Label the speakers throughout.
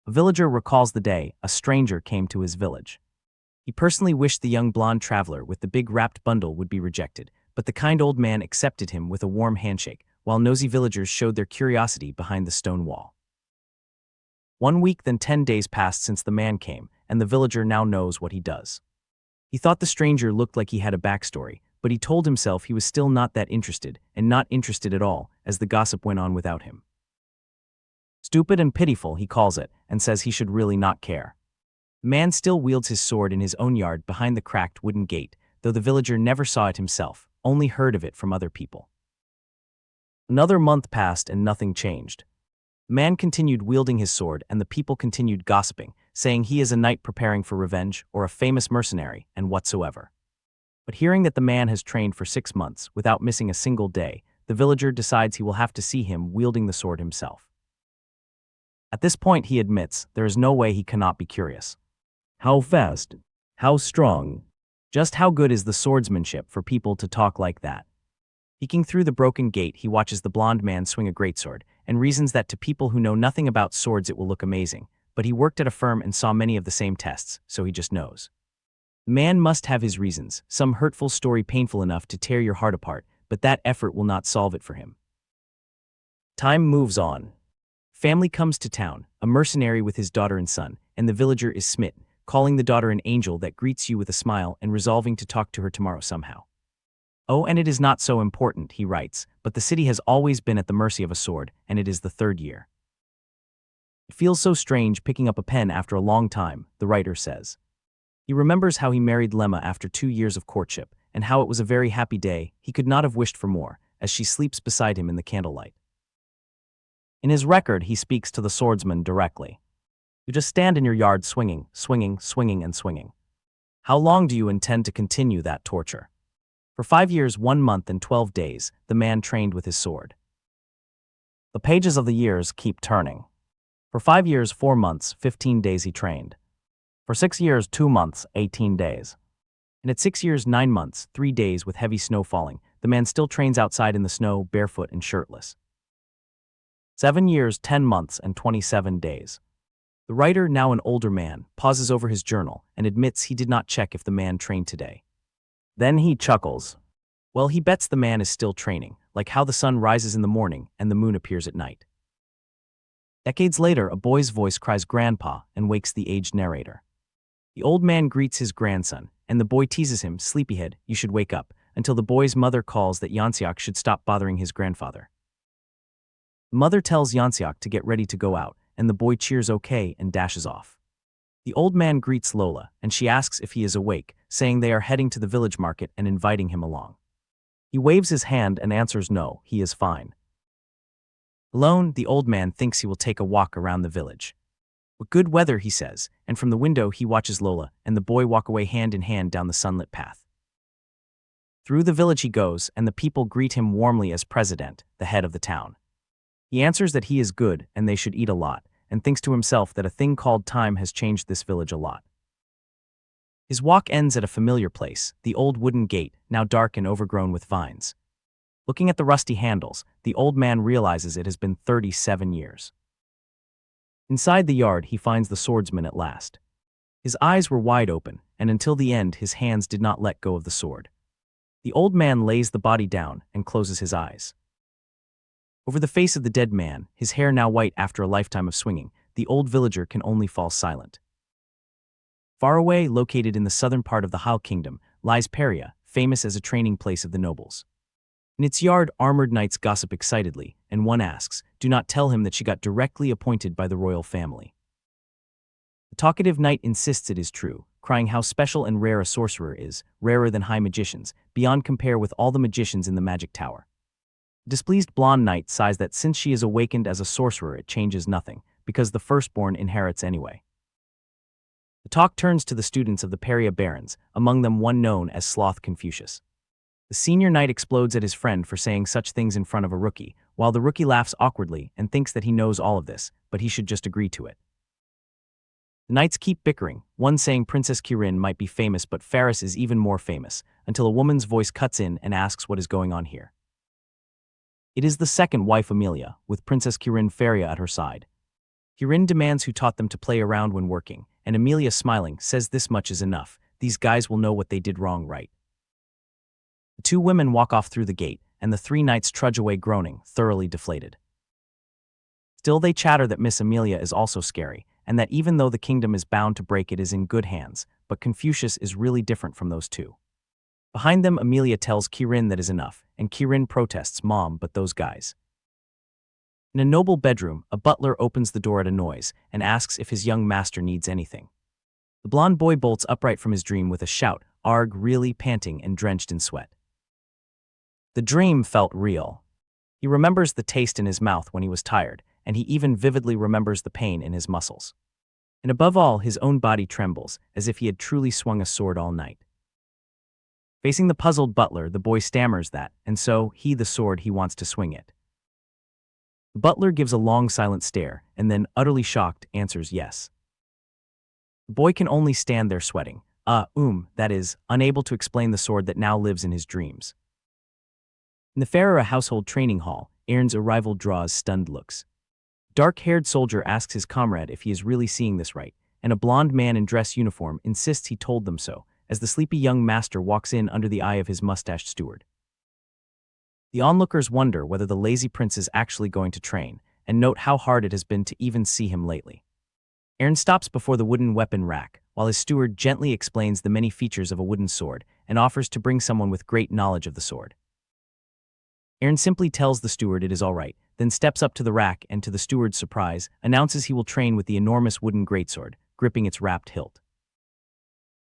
Speaker 1: A villager recalls the day a stranger came to his village. He personally wished the young blonde traveler with the big wrapped bundle would be rejected, but the kind old man accepted him with a warm handshake, while nosy villagers showed their curiosity behind the stone wall. 1 week then 10 days passed since the man came, and the villager now knows what he does. He thought the stranger looked like he had a backstory, but he told himself he was still not that interested, and not interested at all, as the gossip went on without him. Stupid and pitiful, he calls it, and says he should really not care. The man still wields his sword in his own yard behind the cracked wooden gate, though the villager never saw it himself, only heard of it from other people. Another month passed and nothing changed. The man continued wielding his sword and the people continued gossiping, saying he is a knight preparing for revenge or a famous mercenary and whatsoever. But hearing that the man has trained for 6 months without missing a single day, the villager decides he will have to see him wielding the sword himself. At this point he admits there is no way he cannot be curious. How fast? How strong? Just how good is the swordsmanship for people to talk like that? Peeking through the broken gate, he watches the blond man swing a greatsword, and reasons that to people who know nothing about swords it will look amazing, but he worked at a firm and saw many of the same tests, so he just knows. The man must have his reasons, some hurtful story painful enough to tear your heart apart, but that effort will not solve it for him. Time moves on. Family comes to town, a mercenary with his daughter and son, and the villager is smitten, calling the daughter an angel that greets you with a smile and resolving to talk to her tomorrow somehow. Oh, and it is not so important, he writes, but the city has always been at the mercy of a sword, and it is the 3rd year. It feels so strange picking up a pen after a long time, the writer says. He remembers how he married Lemma after 2 years of courtship, and how it was a very happy day, he could not have wished for more, as she sleeps beside him in the candlelight. In his record, he speaks to the swordsman directly. You just stand in your yard swinging, swinging, swinging, and swinging. How long do you intend to continue that torture? For 5 years, 1 month, and 12 days, the man trained with his sword. The pages of the years keep turning. For 5 years, 4 months, 15 days he trained. For 6 years, 2 months, 18 days. And at 6 years, 9 months, 3 days with heavy snow falling, the man still trains outside in the snow, barefoot and shirtless. 7 years, 10 months, and 27 days. The writer, now an older man, pauses over his journal and admits he did not check if the man trained today. Then he chuckles. Well, he bets the man is still training, like how the sun rises in the morning and the moon appears at night. Decades later, a boy's voice cries "Grandpa" and wakes the aged narrator. The old man greets his grandson, and the boy teases him, "Sleepyhead, you should wake up," until the boy's mother calls that Yansiak should stop bothering his grandfather. The mother tells Yansiak to get ready to go out, and the boy cheers okay and dashes off. The old man greets Lola, and she asks if he is awake, saying they are heading to the village market and inviting him along. He waves his hand and answers no, he is fine. Alone, the old man thinks he will take a walk around the village. What good weather, he says, and from the window he watches Lola and the boy walk away hand in hand down the sunlit path. Through the village he goes, and the people greet him warmly as president, the head of the town. He answers that he is good and they should eat a lot, and thinks to himself that a thing called time has changed this village a lot. His walk ends at a familiar place, the old wooden gate, now dark and overgrown with vines. Looking at the rusty handles, the old man realizes it has been 37 years. Inside the yard he finds the swordsman at last. His eyes were wide open, and until the end his hands did not let go of the sword. The old man lays the body down and closes his eyes. Over the face of the dead man, his hair now white after a lifetime of swinging, the old villager can only fall silent. Far away, located in the southern part of the Hal Kingdom, lies Farreira, famous as a training place of the nobles. In its yard, armored knights gossip excitedly, and one asks, "Do not tell him that she got directly appointed by the royal family." The talkative knight insists it is true, crying how special and rare a sorcerer is, rarer than high magicians, beyond compare with all the magicians in the magic tower. The displeased blonde knight sighs that since she is awakened as a sorcerer it changes nothing, because the firstborn inherits anyway. The talk turns to the students of the Farreira barons, among them one known as Sloth Confucius. The senior knight explodes at his friend for saying such things in front of a rookie, while the rookie laughs awkwardly and thinks that he knows all of this, but he should just agree to it. The knights keep bickering, one saying Princess Kirin might be famous but Faris is even more famous, until a woman's voice cuts in and asks what is going on here. It is the second wife Amelia, with Princess Kirin Farreira at her side. Airen demands who taught them to play around when working, and Amelia, smiling, says this much is enough. These guys will know what they did wrong, right? The two women walk off through the gate, and the three knights trudge away groaning, thoroughly deflated. Still they chatter that Miss Amelia is also scary, and that even though the kingdom is bound to break, it is in good hands, but Confucius is really different from those two. Behind them, Amelia tells Kirin that is enough, and Kirin protests, "Mom, but those guys." In a noble bedroom, a butler opens the door at a noise and asks if his young master needs anything. The blond boy bolts upright from his dream with a shout, "Arg," really panting and drenched in sweat. The dream felt real. He remembers the taste in his mouth when he was tired, and he even vividly remembers the pain in his muscles. And above all, his own body trembles, as if he had truly swung a sword all night. Facing the puzzled butler, the boy stammers that, and so, the sword, he wants to swing it. The butler gives a long silent stare, and then, utterly shocked, answers yes. The boy can only stand there sweating, that is, unable to explain the sword that now lives in his dreams. In the Farreira household training hall, Airen's arrival draws stunned looks. Dark-haired soldier asks his comrade if he is really seeing this right, and a blond man in dress uniform insists he told them so, as the sleepy young master walks in under the eye of his mustached steward. The onlookers wonder whether the lazy prince is actually going to train, and note how hard it has been to even see him lately. Airen stops before the wooden weapon rack, while his steward gently explains the many features of a wooden sword, and offers to bring someone with great knowledge of the sword. Airen simply tells the steward it is all right, then steps up to the rack and, to the steward's surprise, announces he will train with the enormous wooden greatsword, gripping its wrapped hilt.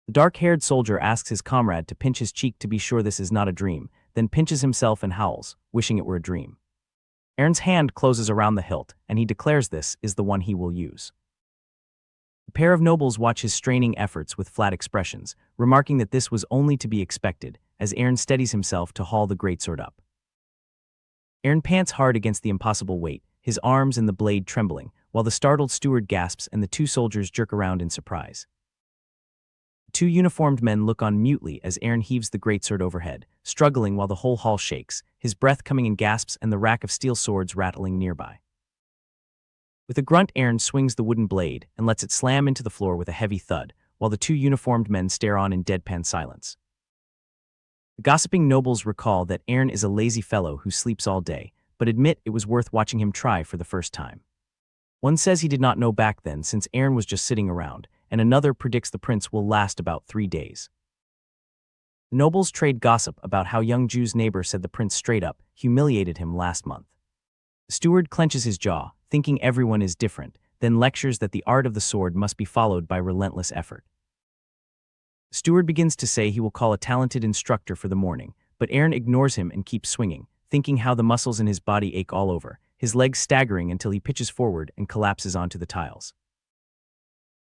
Speaker 1: The dark-haired soldier asks his comrade to pinch his cheek to be sure this is not a dream, then pinches himself and howls, wishing it were a dream. Airen's hand closes around the hilt, and he declares this is the one he will use. The pair of nobles watch his straining efforts with flat expressions, remarking that this was only to be expected, as Airen steadies himself to haul the greatsword up. Airen pants hard against the impossible weight, his arms and the blade trembling, while the startled steward gasps and the two soldiers jerk around in surprise. The two uniformed men look on mutely as Airen heaves the greatsword overhead, struggling while the whole hall shakes, his breath coming in gasps and the rack of steel swords rattling nearby. With a grunt, Airen swings the wooden blade and lets it slam into the floor with a heavy thud, while the two uniformed men stare on in deadpan silence. The gossiping nobles recall that Airen is a lazy fellow who sleeps all day, but admit it was worth watching him try for the first time. One says he did not know back then since Airen was just sitting around, and another predicts the prince will last about 3 days. The nobles trade gossip about how young Ju's neighbor said the prince straight up humiliated him last month. The steward clenches his jaw, thinking everyone is different, then lectures that the art of the sword must be followed by relentless effort. The steward begins to say he will call a talented instructor for the morning, but Airen ignores him and keeps swinging, thinking how the muscles in his body ache all over, his legs staggering until he pitches forward and collapses onto the tiles.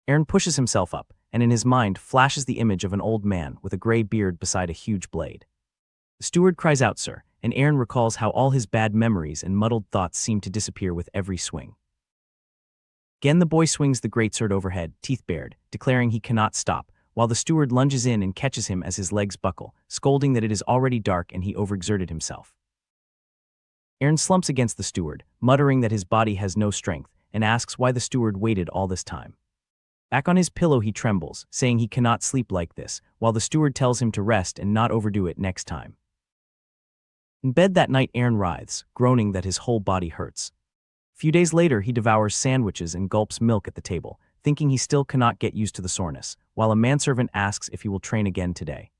Speaker 1: Airen pushes himself up, and in his mind flashes the image of an old man with a gray beard beside a huge blade. The steward cries out, "Sir," and Airen recalls how all his bad memories and muddled thoughts seem to disappear with every swing. Again the boy swings the greatsword overhead, teeth bared, declaring he cannot stop, while the steward lunges in and catches him as his legs buckle, scolding that it is already dark and he overexerted himself. Airen slumps against the steward, muttering that his body has no strength, and asks why the steward waited all this time. Back on his pillow he trembles, saying he cannot sleep like this, while the steward tells him to rest and not overdo it next time. In bed that night Airen writhes, groaning that his whole body hurts. A few days later he devours sandwiches and gulps milk at the table, thinking he still cannot get used to the soreness, while a manservant asks if he will train again today.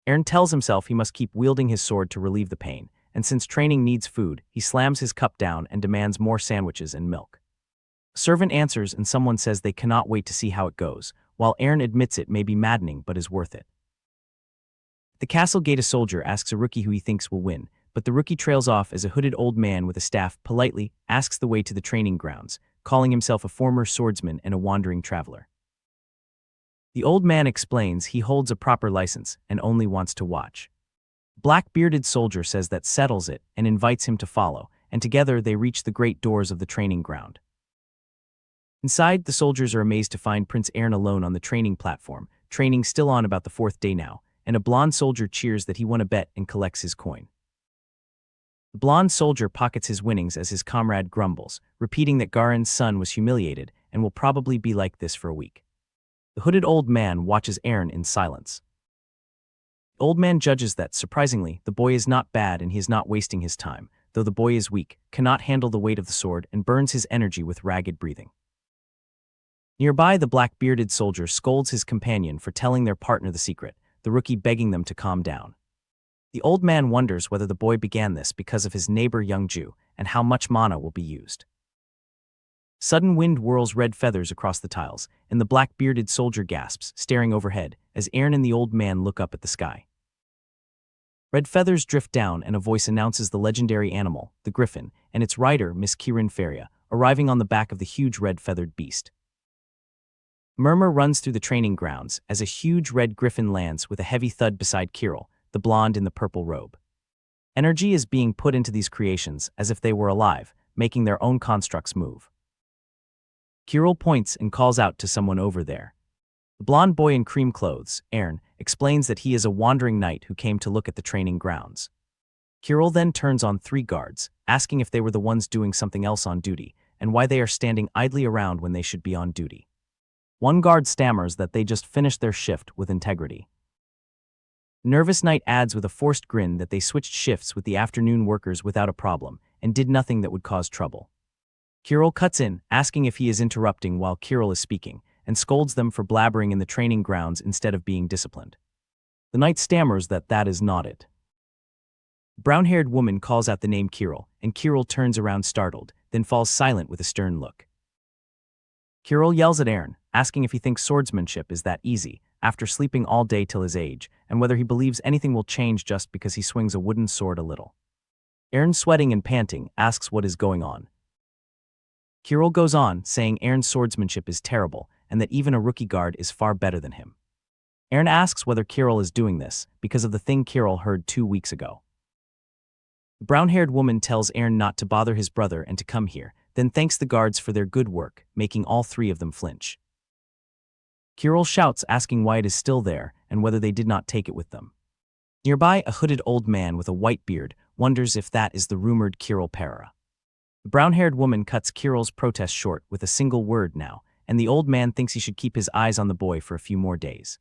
Speaker 1: Airen tells himself he must keep wielding his sword to relieve the pain, and since training needs food, he slams his cup down and demands more sandwiches and milk. A servant answers and someone says they cannot wait to see how it goes, while Airen admits it may be maddening but is worth it. At the castle gate a soldier asks a rookie who he thinks will win, but the rookie trails off as a hooded old man with a staff politely asks the way to the training grounds, calling himself a former swordsman and a wandering traveler. The old man explains he holds a proper license and only wants to watch. A black-bearded soldier says that settles it and invites him to follow, and together they reach the great doors of the training ground. Inside, the soldiers are amazed to find Prince Airen alone on the training platform, training still on about the 4th day now, and a blonde soldier cheers that he won a bet and collects his coin. The blonde soldier pockets his winnings as his comrade grumbles, repeating that Garen's son was humiliated and will probably be like this for a week. The hooded old man watches Airen in silence. The old man judges that, surprisingly, the boy is not bad and he is not wasting his time, though the boy is weak, cannot handle the weight of the sword, and burns his energy with ragged breathing. Nearby, the black-bearded soldier scolds his companion for telling their partner the secret, the rookie begging them to calm down. The old man wonders whether the boy began this because of his neighbor Youngju and how much mana will be used. Sudden wind whirls red feathers across the tiles, and the black-bearded soldier gasps, staring overhead, as Airen and the old man look up at the sky. Red feathers drift down and a voice announces the legendary animal, the griffin, and its rider, Miss Farreira, arriving on the back of the huge red-feathered beast. Murmur runs through the training grounds as a huge red griffin lands with a heavy thud beside Kirill, the blonde in the purple robe. Energy is being put into these creations as if they were alive, making their own constructs move. Kirill points and calls out to someone over there. The blonde boy in cream clothes, Airen, explains that he is a wandering knight who came to look at the training grounds. Kirill then turns on 3 guards, asking if they were the ones doing something else on duty, and why they are standing idly around when they should be on duty. One guard stammers that they just finished their shift with integrity. Nervous Knight adds with a forced grin that they switched shifts with the afternoon workers without a problem, and did nothing that would cause trouble. Kirill cuts in, asking if he is interrupting while Kirill is speaking, and scolds them for blabbering in the training grounds instead of being disciplined. The knight stammers that that is not it. The brown-haired woman calls out the name Kirill, and Kirill turns around startled, then falls silent with a stern look. Kirill yells at Airen, asking if he thinks swordsmanship is that easy, after sleeping all day till his age, and whether he believes anything will change just because he swings a wooden sword a little. Airen, sweating and panting, asks what is going on. Kirill goes on, saying Airen's swordsmanship is terrible, and that even a rookie guard is far better than him. Airen asks whether Kirill is doing this, because of the thing Kirill heard 2 weeks ago. The brown-haired woman tells Airen not to bother his brother and to come here, then thanks the guards for their good work, making all 3 of them flinch. Kirill shouts, asking why it is still there, and whether they did not take it with them. Nearby, a hooded old man with a white beard wonders if that is the rumored Kirill Farreira. The brown-haired woman cuts Kirill's protest short with a single word now, and the old man thinks he should keep his eyes on the boy for a few more days.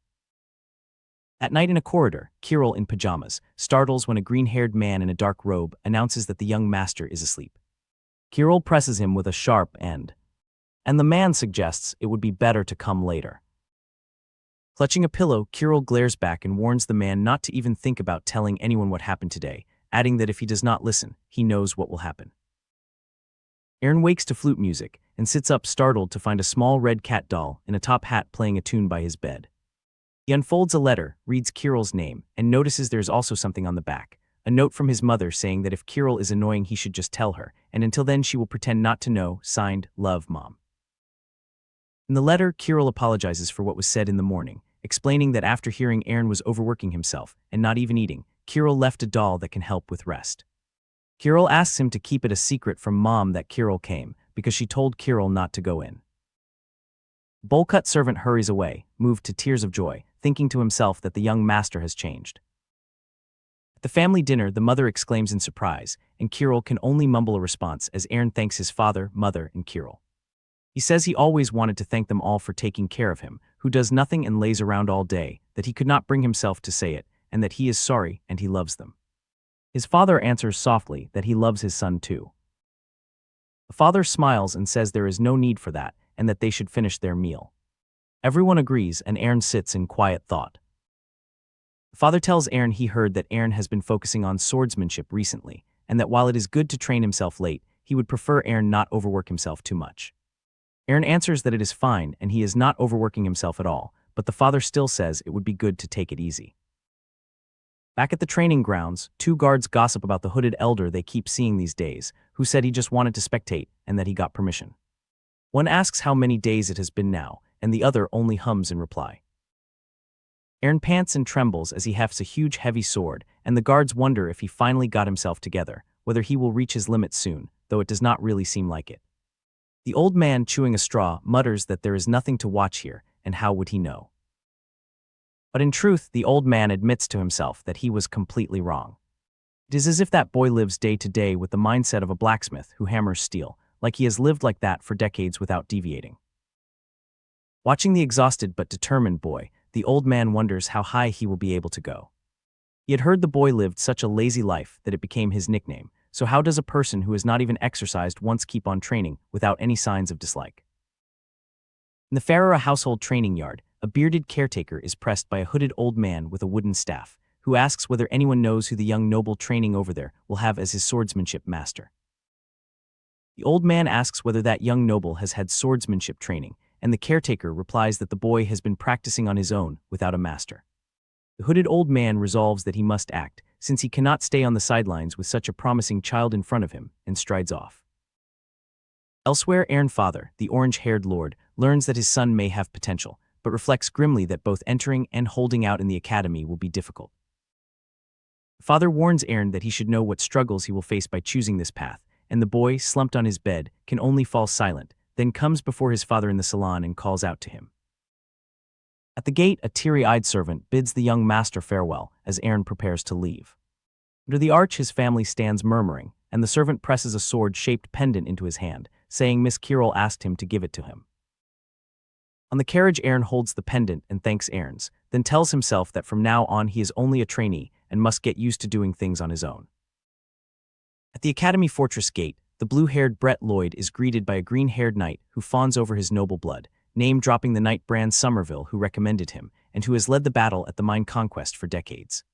Speaker 1: At night in a corridor, Kirill in pajamas startles when a green-haired man in a dark robe announces that the young master is asleep. Kirill presses him with a sharp end, and the man suggests it would be better to come later. Clutching a pillow, Kirill glares back and warns the man not to even think about telling anyone what happened today, adding that if he does not listen, he knows what will happen. Airen wakes to flute music and sits up startled to find a small red cat doll in a top hat playing a tune by his bed. He unfolds a letter, reads Kirill's name, and notices there's also something on the back, a note from his mother saying that if Kirill is annoying he should just tell her, and until then she will pretend not to know, signed, Love, Mom. In the letter, Kirill apologizes for what was said in the morning, explaining that after hearing Airen was overworking himself and not even eating, Kirill left a doll that can help with rest. Kirill asks him to keep it a secret from Mom that Kirill came, because she told Kirill not to go in. Bowl-cut servant hurries away, moved to tears of joy, thinking to himself that the young master has changed. At the family dinner, the mother exclaims in surprise, and Kirill can only mumble a response as Airen thanks his father, mother, and Kirill. He says he always wanted to thank them all for taking care of him, who does nothing and lays around all day, that he could not bring himself to say it, and that he is sorry and he loves them. His father answers softly that he loves his son too. The father smiles and says there is no need for that, and that they should finish their meal. Everyone agrees, and Airen sits in quiet thought. The father tells Airen he heard that Airen has been focusing on swordsmanship recently, and that while it is good to train himself late, he would prefer Airen not overwork himself too much. Airen answers that it is fine and he is not overworking himself at all, but the father still says it would be good to take it easy. Back at the training grounds, 2 guards gossip about the hooded elder they keep seeing these days, who said he just wanted to spectate and that he got permission. One asks how many days it has been now, and the other only hums in reply. Airen pants and trembles as he hefts a huge heavy sword, and the guards wonder if he finally got himself together, whether he will reach his limit soon, though it does not really seem like it. The old man chewing a straw mutters that there is nothing to watch here, and how would he know? But in truth, the old man admits to himself that he was completely wrong. It is as if that boy lives day to day with the mindset of a blacksmith who hammers steel, like he has lived like that for decades without deviating. Watching the exhausted but determined boy, the old man wonders how high he will be able to go. He had heard the boy lived such a lazy life that it became his nickname, so how does a person who has not even exercised once keep on training without any signs of dislike? In the Farreira household training yard, a bearded caretaker is pressed by a hooded old man with a wooden staff, who asks whether anyone knows who the young noble training over there will have as his swordsmanship master. The old man asks whether that young noble has had swordsmanship training, and the caretaker replies that the boy has been practicing on his own without a master. The hooded old man resolves that he must act, since he cannot stay on the sidelines with such a promising child in front of him, and strides off. Elsewhere, Airen father, the orange-haired lord, learns that his son may have potential, but reflects grimly that both entering and holding out in the academy will be difficult. The father warns Airen that he should know what struggles he will face by choosing this path, and the boy, slumped on his bed, can only fall silent, then comes before his father in the salon and calls out to him. At the gate, a teary-eyed servant bids the young master farewell as Airen prepares to leave. Under the arch, his family stands murmuring, and the servant presses a sword-shaped pendant into his hand, saying Miss Kiril asked him to give it to him. On the carriage, Airen holds the pendant and thanks Airen's, then tells himself that from now on he is only a trainee and must get used to doing things on his own. At the Academy Fortress gate, the blue-haired Brett Lloyd is greeted by a green-haired knight who fawns over his noble blood, name-dropping the knight Bran Somerville who recommended him and who has led the battle at the mine conquest for decades.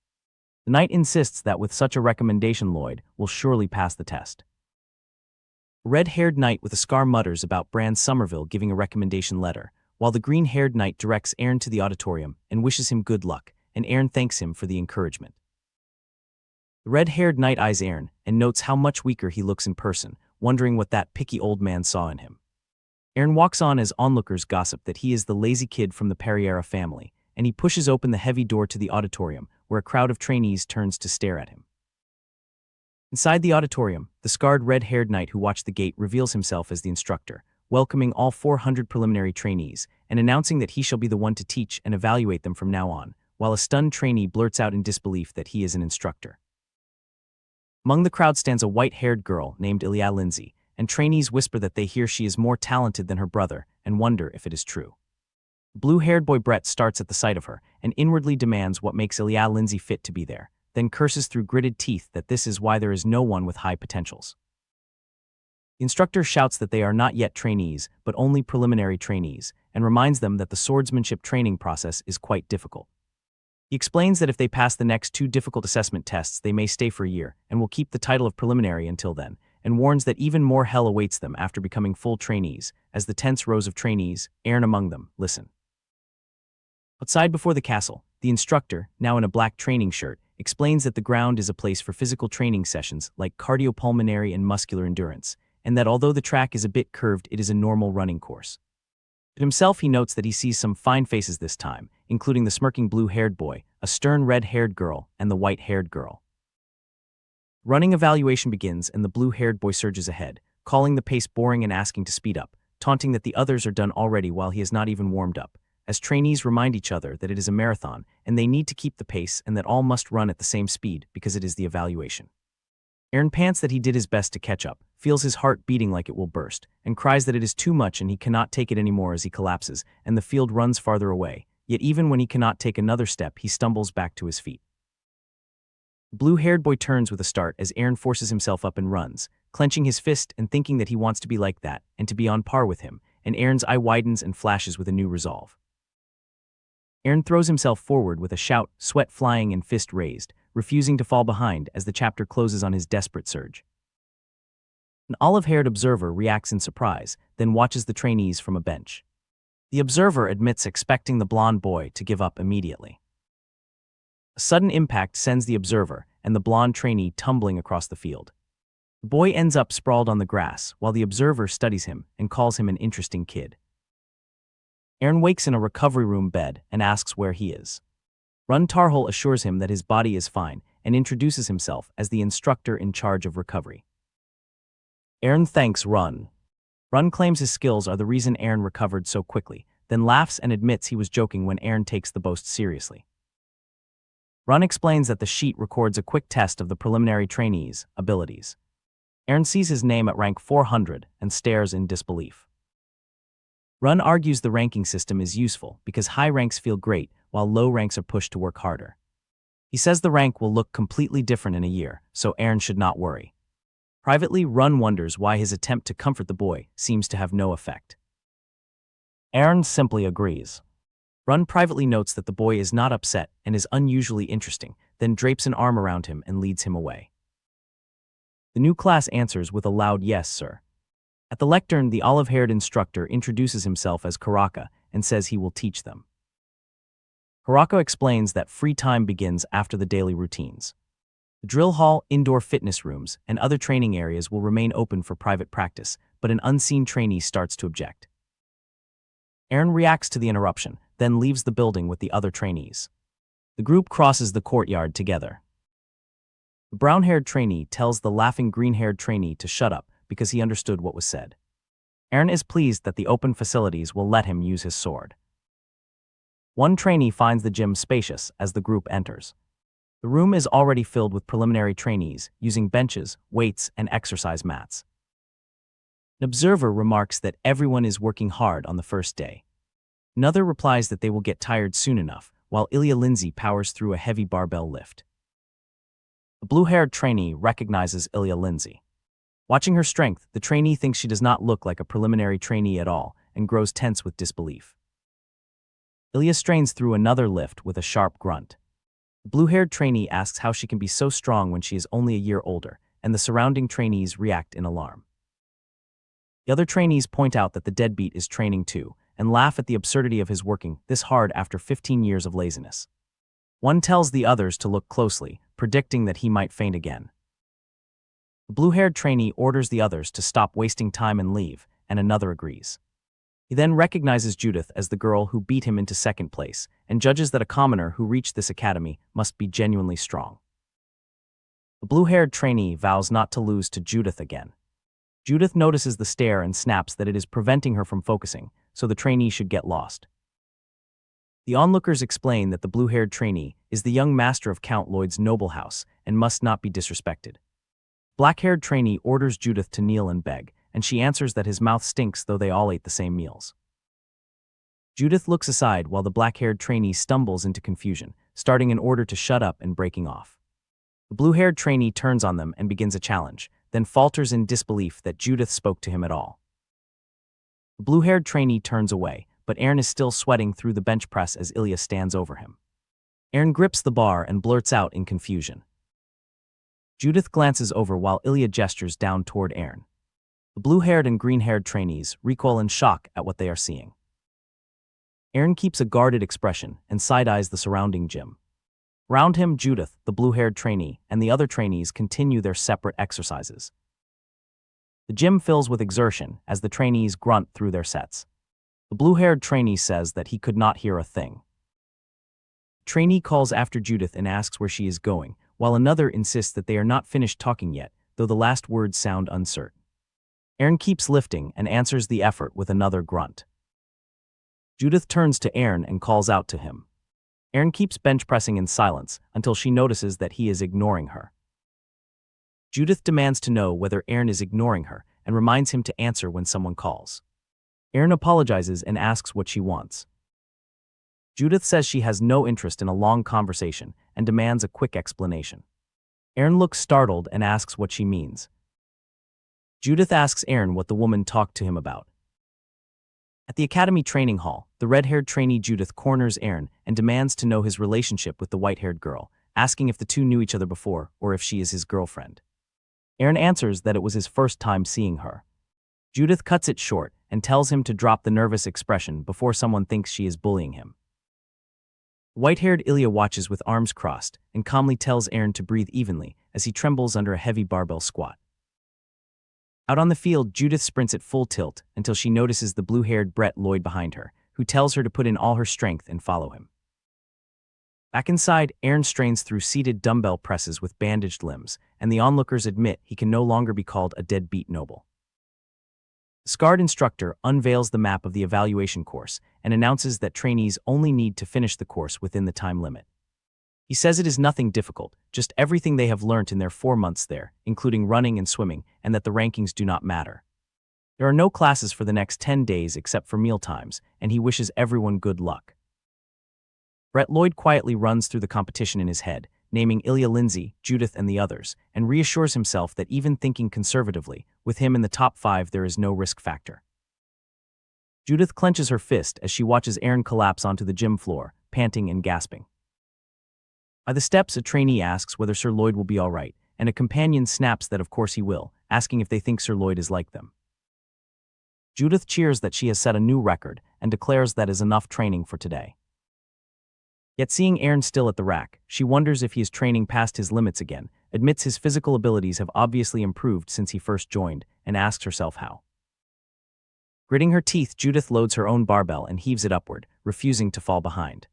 Speaker 1: The knight insists that with such a recommendation Lloyd will surely pass the test. A red-haired knight with a scar mutters about Bran Somerville giving a recommendation letter, while the green-haired knight directs Airen to the auditorium and wishes him good luck, and Airen thanks him for the encouragement. The red-haired knight eyes Airen and notes how much weaker he looks in person, wondering what that picky old man saw in him. Airen walks on as onlookers gossip that he is the lazy kid from the Farreira family, and he pushes open the heavy door to the auditorium, where a crowd of trainees turns to stare at him. Inside the auditorium, the scarred red-haired knight who watched the gate reveals himself as the instructor, welcoming all 400 preliminary trainees, and announcing that he shall be the one to teach and evaluate them from now on, while a stunned trainee blurts out in disbelief that he is an instructor. Among the crowd stands a white-haired girl named Ilia Lindsay, and trainees whisper that they hear she is more talented than her brother and wonder if it is true. Blue-haired boy Brett starts at the sight of her and inwardly demands what makes Ilia Lindsay fit to be there, then curses through gritted teeth that this is why there is no one with high potentials. The instructor shouts that they are not yet trainees, but only preliminary trainees, and reminds them that the swordsmanship training process is quite difficult. He explains that if they pass the next 2 difficult assessment tests, they may stay for a year and will keep the title of preliminary until then, and warns that even more hell awaits them after becoming full trainees, as the tense rows of trainees, Airen among them, listen. Outside before the castle, the instructor, now in a black training shirt, explains that the ground is a place for physical training sessions like cardiopulmonary and muscular endurance, and that although the track is a bit curved, it is a normal running course. But himself, he notes that he sees some fine faces this time, including the smirking blue-haired boy, a stern red-haired girl, and the white-haired girl. Running evaluation begins and the blue-haired boy surges ahead, calling the pace boring and asking to speed up, taunting that the others are done already while he has not even warmed up, as trainees remind each other that it is a marathon and they need to keep the pace and that all must run at the same speed because it is the evaluation. Airen pants that he did his best to catch up, feels his heart beating like it will burst, and cries that it is too much and he cannot take it anymore as he collapses, and the field runs farther away, yet even when he cannot take another step, he stumbles back to his feet. The blue-haired boy turns with a start as Airen forces himself up and runs, clenching his fist and thinking that he wants to be like that and to be on par with him, and Airen's eye widens and flashes with a new resolve. Airen throws himself forward with a shout, sweat flying and fist raised, refusing to fall behind as the chapter closes on his desperate surge. An olive-haired observer reacts in surprise, then watches the trainees from a bench. The observer admits expecting the blonde boy to give up immediately. A sudden impact sends the observer and the blonde trainee tumbling across the field. The boy ends up sprawled on the grass while the observer studies him and calls him an interesting kid. Airen wakes in a recovery room bed and asks where he is. Run Tarhul assures him that his body is fine and introduces himself as the instructor in charge of recovery. Airen thanks Run. Run claims his skills are the reason Airen recovered so quickly, then laughs and admits he was joking when Airen takes the boast seriously. Run explains that the sheet records a quick test of the preliminary trainees' abilities. Airen sees his name at rank 400 and stares in disbelief. Run argues the ranking system is useful because high ranks feel great while low ranks are pushed to work harder. He says the rank will look completely different in a year, so Airen should not worry. Privately, Run wonders why his attempt to comfort the boy seems to have no effect. Airen simply agrees. Run privately notes that the boy is not upset and is unusually interesting, then drapes an arm around him and leads him away. The new class answers with a loud yes, sir. At the lectern, the olive-haired instructor introduces himself as Karaka and says he will teach them. Karaka explains that free time begins after the daily routines. The drill hall, indoor fitness rooms, and other training areas will remain open for private practice, but an unseen trainee starts to object. Airen reacts to the interruption, then leaves the building with the other trainees. The group crosses the courtyard together. The brown-haired trainee tells the laughing green-haired trainee to shut up because he understood what was said. Airen is pleased that the open facilities will let him use his sword. One trainee finds the gym spacious as the group enters. The room is already filled with preliminary trainees using benches, weights, and exercise mats. An observer remarks that everyone is working hard on the first day. Another replies that they will get tired soon enough, while Ilya Lindsay powers through a heavy barbell lift. The blue-haired trainee recognizes Ilya Lindsay. Watching her strength, the trainee thinks she does not look like a preliminary trainee at all and grows tense with disbelief. Ilya strains through another lift with a sharp grunt. The blue-haired trainee asks how she can be so strong when she is only a year older, and the surrounding trainees react in alarm. The other trainees point out that the deadbeat is training too, and laugh at the absurdity of his working this hard after 15 years of laziness. One tells the others to look closely, predicting that he might faint again. The blue-haired trainee orders the others to stop wasting time and leave, and another agrees. He then recognizes Judith as the girl who beat him into second place, and judges that a commoner who reached this academy must be genuinely strong. The blue-haired trainee vows not to lose to Judith again. Judith notices the stare and snaps that it is preventing her from focusing, so the trainee should get lost. The onlookers explain that the blue-haired trainee is the young master of Count Lloyd's noble house and must not be disrespected. Black-haired trainee orders Judith to kneel and beg, and she answers that his mouth stinks though they all ate the same meals. Judith looks aside while the black-haired trainee stumbles into confusion, starting an order to shut up and breaking off. The blue-haired trainee turns on them and begins a challenge, then falters in disbelief that Judith spoke to him at all. The blue-haired trainee turns away, but Airen is still sweating through the bench press as Ilya stands over him. Airen grips the bar and blurts out in confusion. Judith glances over while Ilya gestures down toward Airen. The blue-haired and green-haired trainees recoil in shock at what they are seeing. Airen keeps a guarded expression and side-eyes the surrounding gym. Around him, Judith, the blue-haired trainee, and the other trainees continue their separate exercises. The gym fills with exertion as the trainees grunt through their sets. The blue-haired trainee says that he could not hear a thing. The trainee calls after Judith and asks where she is going, while another insists that they are not finished talking yet, though the last words sound uncertain. Airen keeps lifting and answers the effort with another grunt. Judith turns to Airen and calls out to him. Airen keeps bench pressing in silence until she notices that he is ignoring her. Judith demands to know whether Airen is ignoring her and reminds him to answer when someone calls. Airen apologizes and asks what she wants. Judith says she has no interest in a long conversation and demands a quick explanation. Airen looks startled and asks what she means. Judith asks Airen what the woman talked to him about. At the academy training hall, the red-haired trainee Judith corners Airen and demands to know his relationship with the white-haired girl, asking if the two knew each other before or if she is his girlfriend. Airen answers that it was his first time seeing her. Judith cuts it short and tells him to drop the nervous expression before someone thinks she is bullying him. White-haired Ilya watches with arms crossed and calmly tells Airen to breathe evenly as he trembles under a heavy barbell squat. Out on the field, Judith sprints at full tilt until she notices the blue-haired Brett Lloyd behind her, who tells her to put in all her strength and follow him. Back inside, Airen strains through seated dumbbell presses with bandaged limbs, and the onlookers admit he can no longer be called a deadbeat noble. The scarred instructor unveils the map of the evaluation course and announces that trainees only need to finish the course within the time limit. He says it is nothing difficult, just everything they have learnt in their 4 months there, including running and swimming, and that the rankings do not matter. There are no classes for the next 10 days except for meal times, and he wishes everyone good luck. Brett Lloyd quietly runs through the competition in his head, naming Ilya Lindsay, Judith and the others, and reassures himself that even thinking conservatively, with him in the top 5 there is no risk factor. Judith clenches her fist as she watches Airen collapse onto the gym floor, panting and gasping. By the steps, a trainee asks whether Sir Lloyd will be all right, and a companion snaps that of course he will, asking if they think Sir Lloyd is like them. Judith cheers that she has set a new record and declares that is enough training for today. Yet seeing Airen still at the rack, she wonders if he is training past his limits again, admits his physical abilities have obviously improved since he first joined, and asks herself how. Gritting her teeth, Judith loads her own barbell and heaves it upward, refusing to fall behind.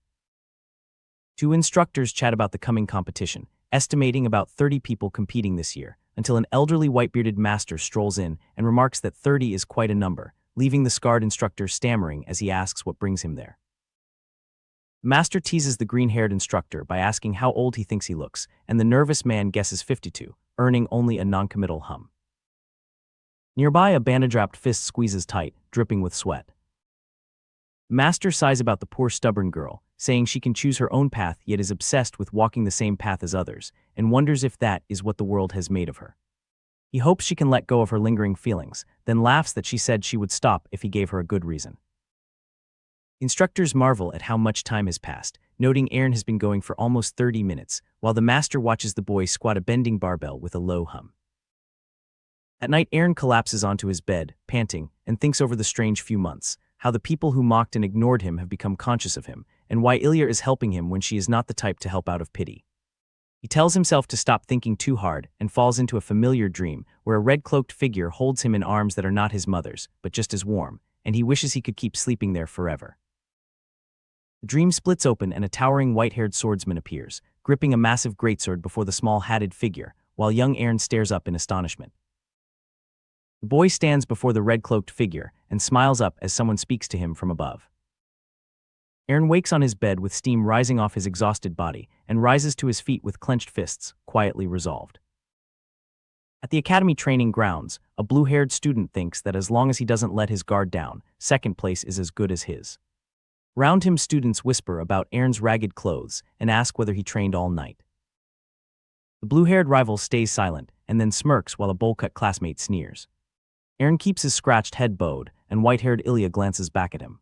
Speaker 1: 2 instructors chat about the coming competition, estimating about 30 people competing this year, until an elderly white-bearded master strolls in and remarks that 30 is quite a number, leaving the scarred instructor stammering as he asks what brings him there. The master teases the green-haired instructor by asking how old he thinks he looks, and the nervous man guesses 52, earning only a noncommittal hum. Nearby, a bandage-wrapped fist squeezes tight, dripping with sweat. The master sighs about the poor stubborn girl, saying she can choose her own path yet is obsessed with walking the same path as others, and wonders if that is what the world has made of her. He hopes she can let go of her lingering feelings, then laughs that she said she would stop if he gave her a good reason. Instructors marvel at how much time has passed, noting Airen has been going for almost 30 minutes, while the master watches the boy squat a bending barbell with a low hum. At night, Airen collapses onto his bed, panting, and thinks over the strange few months, how the people who mocked and ignored him have become conscious of him, and why Ilya is helping him when she is not the type to help out of pity. He tells himself to stop thinking too hard and falls into a familiar dream where a red-cloaked figure holds him in arms that are not his mother's, but just as warm, and he wishes he could keep sleeping there forever. The dream splits open and a towering white-haired swordsman appears, gripping a massive greatsword before the small hatted figure, while young Airen stares up in astonishment. The boy stands before the red-cloaked figure and smiles up as someone speaks to him from above. Airen wakes on his bed with steam rising off his exhausted body and rises to his feet with clenched fists, quietly resolved. At the academy training grounds, a blue-haired student thinks that as long as he doesn't let his guard down, second place is as good as his. Round him, students whisper about Airen's ragged clothes and ask whether he trained all night. The blue-haired rival stays silent and then smirks while a bowl-cut classmate sneers. Airen keeps his scratched head bowed, and white-haired Ilya glances back at him.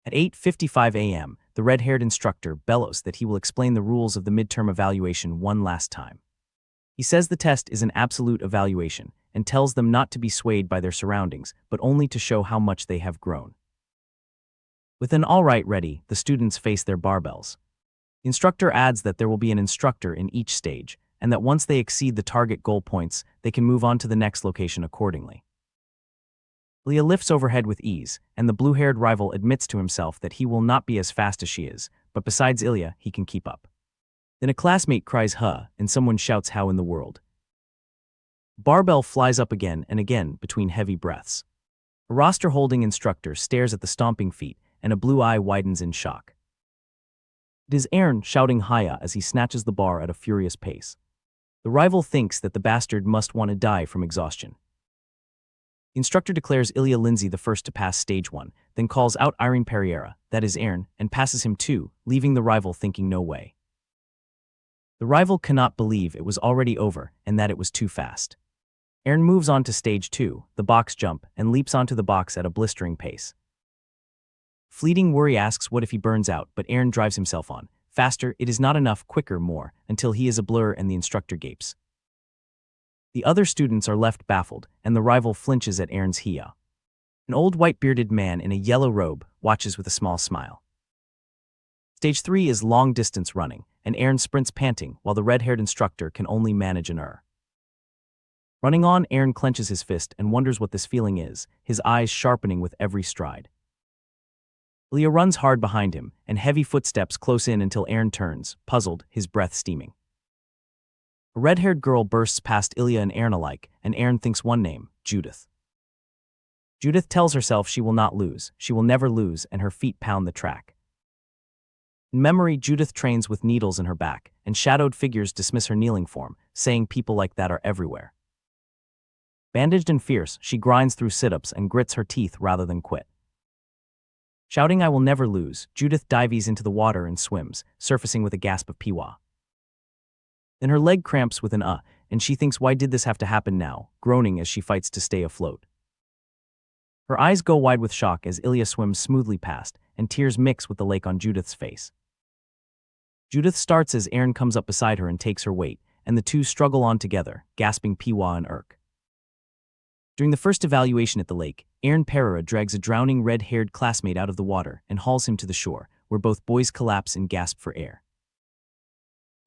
Speaker 1: At 8:55 a.m., the red-haired instructor bellows that he will explain the rules of the midterm evaluation one last time. He says the test is an absolute evaluation and tells them not to be swayed by their surroundings, but only to show how much they have grown. With an all right ready, the students face their barbells. The instructor adds that there will be an instructor in each stage, and that once they exceed the target goal points, they can move on to the next location accordingly. Ilya lifts overhead with ease, and the blue-haired rival admits to himself that he will not be as fast as she is, but besides Ilya, he can keep up. Then a classmate cries "huh," and someone shouts "how in the world." Barbell flies up again and again between heavy breaths. A roster-holding instructor stares at the stomping feet, and a blue eye widens in shock. It is Airen shouting "Hiya" as he snatches the bar at a furious pace. The rival thinks that the bastard must want to die from exhaustion. The instructor declares Ilya Lindsay the first to pass stage 1, then calls out Airen Farreira, that is Airen, and passes him too, leaving the rival thinking no way. The rival cannot believe it was already over and that it was too fast. Airen moves on to stage 2, the box jump, and leaps onto the box at a blistering pace. Fleeting worry asks what if he burns out, but Airen drives himself on. Faster, it is not enough, quicker, more, until he is a blur and the instructor gapes. The other students are left baffled, and the rival flinches at Airen's "hiya." An old white-bearded man in a yellow robe watches with a small smile. Stage 3 is long-distance running, and Airen sprints panting while the red-haired instructor can only manage an "er." Running on, Airen clenches his fist and wonders what this feeling is, his eyes sharpening with every stride. Ilya runs hard behind him, and heavy footsteps close in until Airen turns, puzzled, his breath steaming. A red-haired girl bursts past Ilya and Airen alike, and Airen thinks one name, Judith. Judith tells herself she will not lose, she will never lose, and her feet pound the track. In memory, Judith trains with needles in her back, and shadowed figures dismiss her kneeling form, saying people like that are everywhere. Bandaged and fierce, she grinds through sit-ups and grits her teeth rather than quit. Shouting I will never lose, Judith dives into the water and swims, surfacing with a gasp of piwa. Then her leg cramps with an and she thinks why did this have to happen now, groaning as she fights to stay afloat. Her eyes go wide with shock as Ilya swims smoothly past, and tears mix with the lake on Judith's face. Judith starts as Airen comes up beside her and takes her weight, and the two struggle on together, gasping piwa and irk. During the first evaluation at the lake, Farreira drags a drowning red-haired classmate out of the water and hauls him to the shore, where both boys collapse and gasp for air.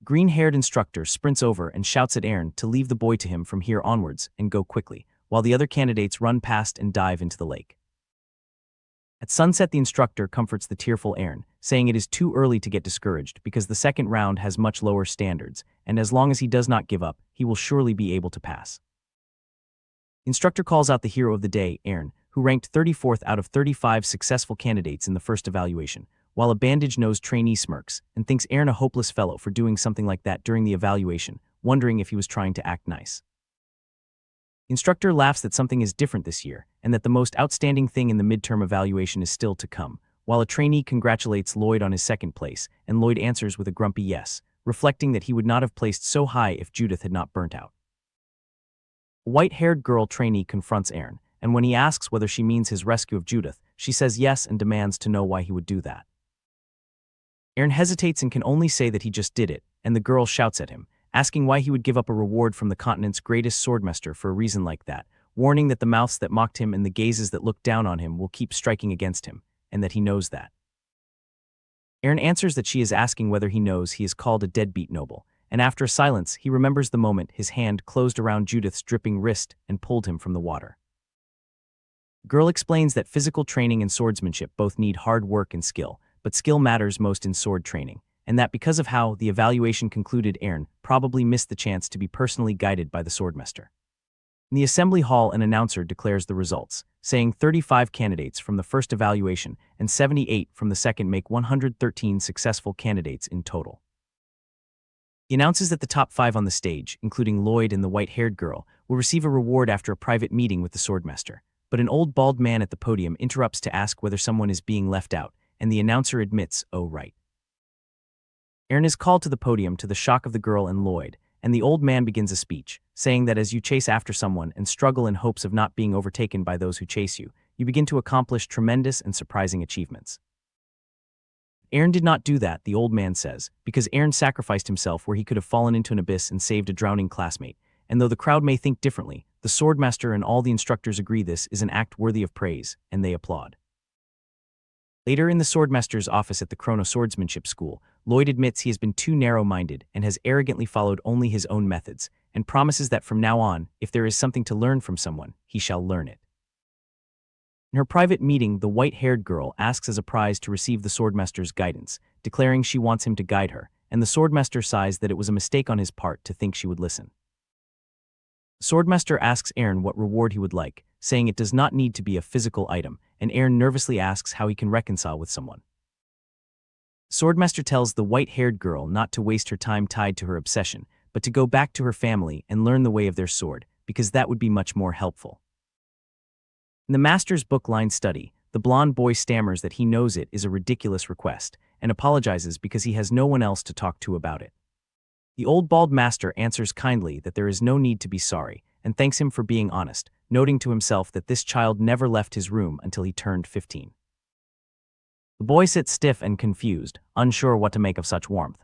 Speaker 1: Green-haired instructor sprints over and shouts at Airen to leave the boy to him from here onwards and go quickly, while the other candidates run past and dive into the lake. At sunset, the instructor comforts the tearful Airen, saying it is too early to get discouraged because the second round has much lower standards, and as long as he does not give up, he will surely be able to pass. The instructor calls out the hero of the day, Airen, who ranked 34th out of 35 successful candidates in the first evaluation, while a bandage-nosed trainee smirks and thinks Airen a hopeless fellow for doing something like that during the evaluation, wondering if he was trying to act nice. The instructor laughs that something is different this year, and that the most outstanding thing in the midterm evaluation is still to come, while a trainee congratulates Lloyd on his second place, and Lloyd answers with a grumpy yes, reflecting that he would not have placed so high if Judith had not burnt out. A white-haired girl trainee confronts Airen, and when he asks whether she means his rescue of Judith, she says yes and demands to know why he would do that. Airen hesitates and can only say that he just did it, and the girl shouts at him, asking why he would give up a reward from the continent's greatest swordmaster for a reason like that, warning that the mouths that mocked him and the gazes that looked down on him will keep striking against him, and that he knows that. Airen answers that she is asking whether he knows he is called a deadbeat noble, and after a silence, he remembers the moment his hand closed around Judith's dripping wrist and pulled him from the water. The girl explains that physical training and swordsmanship both need hard work and skill, but skill matters most in sword training, and that because of how the evaluation concluded, Airen probably missed the chance to be personally guided by the swordmaster. In the assembly hall, an announcer declares the results, saying 35 candidates from the first evaluation and 78 from the second make 113 successful candidates in total. He announces that the top 5 on the stage, including Lloyd and the white-haired girl, will receive a reward after a private meeting with the swordmaster, but an old bald man at the podium interrupts to ask whether someone is being left out, and the announcer admits, oh right. Airen is called to the podium to the shock of the girl and Lloyd, and the old man begins a speech, saying that as you chase after someone and struggle in hopes of not being overtaken by those who chase you, you begin to accomplish tremendous and surprising achievements. Airen did not do that, the old man says, because Airen sacrificed himself where he could have fallen into an abyss and saved a drowning classmate, and though the crowd may think differently, the swordmaster and all the instructors agree this is an act worthy of praise, and they applaud. Later in the swordmaster's office at the Chrono Swordsmanship School, Lloyd admits he has been too narrow-minded and has arrogantly followed only his own methods, and promises that from now on, if there is something to learn from someone, he shall learn it. In her private meeting, the white-haired girl asks as a prize to receive the swordmaster's guidance, declaring she wants him to guide her, and the swordmaster sighs that it was a mistake on his part to think she would listen. The swordmaster asks Airen what reward he would like, saying it does not need to be a physical item, and Airen nervously asks how he can reconcile with someone. The swordmaster tells the white-haired girl not to waste her time tied to her obsession, but to go back to her family and learn the way of their sword, because that would be much more helpful. In the master's book-lined study, the blonde boy stammers that he knows it is a ridiculous request, and apologizes because he has no one else to talk to about it. The old bald master answers kindly that there is no need to be sorry, and thanks him for being honest, noting to himself that this child never left his room until he turned 15. The boy sits stiff and confused, unsure what to make of such warmth.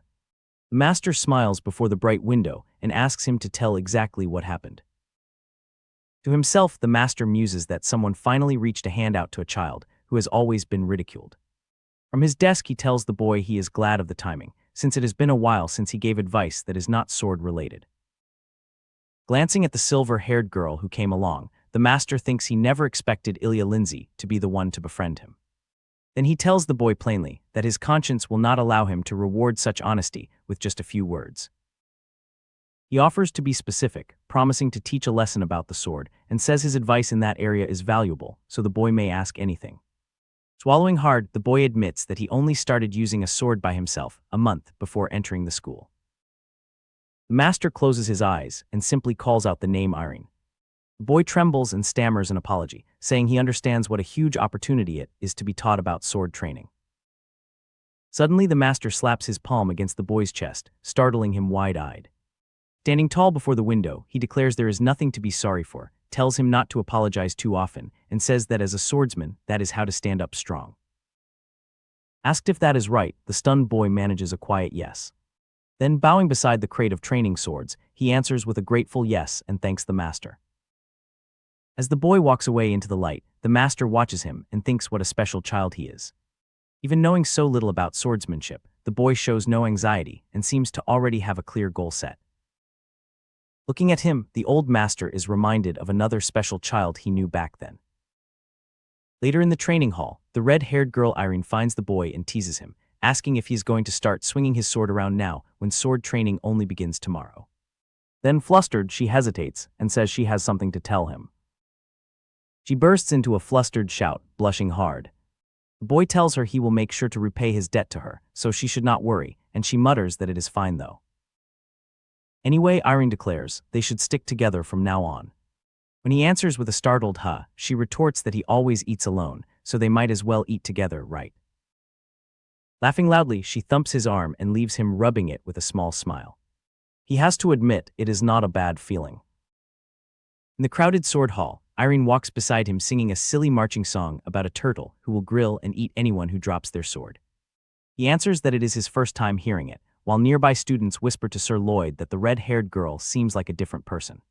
Speaker 1: The master smiles before the bright window and asks him to tell exactly what happened. To himself, the master muses that someone finally reached a hand out to a child who has always been ridiculed. From his desk, he tells the boy he is glad of the timing, since it has been a while since he gave advice that is not sword-related. Glancing at the silver-haired girl who came along, the master thinks he never expected Ilya Lindsay to be the one to befriend him. Then he tells the boy plainly that his conscience will not allow him to reward such honesty with just a few words. He offers to be specific, promising to teach a lesson about the sword, and says his advice in that area is valuable, so the boy may ask anything. Swallowing hard, the boy admits that he only started using a sword by himself a month before entering the school. The master closes his eyes and simply calls out the name Airen. The boy trembles and stammers an apology, saying he understands what a huge opportunity it is to be taught about sword training. Suddenly, the master slaps his palm against the boy's chest, startling him wide-eyed. Standing tall before the window, he declares there is nothing to be sorry for, tells him not to apologize too often, and says that as a swordsman, that is how to stand up strong. Asked if that is right, the stunned boy manages a quiet yes. Then, bowing beside the crate of training swords, he answers with a grateful yes and thanks the master. As the boy walks away into the light, the master watches him and thinks what a special child he is. Even knowing so little about swordsmanship, the boy shows no anxiety and seems to already have a clear goal set. Looking at him, the old master is reminded of another special child he knew back then. Later in the training hall, the red-haired girl Airen finds the boy and teases him, asking if he is going to start swinging his sword around now when sword training only begins tomorrow. Then, flustered, she hesitates and says she has something to tell him. She bursts into a flustered shout, blushing hard. The boy tells her he will make sure to repay his debt to her, so she should not worry, and she mutters that it is fine though. Anyway, Airen declares they should stick together from now on. When he answers with a startled huh, she retorts that he always eats alone, so they might as well eat together, right? Laughing loudly, she thumps his arm and leaves him rubbing it with a small smile. He has to admit it is not a bad feeling. In the crowded sword hall, Airen walks beside him singing a silly marching song about a turtle who will grill and eat anyone who drops their sword. He answers that it is his first time hearing it, while nearby students whisper to Sir Lloyd that the red-haired girl seems like a different person.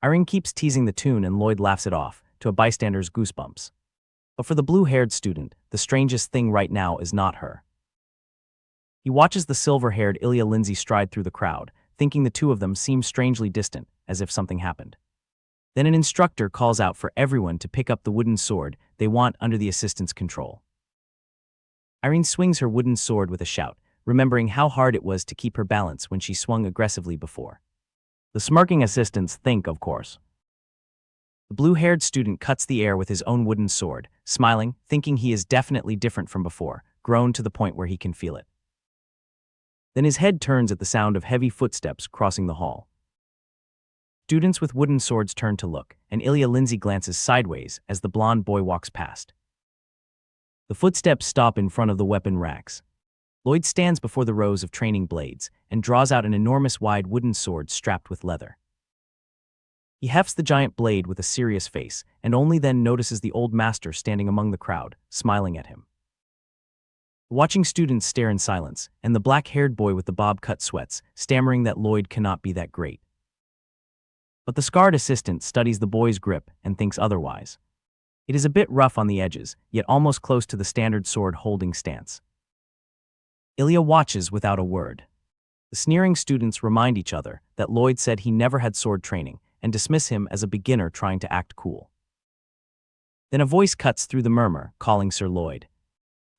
Speaker 1: Airen keeps teasing the tune and Lloyd laughs it off, to a bystander's goosebumps. But for the blue-haired student, the strangest thing right now is not her. He watches the silver-haired Ilya Lindsay stride through the crowd, thinking the two of them seem strangely distant, as if something happened. Then an instructor calls out for everyone to pick up the wooden sword they want under the assistant's control. Airen swings her wooden sword with a shout, remembering how hard it was to keep her balance when she swung aggressively before. The smirking assistants think, of course. The blue-haired student cuts the air with his own wooden sword, smiling, thinking he is definitely different from before, grown to the point where he can feel it. Then his head turns at the sound of heavy footsteps crossing the hall. Students with wooden swords turn to look, and Ilya Lindsay glances sideways as the blonde boy walks past. The footsteps stop in front of the weapon racks. Lloyd stands before the rows of training blades and draws out an enormous wide wooden sword strapped with leather. He hefts the giant blade with a serious face, and only then notices the old master standing among the crowd, smiling at him. Watching students stare in silence, and the black-haired boy with the bob-cut sweats, stammering that Lloyd cannot be that great. But the scarred assistant studies the boy's grip and thinks otherwise. It is a bit rough on the edges, yet almost close to the standard sword-holding stance. Ilya watches without a word. The sneering students remind each other that Lloyd said he never had sword training and dismiss him as a beginner trying to act cool. Then a voice cuts through the murmur, calling Sir Lloyd.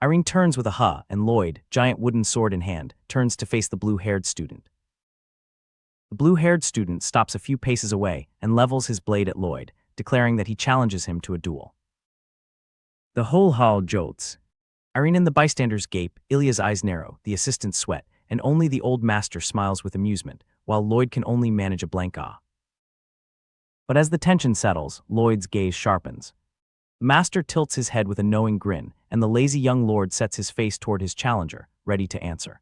Speaker 1: Airen turns with a huh, and Lloyd, giant wooden sword in hand, turns to face the blue-haired student. The blue-haired student stops a few paces away and levels his blade at Lloyd, declaring that he challenges him to a duel. The whole hall jolts. Airen and the bystanders gape, Ilya's eyes narrow, the assistants sweat, and only the old master smiles with amusement, while Lloyd can only manage a blank ah. But as the tension settles, Lloyd's gaze sharpens. The master tilts his head with a knowing grin, and the lazy young lord sets his face toward his challenger, ready to answer.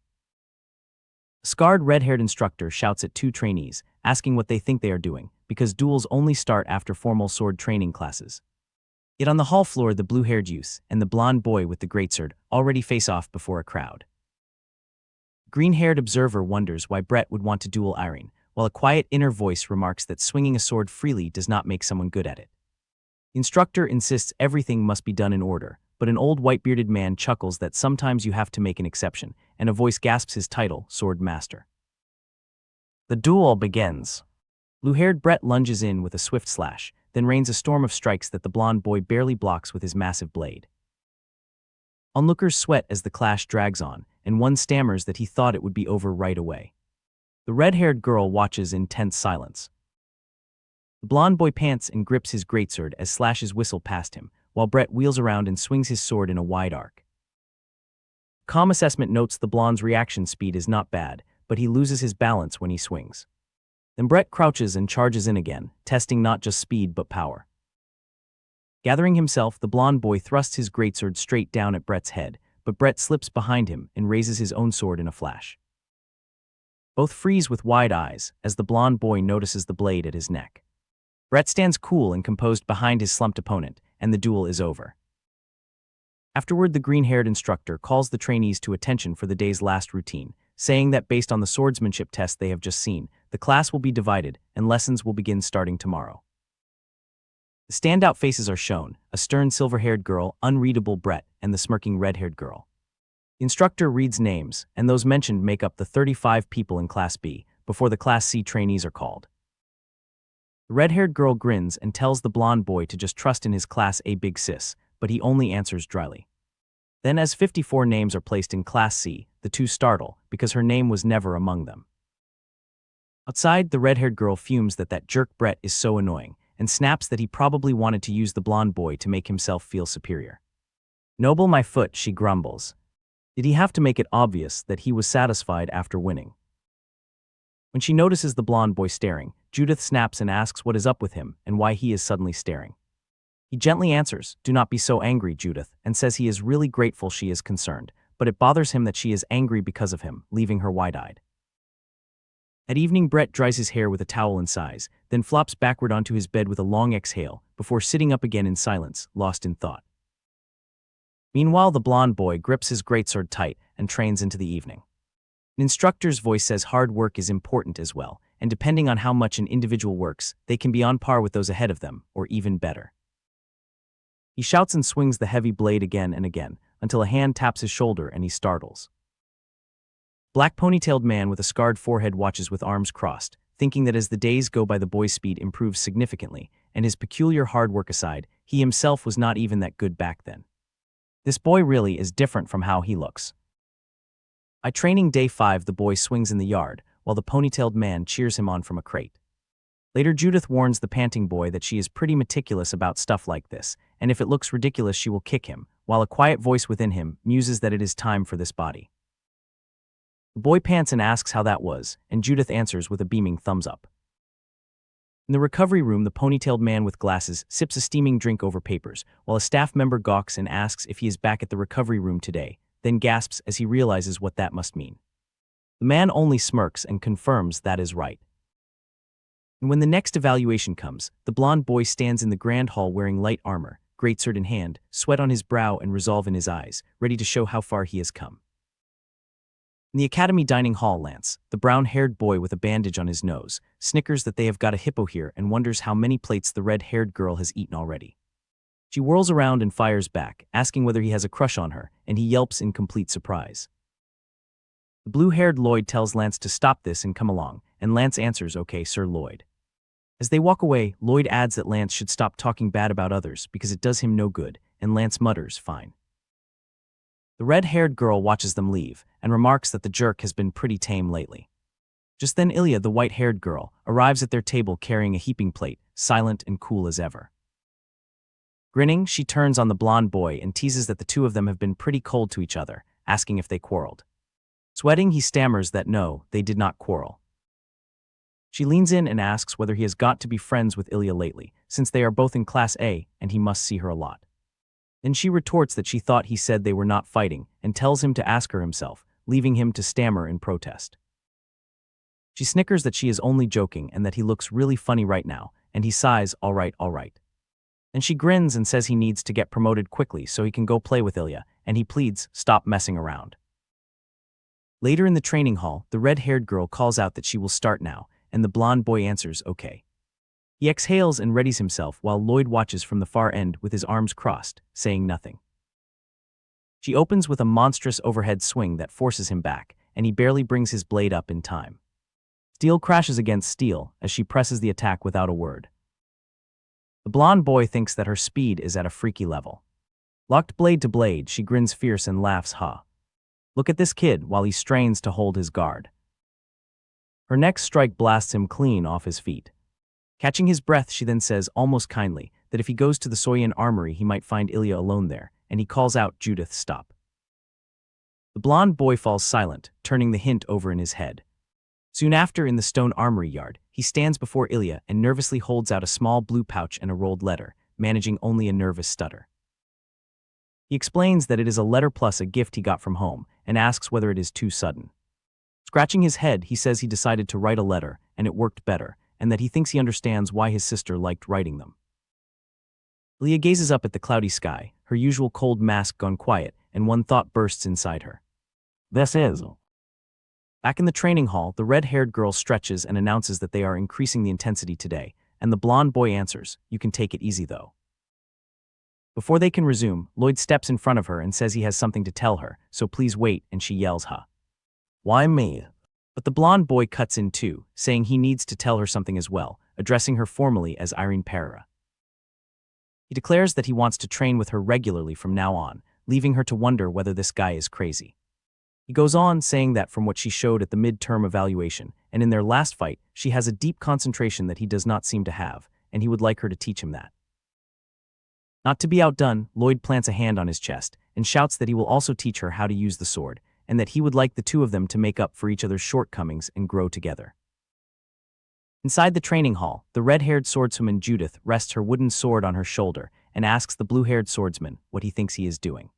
Speaker 1: A scarred red-haired instructor shouts at two trainees, asking what they think they are doing, because duels only start after formal sword training classes. Yet on the hall floor, the blue-haired youth and the blonde boy with the greatsword already face off before a crowd. The green-haired observer wonders why Brett would want to duel Airen, while a quiet inner voice remarks that swinging a sword freely does not make someone good at it. The instructor insists everything must be done in order, but an old white-bearded man chuckles that sometimes you have to make an exception, and a voice gasps his title, Sword Master. The duel begins. Blue-haired Brett lunges in with a swift slash, then rains a storm of strikes that the blonde boy barely blocks with his massive blade. Onlookers sweat as the clash drags on, and one stammers that he thought it would be over right away. The red-haired girl watches in tense silence. The blonde boy pants and grips his greatsword as slashes whistle past him, while Brett wheels around and swings his sword in a wide arc. Calm assessment notes the blonde's reaction speed is not bad, but he loses his balance when he swings. Then Brett crouches and charges in again, testing not just speed but power. Gathering himself, the blonde boy thrusts his greatsword straight down at Brett's head, but Brett slips behind him and raises his own sword in a flash. Both freeze with wide eyes as the blonde boy notices the blade at his neck. Brett stands cool and composed behind his slumped opponent, and the duel is over. Afterward, the green-haired instructor calls the trainees to attention for the day's last routine, saying that based on the swordsmanship test they have just seen, the class will be divided and lessons will begin starting tomorrow. The standout faces are shown: a stern silver-haired girl, unreadable Brett, and the smirking red-haired girl. The instructor reads names, and those mentioned make up the 35 people in Class B, before the Class C trainees are called. The red-haired girl grins and tells the blonde boy to just trust in his Class A big sis, but he only answers dryly. Then as 54 names are placed in Class C, the two startle, because her name was never among them. Outside, the red-haired girl fumes that jerk Brett is so annoying, and snaps that he probably wanted to use the blonde boy to make himself feel superior. "Noble my foot," she grumbles. Did he have to make it obvious that he was satisfied after winning? When she notices the blonde boy staring, Judith snaps and asks what is up with him and why he is suddenly staring. He gently answers, "Do not be so angry, Judith," and says he is really grateful she is concerned, but it bothers him that she is angry because of him, leaving her wide-eyed. At evening, Brett dries his hair with a towel and sighs, then flops backward onto his bed with a long exhale, before sitting up again in silence, lost in thought. Meanwhile, the blonde boy grips his greatsword tight and trains into the evening. An instructor's voice says hard work is important as well, and depending on how much an individual works, they can be on par with those ahead of them, or even better. He shouts and swings the heavy blade again and again, until a hand taps his shoulder and he startles. Black ponytailed man with a scarred forehead watches with arms crossed, thinking that as the days go by the boy's speed improves significantly, and his peculiar hard work aside, he himself was not even that good back then. This boy really is different from how he looks. By training day 5, the boy swings in the yard, while the ponytailed man cheers him on from a crate. Later, Judith warns the panting boy that she is pretty meticulous about stuff like this, and if it looks ridiculous she will kick him, while a quiet voice within him muses that it is time for this body. The boy pants and asks how that was, and Judith answers with a beaming thumbs up. In the recovery room, the ponytailed man with glasses sips a steaming drink over papers, while a staff member gawks and asks if he is back at the recovery room today, then gasps as he realizes what that must mean. The man only smirks and confirms that is right. And when the next evaluation comes, the blonde boy stands in the grand hall wearing light armor, greatsword in hand, sweat on his brow and resolve in his eyes, ready to show how far he has come. In the academy dining hall, Lance, the brown-haired boy with a bandage on his nose, snickers that they have got a hippo here and wonders how many plates the red-haired girl has eaten already. She whirls around and fires back, asking whether he has a crush on her, and he yelps in complete surprise. The blue-haired Lloyd tells Lance to stop this and come along, and Lance answers, "Okay, Sir Lloyd." As they walk away, Lloyd adds that Lance should stop talking bad about others because it does him no good, and Lance mutters, "Fine." The red-haired girl watches them leave, and remarks that the jerk has been pretty tame lately. Just then Ilya, the white-haired girl, arrives at their table carrying a heaping plate, silent and cool as ever. Grinning, she turns on the blonde boy and teases that the two of them have been pretty cold to each other, asking if they quarreled. Sweating, he stammers that no, they did not quarrel. She leans in and asks whether he has got to be friends with Ilya lately, since they are both in Class A and he must see her a lot. Then she retorts that she thought he said they were not fighting and tells him to ask her himself, leaving him to stammer in protest. She snickers that she is only joking and that he looks really funny right now, and he sighs, all right. Then she grins and says he needs to get promoted quickly so he can go play with Ilya, and he pleads, stop messing around. Later in the training hall, the red-haired girl calls out that she will start now, and the blonde boy answers, okay. He exhales and readies himself while Lloyd watches from the far end with his arms crossed, saying nothing. She opens with a monstrous overhead swing that forces him back, and he barely brings his blade up in time. Steel crashes against steel as she presses the attack without a word. The blonde boy thinks that her speed is at a freaky level. Locked blade to blade, she grins fierce and laughs, ha. Look at this kid while he strains to hold his guard. Her next strike blasts him clean off his feet. Catching his breath, she then says, almost kindly, that if he goes to the Soyan armory he might find Ilya alone there, and he calls out, "Judith, stop." The blonde boy falls silent, turning the hint over in his head. Soon after, in the stone armory yard, he stands before Ilya and nervously holds out a small blue pouch and a rolled letter, managing only a nervous stutter. He explains that it is a letter plus a gift he got from home, and asks whether it is too sudden. Scratching his head, he says he decided to write a letter, and it worked better, and that he thinks he understands why his sister liked writing them. Ilya gazes up at the cloudy sky, her usual cold mask gone quiet, and one thought bursts inside her. This is. Back in the training hall, the red-haired girl stretches and announces that they are increasing the intensity today, and the blonde boy answers, "You can take it easy though." Before they can resume, Lloyd steps in front of her and says he has something to tell her, so please wait, and she yells, "Huh? Why me?" But the blonde boy cuts in too, saying he needs to tell her something as well, addressing her formally as Airen Farreira. He declares that he wants to train with her regularly from now on, leaving her to wonder whether this guy is crazy. He goes on saying that from what she showed at the mid-term evaluation, and in their last fight, she has a deep concentration that he does not seem to have, and he would like her to teach him that. Not to be outdone, Lloyd plants a hand on his chest, and shouts that he will also teach her how to use the sword, and that he would like the two of them to make up for each other's shortcomings and grow together. Inside the training hall, the red-haired swordswoman Judith rests her wooden sword on her shoulder and asks the blue-haired swordsman what he thinks he is doing.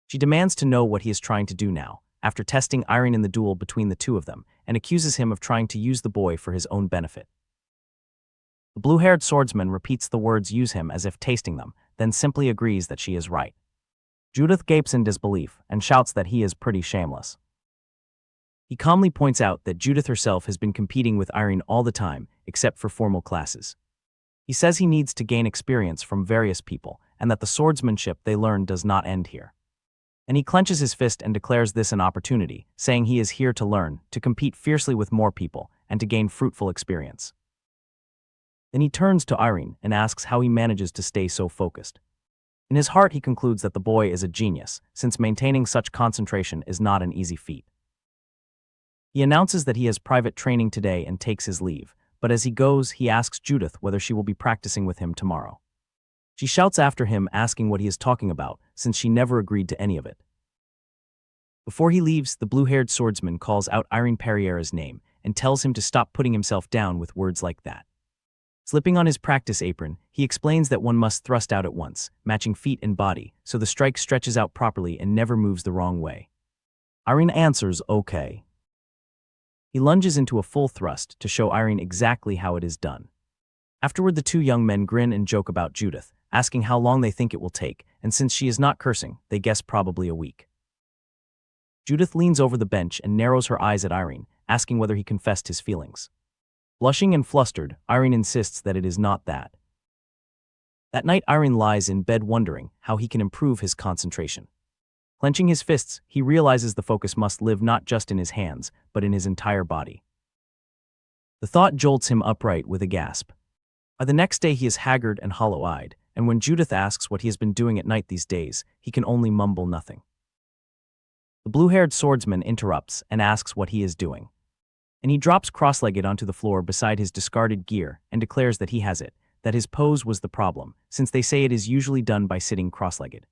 Speaker 1: She demands to know what he is trying to do now, after testing Airen in the duel between the two of them, and accuses him of trying to use the boy for his own benefit. The blue-haired swordsman repeats the words "use him" as if tasting them, then simply agrees that she is right. Judith gapes in disbelief and shouts that he is pretty shameless. He calmly points out that Judith herself has been competing with Airen all the time, except for formal classes. He says he needs to gain experience from various people, and that the swordsmanship they learn does not end here. And he clenches his fist and declares this an opportunity, saying he is here to learn, to compete fiercely with more people, and to gain fruitful experience. Then he turns to Airen and asks how he manages to stay so focused. In his heart he concludes that the boy is a genius, since maintaining such concentration is not an easy feat. He announces that he has private training today and takes his leave, but as he goes, he asks Judith whether she will be practicing with him tomorrow. She shouts after him, asking what he is talking about, since she never agreed to any of it. Before he leaves, the blue-haired swordsman calls out Airen Farreira's name and tells him to stop putting himself down with words like that. Slipping on his practice apron, he explains that one must thrust out at once, matching feet and body, so the strike stretches out properly and never moves the wrong way. Airen answers, "Okay." He lunges into a full thrust to show Airen exactly how it is done. Afterward, the two young men grin and joke about Judith, asking how long they think it will take, and since she is not cursing, they guess probably a week. Judith leans over the bench and narrows her eyes at Airen, asking whether he confessed his feelings. Blushing and flustered, Airen insists that it is not that. That night, Airen lies in bed wondering how he can improve his concentration. Clenching his fists, he realizes the focus must live not just in his hands, but in his entire body. The thought jolts him upright with a gasp. By the next day he is haggard and hollow-eyed, and when Judith asks what he has been doing at night these days, he can only mumble nothing. The blue-haired swordsman interrupts and asks what he is doing. And he drops cross-legged onto the floor beside his discarded gear and declares that he has it, that his pose was the problem, since they say it is usually done by sitting cross-legged.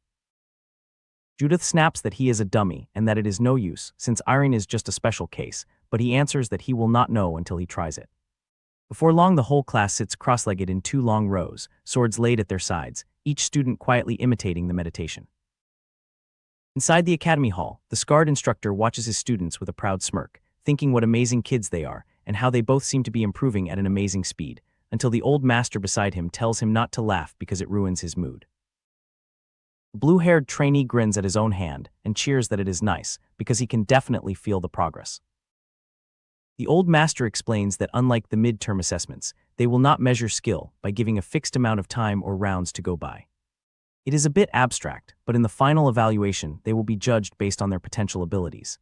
Speaker 1: Judith snaps that he is a dummy and that it is no use, since Airen is just a special case, but he answers that he will not know until he tries it. Before long, the whole class sits cross-legged in 2 long rows, swords laid at their sides, each student quietly imitating the meditation. Inside the academy hall, the scarred instructor watches his students with a proud smirk, thinking what amazing kids they are and how they both seem to be improving at an amazing speed, until the old master beside him tells him not to laugh because it ruins his mood. The blue-haired trainee grins at his own hand and cheers that it is nice, because he can definitely feel the progress. The old master explains that unlike the midterm assessments, they will not measure skill by giving a fixed amount of time or rounds to go by. It is a bit abstract, but in the final evaluation, they will be judged based on their potential abilities.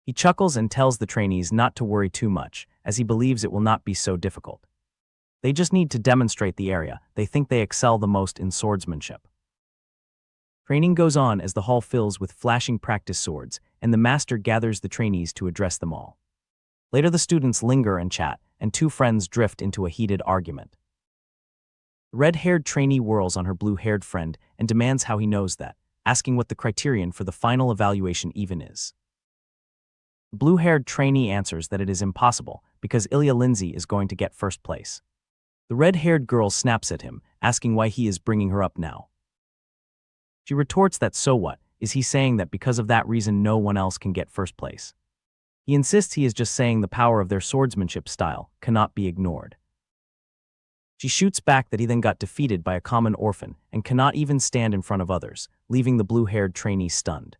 Speaker 1: He chuckles and tells the trainees not to worry too much, as he believes it will not be so difficult. They just need to demonstrate the area they think they excel the most in swordsmanship. Training goes on as the hall fills with flashing practice swords, and the master gathers the trainees to address them all. Later the students linger and chat, and 2 friends drift into a heated argument. The red-haired trainee whirls on her blue-haired friend and demands how he knows that, asking what the criterion for the final evaluation even is. The blue-haired trainee answers that it is impossible because Ilya Lindsay is going to get first place. The red-haired girl snaps at him, asking why he is bringing her up now. She retorts that so what, is he saying that because of that reason no one else can get first place? He insists he is just saying the power of their swordsmanship style cannot be ignored. She shoots back that he then got defeated by a common orphan and cannot even stand in front of others, leaving the blue-haired trainee stunned.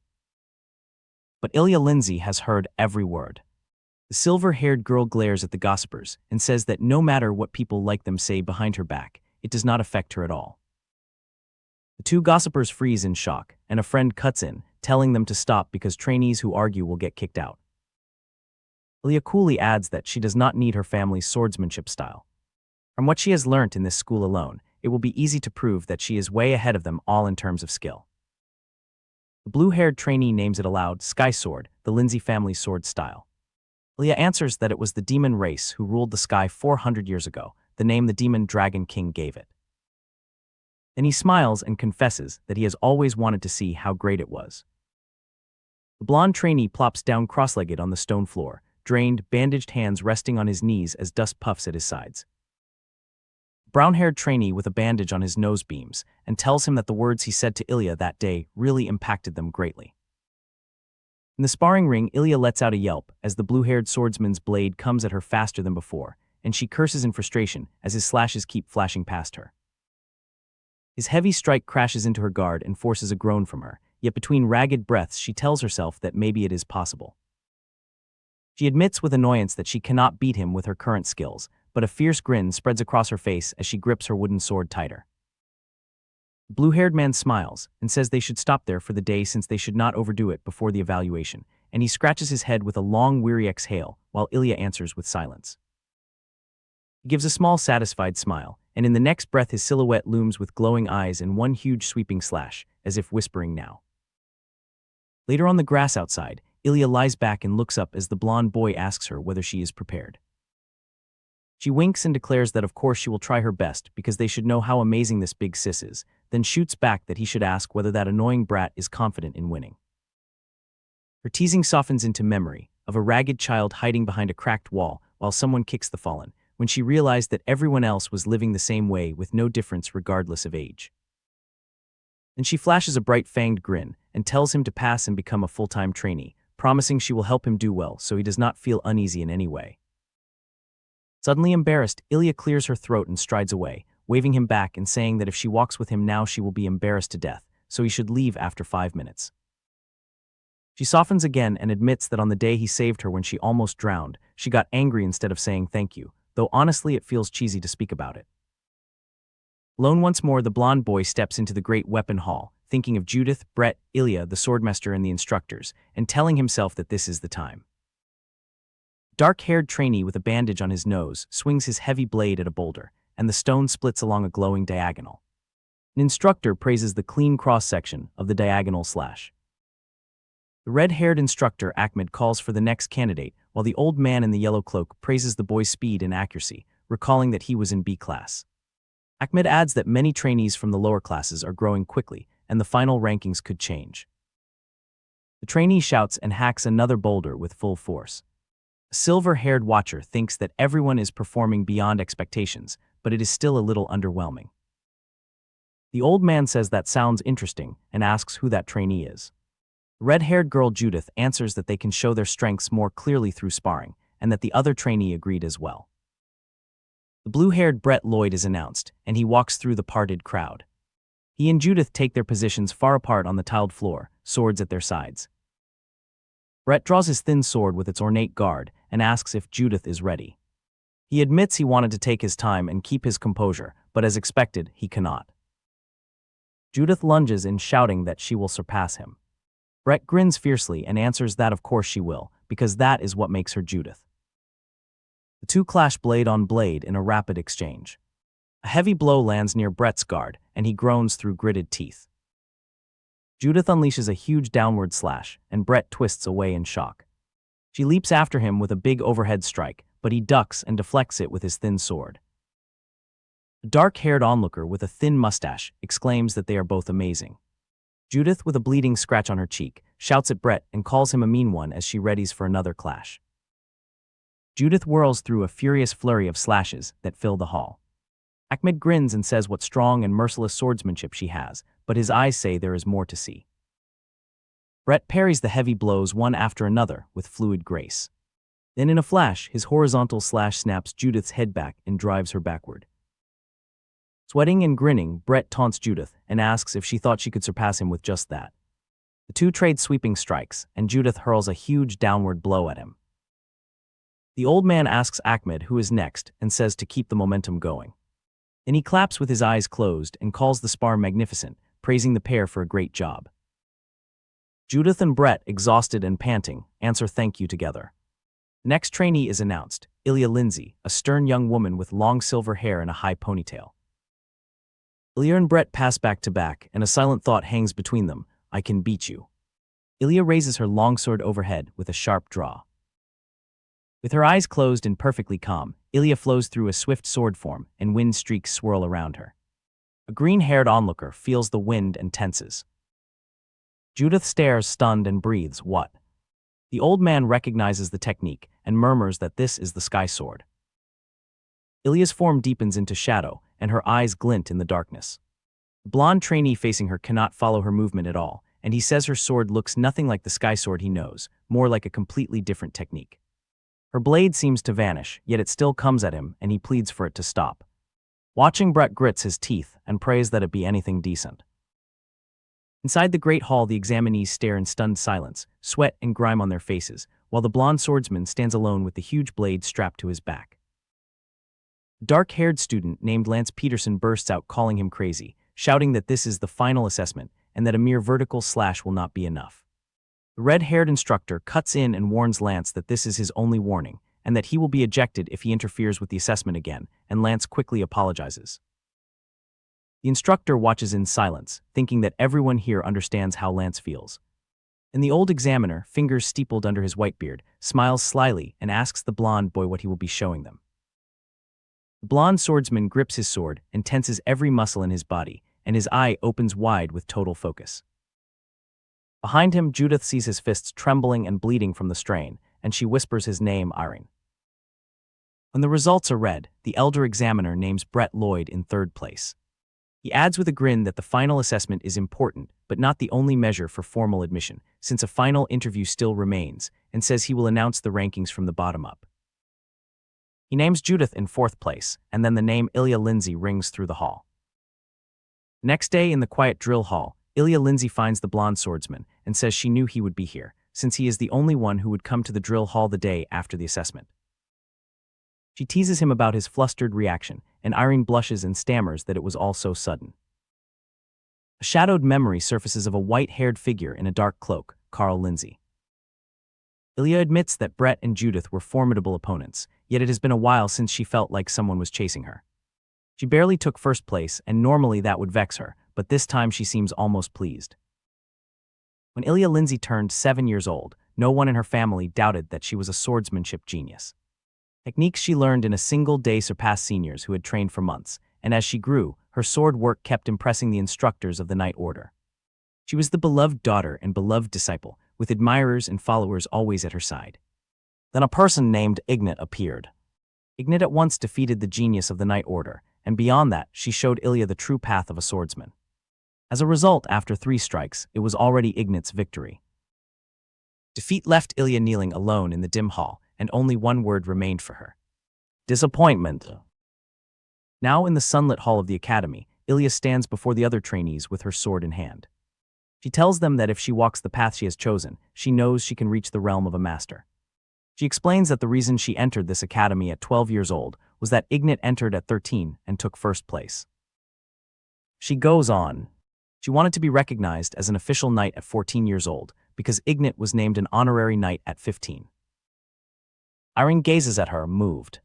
Speaker 1: But Ilya Lindsay has heard every word. The silver-haired girl glares at the gossipers and says that no matter what people like them say behind her back, it does not affect her at all. The two gossipers freeze in shock, and a friend cuts in, telling them to stop because trainees who argue will get kicked out. Ilya coolly adds that she does not need her family's swordsmanship style. From what she has learnt in this school alone, it will be easy to prove that she is way ahead of them all in terms of skill. The blue-haired trainee names it aloud Sky Sword, the Lindsay family's sword style. Ilya answers that it was the demon race who ruled the sky 400 years ago, the name the demon dragon king gave it. Then he smiles and confesses that he has always wanted to see how great it was. The blonde trainee plops down cross-legged on the stone floor, drained, bandaged hands resting on his knees as dust puffs at his sides. Brown-haired trainee with a bandage on his nose beams and tells him that the words he said to Ilya that day really impacted them greatly. In the sparring ring, Ilya lets out a yelp as the blue-haired swordsman's blade comes at her faster than before, and she curses in frustration as his slashes keep flashing past her. His heavy strike crashes into her guard and forces a groan from her, yet between ragged breaths she tells herself that maybe it is possible. She admits with annoyance that she cannot beat him with her current skills, but a fierce grin spreads across her face as she grips her wooden sword tighter. The blue-haired man smiles and says they should stop there for the day since they should not overdo it before the evaluation, and he scratches his head with a long, weary exhale while Ilya answers with silence. He gives a small, satisfied smile, and in the next breath his silhouette looms with glowing eyes and one huge sweeping slash, as if whispering now. Later on the grass outside, Ilya lies back and looks up as the blonde boy asks her whether she is prepared. She winks and declares that of course she will try her best because they should know how amazing this big sis is, then shoots back that he should ask whether that annoying brat is confident in winning. Her teasing softens into memory of a ragged child hiding behind a cracked wall while someone kicks the fallen, when she realized that everyone else was living the same way with no difference regardless of age. Then she flashes a bright-fanged grin and tells him to pass and become a full-time trainee, promising she will help him do well so he does not feel uneasy in any way. Suddenly embarrassed, Ilya clears her throat and strides away, waving him back and saying that if she walks with him now she will be embarrassed to death, so he should leave after 5 minutes. She softens again and admits that on the day he saved her when she almost drowned, she got angry instead of saying thank you, though honestly it feels cheesy to speak about it. Alone once more, the blonde boy steps into the great weapon hall, thinking of Judith, Brett, Ilya, the swordmaster and the instructors, and telling himself that this is the time. Dark-haired trainee with a bandage on his nose swings his heavy blade at a boulder, and the stone splits along a glowing diagonal. An instructor praises the clean cross-section of the diagonal slash. The red-haired instructor, Ahmed, calls for the next candidate, while the old man in the yellow cloak praises the boy's speed and accuracy, recalling that he was in B class. Ahmed adds that many trainees from the lower classes are growing quickly, and the final rankings could change. The trainee shouts and hacks another boulder with full force. A silver-haired watcher thinks that everyone is performing beyond expectations, but it is still a little underwhelming. The old man says that sounds interesting and asks who that trainee is. The red-haired girl Judith answers that they can show their strengths more clearly through sparring, and that the other trainee agreed as well. The blue-haired Brett Lloyd is announced, and he walks through the parted crowd. He and Judith take their positions far apart on the tiled floor, swords at their sides. Brett draws his thin sword with its ornate guard and asks if Judith is ready. He admits he wanted to take his time and keep his composure, but as expected, he cannot. Judith lunges in, shouting that she will surpass him. Brett grins fiercely and answers that of course she will, because that is what makes her Judith. The two clash blade on blade in a rapid exchange. A heavy blow lands near Brett's guard, and he groans through gritted teeth. Judith unleashes a huge downward slash, and Brett twists away in shock. She leaps after him with a big overhead strike, but he ducks and deflects it with his thin sword. A dark-haired onlooker with a thin mustache exclaims that they are both amazing. Judith, with a bleeding scratch on her cheek, shouts at Brett and calls him a mean one as she readies for another clash. Judith whirls through a furious flurry of slashes that fill the hall. Ahmed grins and says what strong and merciless swordsmanship she has, but his eyes say there is more to see. Brett parries the heavy blows one after another with fluid grace. Then in a flash, his horizontal slash snaps Judith's head back and drives her backward. Sweating and grinning, Brett taunts Judith and asks if she thought she could surpass him with just that. The two trade sweeping strikes, and Judith hurls a huge downward blow at him. The old man asks Ahmed who is next and says to keep the momentum going. Then he claps with his eyes closed and calls the spar magnificent, praising the pair for a great job. Judith and Brett, exhausted and panting, answer thank you together. The next trainee is announced, Ilya Lindsay, a stern young woman with long silver hair and a high ponytail. Ilya and Brett pass back to back, and a silent thought hangs between them, I can beat you. Ilya raises her longsword overhead with a sharp draw. With her eyes closed and perfectly calm, Ilya flows through a swift sword form, and wind streaks swirl around her. A green-haired onlooker feels the wind and tenses. Judith stares stunned and breathes, what? The old man recognizes the technique and murmurs that this is the sky sword. Ilya's form deepens into shadow, and her eyes glint in the darkness. The blonde trainee facing her cannot follow her movement at all, and he says her sword looks nothing like the sky sword he knows, more like a completely different technique. Her blade seems to vanish, yet it still comes at him, and he pleads for it to stop. Watching, Brett grits his teeth and prays that it be anything decent. Inside the great hall, the examinees stare in stunned silence, sweat and grime on their faces, while the blonde swordsman stands alone with the huge blade strapped to his back. A dark-haired student named Lance Peterson bursts out calling him crazy, shouting that this is the final assessment and that a mere vertical slash will not be enough. The red-haired instructor cuts in and warns Lance that this is his only warning, and that he will be ejected if he interferes with the assessment again, and Lance quickly apologizes. The instructor watches in silence, thinking that everyone here understands how Lance feels. And the old examiner, fingers steepled under his white beard, smiles slyly and asks the blonde boy what he will be showing them. The blonde swordsman grips his sword and tenses every muscle in his body, and his eye opens wide with total focus. Behind him, Judith sees his fists trembling and bleeding from the strain, and she whispers his name, Airen. When the results are read, the elder examiner names Brett Lloyd in third place. He adds with a grin that the final assessment is important, but not the only measure for formal admission, since a final interview still remains, and says he will announce the rankings from the bottom up. He names Judith in fourth place, and then the name Ilya Lindsay rings through the hall. Next day in the quiet drill hall, Ilya Lindsay finds the blonde swordsman and says she knew he would be here, since he is the only one who would come to the drill hall the day after the assessment. She teases him about his flustered reaction, and Airen blushes and stammers that it was all so sudden. A shadowed memory surfaces of a white-haired figure in a dark cloak, Carl Lindsay. Ilya admits that Brett and Judith were formidable opponents, yet it has been a while since she felt like someone was chasing her. She barely took first place, and normally that would vex her, but this time she seems almost pleased. When Ilya Lindsay turned 7 years old, no one in her family doubted that she was a swordsmanship genius. Techniques she learned in a single day surpassed seniors who had trained for months, and as she grew, her sword work kept impressing the instructors of the Night Order. She was the beloved daughter and beloved disciple, with admirers and followers always at her side. Then a person named Ignat appeared. Ignat at once defeated the genius of the Night Order, and beyond that, she showed Ilya the true path of a swordsman. As a result, after 3 strikes, it was already Ignat's victory. Defeat left Ilya kneeling alone in the dim hall, and only one word remained for her. Disappointment. Now in the sunlit hall of the academy, Ilya stands before the other trainees with her sword in hand. She tells them that if she walks the path she has chosen, she knows she can reach the realm of a master. She explains that the reason she entered this academy at 12 years old was that Ignat entered at 13 and took first place. She goes on. She wanted to be recognized as an official knight at 14 years old, because Ignat was named an honorary knight at 15. Airen gazes at her, moved.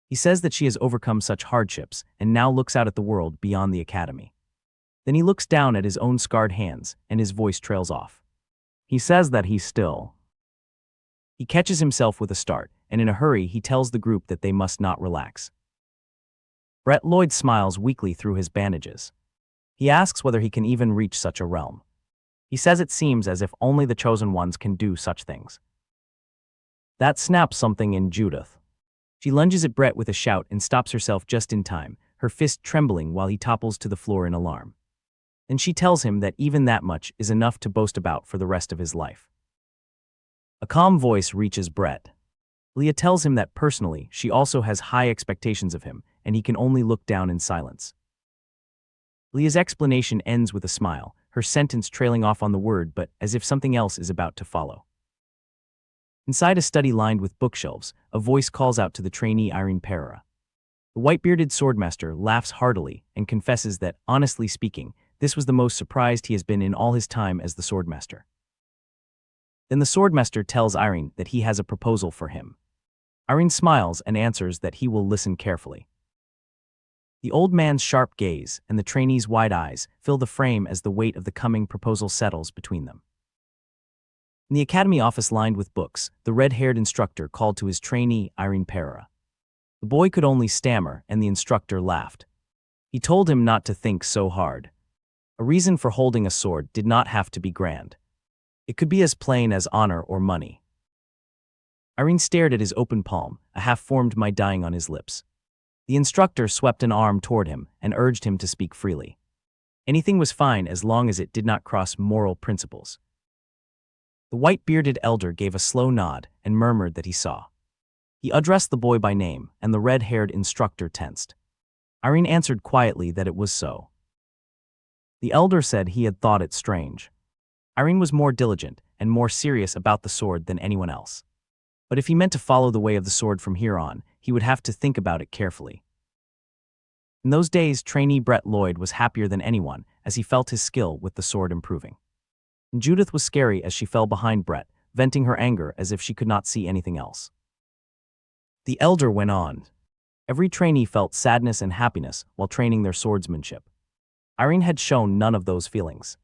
Speaker 1: He says that she has overcome such hardships and now looks out at the world beyond the academy. Then he looks down at his own scarred hands, and his voice trails off. He says that he's still. He catches himself with a start, and in a hurry he tells the group that they must not relax. Brett Lloyd smiles weakly through his bandages. He asks whether he can even reach such a realm. He says it seems as if only the chosen ones can do such things. That snaps something in Judith. She lunges at Brett with a shout and stops herself just in time, her fist trembling while he topples to the floor in alarm. Then she tells him that even that much is enough to boast about for the rest of his life. A calm voice reaches Brett. Leah tells him that personally she also has high expectations of him, and he can only look down in silence. Leah's explanation ends with a smile, her sentence trailing off on the word but as if something else is about to follow. Inside a study lined with bookshelves, a voice calls out to the trainee Airen Farreira. The white-bearded swordmaster laughs heartily and confesses that, honestly speaking, this was the most surprised he has been in all his time as the swordmaster. Then the swordmaster tells Airen that he has a proposal for him. Airen smiles and answers that he will listen carefully. The old man's sharp gaze and the trainee's wide eyes fill the frame as the weight of the coming proposal settles between them. In the academy office lined with books, the red-haired instructor called to his trainee, Airen Farreira. The boy could only stammer, and the instructor laughed. He told him not to think so hard. A reason for holding a sword did not have to be grand. It could be as plain as honor or money. Airen stared at his open palm, a half-formed my dying on his lips. The instructor swept an arm toward him and urged him to speak freely. Anything was fine as long as it did not cross moral principles. The white-bearded elder gave a slow nod and murmured that he saw. He addressed the boy by name, and the red-haired instructor tensed. Airen answered quietly that it was so. The elder said he had thought it strange. Airen was more diligent and more serious about the sword than anyone else. But if he meant to follow the way of the sword from here on, he would have to think about it carefully. In those days, trainee Brett Lloyd was happier than anyone as he felt his skill with the sword improving. And Judith was scary as she fell behind Brett, venting her anger as if she could not see anything else. The elder went on. Every trainee felt sadness and happiness while training their swordsmanship. Airen had shown none of those feelings.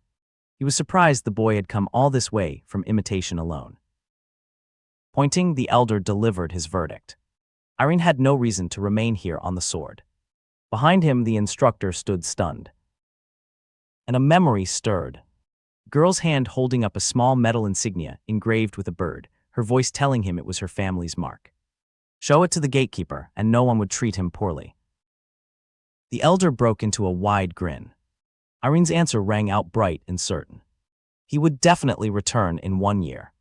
Speaker 1: He was surprised the boy had come all this way from imitation alone. Pointing, the elder delivered his verdict. Airen had no reason to remain here on the sword. Behind him, the instructor stood stunned. And a memory stirred. A girl's hand holding up a small metal insignia engraved with a bird, her voice telling him it was her family's mark. Show it to the gatekeeper, and no one would treat him poorly. The elder broke into a wide grin. Airen's answer rang out bright and certain. He would definitely return in 1 year.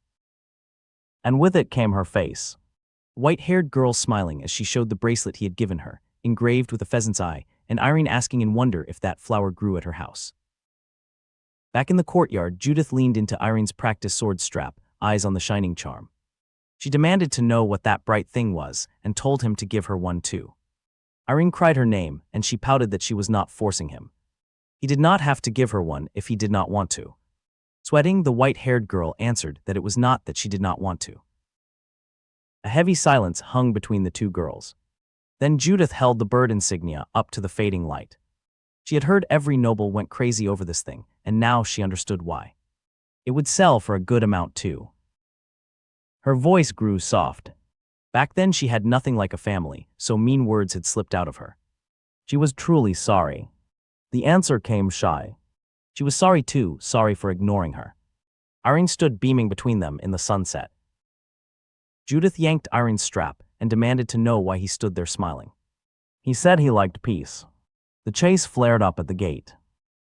Speaker 1: And with it came her face. A white-haired girl smiling as she showed the bracelet he had given her, engraved with a pheasant's eye, and Airen asking in wonder if that flower grew at her house. Back in the courtyard, Judith leaned into Airen's practice sword strap, eyes on the shining charm. She demanded to know what that bright thing was, and told him to give her one too. Airen cried her name, and she pouted that she was not forcing him. He did not have to give her one if he did not want to. Sweating, the white-haired girl answered that it was not that she did not want to. A heavy silence hung between the two girls. Then Judith held the bird insignia up to the fading light. She had heard every noble went crazy over this thing, and now she understood why. It would sell for a good amount too. Her voice grew soft. Back then she had nothing like a family, so mean words had slipped out of her. She was truly sorry. The answer came shy. She was sorry too, sorry for ignoring her. Airen stood beaming between them in the sunset. Judith yanked Airen's strap and demanded to know why he stood there smiling. He said he liked peace. The chase flared up at the gate.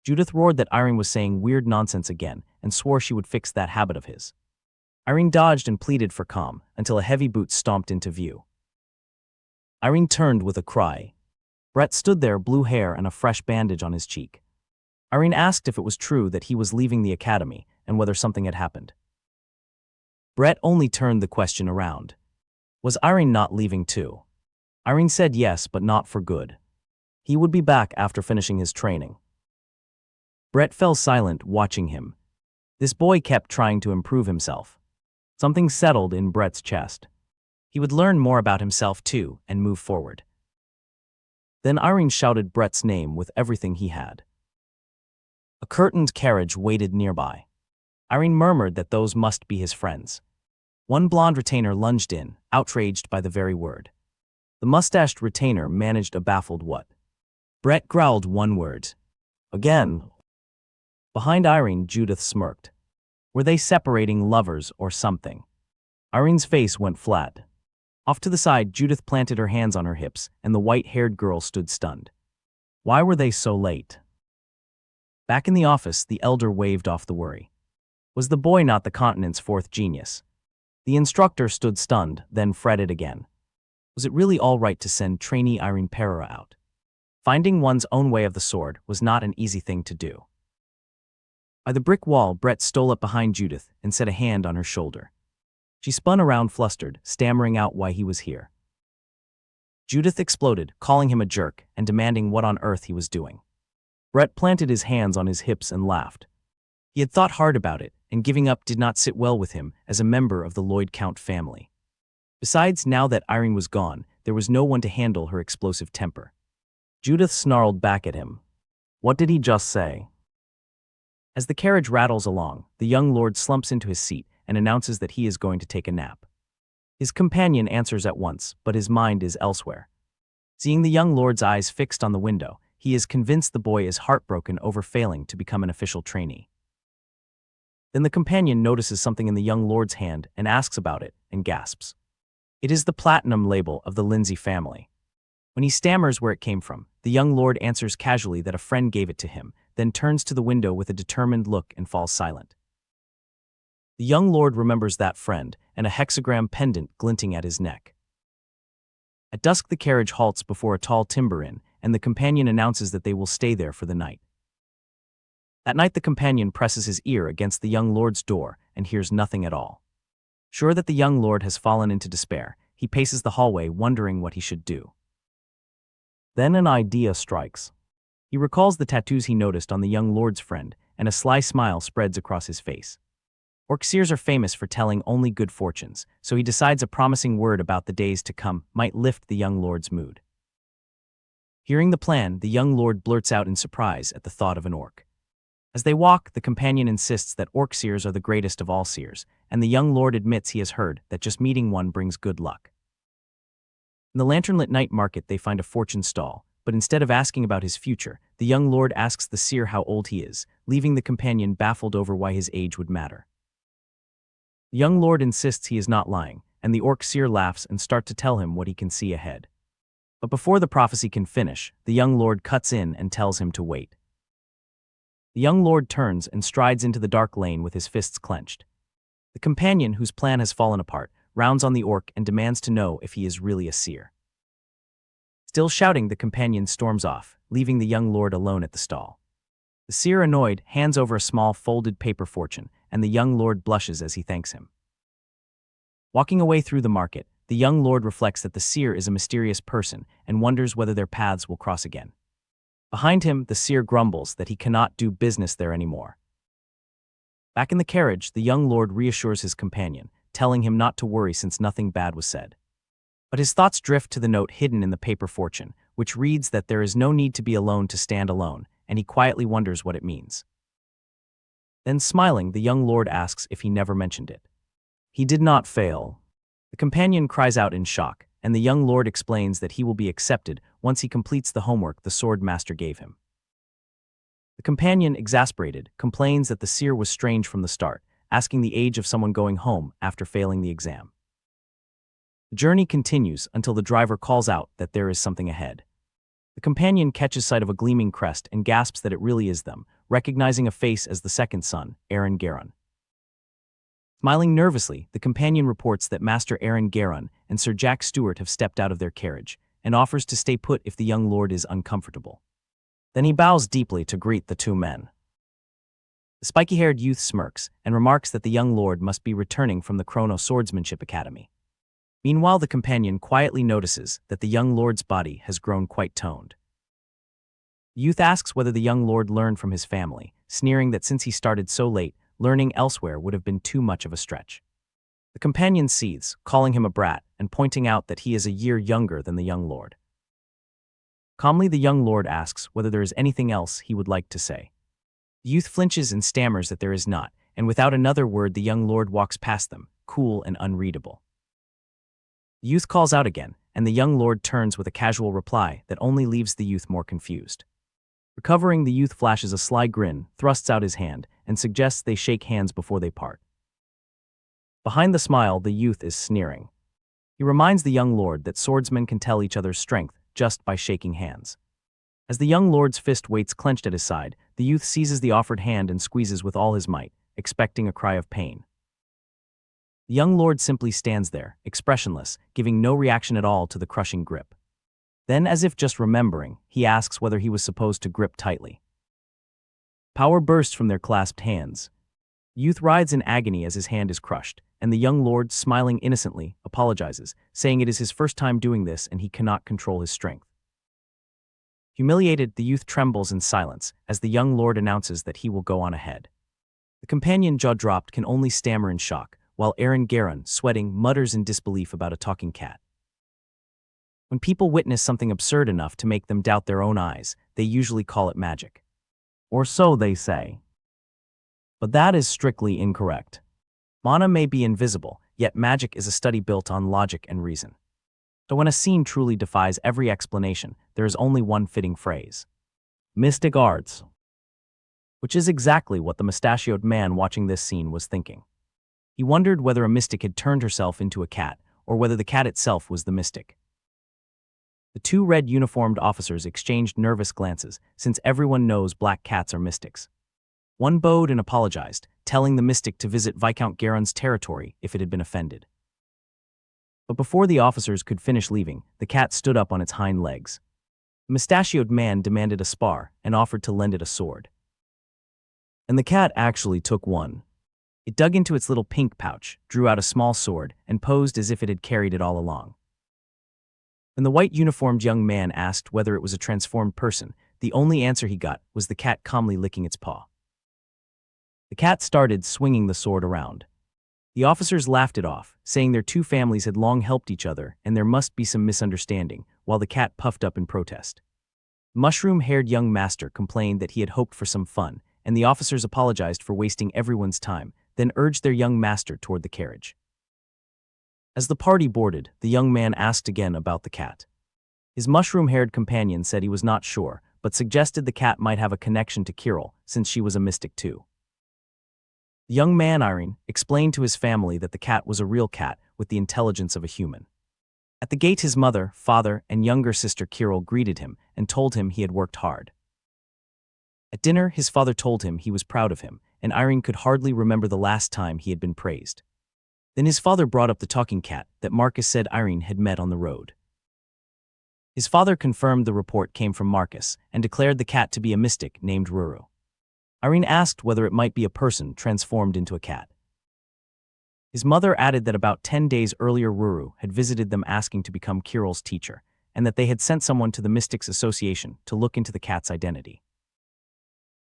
Speaker 1: Judith roared that Airen was saying weird nonsense again and swore she would fix that habit of his. Airen dodged and pleaded for calm until a heavy boot stomped into view. Airen turned with a cry. Brett stood there, blue hair and a fresh bandage on his cheek. Airen asked if it was true that he was leaving the academy and whether something had happened. Brett only turned the question around. Was Airen not leaving too? Airen said yes, but not for good. He would be back after finishing his training. Brett fell silent, watching him. This boy kept trying to improve himself. Something settled in Brett's chest. He would learn more about himself too and move forward. Then Airen shouted Brett's name with everything he had. A curtained carriage waited nearby. Airen murmured that those must be his friends. One blonde retainer lunged in, outraged by the very word. The mustached retainer managed a baffled what. Brett growled one word. Again. Behind Irene, Judith smirked. Were they separating lovers or something? Irene's face went flat. Off to the side, Judith planted her hands on her hips, and the white-haired girl stood stunned. Why were they so late? Back in the office, the elder waved off the worry. Was the boy not the continent's fourth genius? The instructor stood stunned, then fretted again. Was it really all right to send trainee Airen Farreira out? Finding one's own way of the sword was not an easy thing to do. By the brick wall, Brett stole up behind Judith and set a hand on her shoulder. She spun around flustered, stammering out why he was here. Judith exploded, calling him a jerk and demanding what on earth he was doing. Brett planted his hands on his hips and laughed. He had thought hard about it, and giving up did not sit well with him as a member of the Lloyd Count family. Besides, now that Airen was gone, there was no one to handle her explosive temper. Judith snarled back at him. What did he just say? As the carriage rattles along, the young lord slumps into his seat and announces that he is going to take a nap. His companion answers at once, but his mind is elsewhere. Seeing the young lord's eyes fixed on the window, he is convinced the boy is heartbroken over failing to become an official trainee. Then the companion notices something in the young lord's hand and asks about it, and gasps. It is the platinum label of the Lindsay family. When he stammers where it came from, the young lord answers casually that a friend gave it to him, then turns to the window with a determined look and falls silent. The young lord remembers that friend and a hexagram pendant glinting at his neck. At dusk, the carriage halts before a tall timber inn, and the companion announces that they will stay there for the night. That night, the companion presses his ear against the young lord's door and hears nothing at all. Sure that the young lord has fallen into despair, he paces the hallway wondering what he should do. Then an idea strikes. He recalls the tattoos he noticed on the young lord's friend, and a sly smile spreads across his face. Orcseers are famous for telling only good fortunes, so he decides a promising word about the days to come might lift the young lord's mood. Hearing the plan, the young lord blurts out in surprise at the thought of an orc. As they walk, the companion insists that orcseers are the greatest of all seers, and the young lord admits he has heard that just meeting one brings good luck. In the lantern-lit night market, they find a fortune stall, but instead of asking about his future, the young lord asks the seer how old he is, leaving the companion baffled over why his age would matter. The young lord insists he is not lying, and the orc seer laughs and starts to tell him what he can see ahead. But before the prophecy can finish, the young lord cuts in and tells him to wait. The young lord turns and strides into the dark lane with his fists clenched. The companion, whose plan has fallen apart, rounds on the orc and demands to know if he is really a seer. Still shouting, the companion storms off, leaving the young lord alone at the stall. The seer, annoyed, hands over a small folded paper fortune, and the young lord blushes as he thanks him. Walking away through the market, the young lord reflects that the seer is a mysterious person and wonders whether their paths will cross again. Behind him, the seer grumbles that he cannot do business there anymore. Back in the carriage, the young lord reassures his companion, telling him not to worry since nothing bad was said. But his thoughts drift to the note hidden in the paper fortune, which reads that there is no need to be alone to stand alone, and he quietly wonders what it means. Then, smiling, the young lord asks if he never mentioned it. He did not fail. The companion cries out in shock, and the young lord explains that he will be accepted once he completes the homework the sword master gave him. The companion, exasperated, complains that the seer was strange from the start, asking the age of someone going home after failing the exam. The journey continues until the driver calls out that there is something ahead. The companion catches sight of a gleaming crest and gasps that it really is them, recognizing a face as the second son, Airen. Smiling nervously, the companion reports that Master Airen and Sir Jack Stewart have stepped out of their carriage, and offers to stay put if the young lord is uncomfortable. Then he bows deeply to greet the two men. The spiky-haired youth smirks and remarks that the young lord must be returning from the Chrono Swordsmanship Academy. Meanwhile, the companion quietly notices that the young lord's body has grown quite toned. The youth asks whether the young lord learned from his family, sneering that since he started so late, learning elsewhere would have been too much of a stretch. The companion seethes, calling him a brat and pointing out that he is a year younger than the young lord. Calmly, the young lord asks whether there is anything else he would like to say. The youth flinches and stammers that there is not, and without another word the young lord walks past them, cool and unreadable. The youth calls out again, and the young lord turns with a casual reply that only leaves the youth more confused. Recovering, the youth flashes a sly grin, thrusts out his hand, and suggests they shake hands before they part. Behind the smile, the youth is sneering. He reminds the young lord that swordsmen can tell each other's strength just by shaking hands. As the young lord's fist waits clenched at his side, the youth seizes the offered hand and squeezes with all his might, expecting a cry of pain. The young lord simply stands there, expressionless, giving no reaction at all to the crushing grip. Then, as if just remembering, he asks whether he was supposed to grip tightly. Power bursts from their clasped hands. The youth writhes in agony as his hand is crushed, and the young lord, smiling innocently, apologizes, saying it is his first time doing this and he cannot control his strength. Humiliated, the youth trembles in silence as the young lord announces that he will go on ahead. The companion, jaw-dropped, can only stammer in shock, while Airen, sweating, mutters in disbelief about a talking cat. When people witness something absurd enough to make them doubt their own eyes, they usually call it magic. Or so they say. But that is strictly incorrect. Mana may be invisible, yet magic is a study built on logic and reason. So when a scene truly defies every explanation, there is only one fitting phrase: mystic arts. Which is exactly what the mustachioed man watching this scene was thinking. He wondered whether a mystic had turned herself into a cat, or whether the cat itself was the mystic. The two red uniformed officers exchanged nervous glances, since everyone knows black cats are mystics. One bowed and apologized, telling the mystic to visit Viscount Garon's territory if it had been offended. But before the officers could finish leaving, the cat stood up on its hind legs. The mustachioed man demanded a spar and offered to lend it a sword. And the cat actually took one. It dug into its little pink pouch, drew out a small sword, and posed as if it had carried it all along. When the white uniformed young man asked whether it was a transformed person, the only answer he got was the cat calmly licking its paw. The cat started swinging the sword around. The officers laughed it off, saying their two families had long helped each other and there must be some misunderstanding, while the cat puffed up in protest. The mushroom-haired young master complained that he had hoped for some fun, and the officers apologized for wasting everyone's time, then urged their young master toward the carriage. As the party boarded, the young man asked again about the cat. His mushroom-haired companion said he was not sure, but suggested the cat might have a connection to Kirill, since she was a mystic too. The young man, Airen, explained to his family that the cat was a real cat with the intelligence of a human. At the gate, his mother, father, and younger sister Kirill greeted him and told him he had worked hard. At dinner, his father told him he was proud of him, and Airen could hardly remember the last time he had been praised. Then his father brought up the talking cat that Marcus said Airen had met on the road. His father confirmed the report came from Marcus and declared the cat to be a mystic named Ruru. Airen asked whether it might be a person transformed into a cat. His mother added that about 10 days earlier Ruru had visited them asking to become Kirill's teacher, and that they had sent someone to the Mystics Association to look into the cat's identity.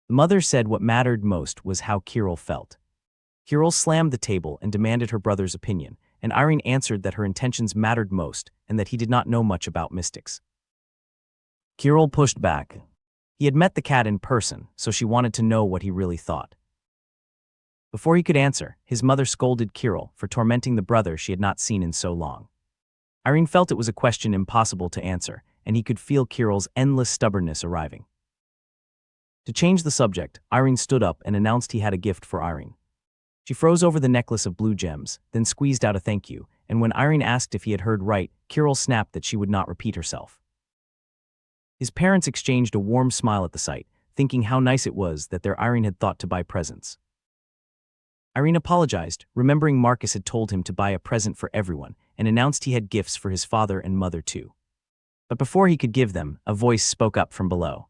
Speaker 1: The mother said what mattered most was how Kirill felt. Kirill slammed the table and demanded her brother's opinion, and Airen answered that her intentions mattered most and that he did not know much about mystics. Kirill pushed back. He had met the cat in person, so she wanted to know what he really thought. Before he could answer, his mother scolded Kirill for tormenting the brother she had not seen in so long. Airen felt it was a question impossible to answer, and he could feel Kirill's endless stubbornness arriving. To change the subject, Airen stood up and announced he had a gift for Airen. She froze over the necklace of blue gems, then squeezed out a thank you, and when Airen asked if he had heard right, Kirill snapped that she would not repeat herself. His parents exchanged a warm smile at the sight, thinking how nice it was that their Airen had thought to buy presents. Airen apologized, remembering Marcus had told him to buy a present for everyone, and announced he had gifts for his father and mother too. But before he could give them, a voice spoke up from below.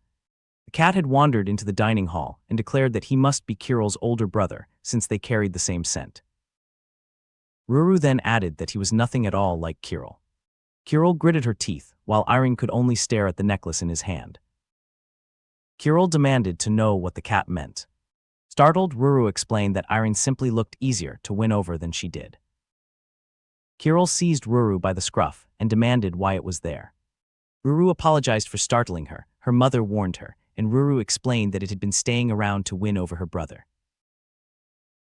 Speaker 1: The cat had wandered into the dining hall and declared that he must be Kirill's older brother, since they carried the same scent. Ruru then added that he was nothing at all like Kirill. Kirill gritted her teeth, while Airen could only stare at the necklace in his hand. Kirill demanded to know what the cat meant. Startled, Ruru explained that Airen simply looked easier to win over than she did. Kirill seized Ruru by the scruff and demanded why it was there. Ruru apologized for startling her, her mother warned her, and Ruru explained that it had been staying around to win over her brother.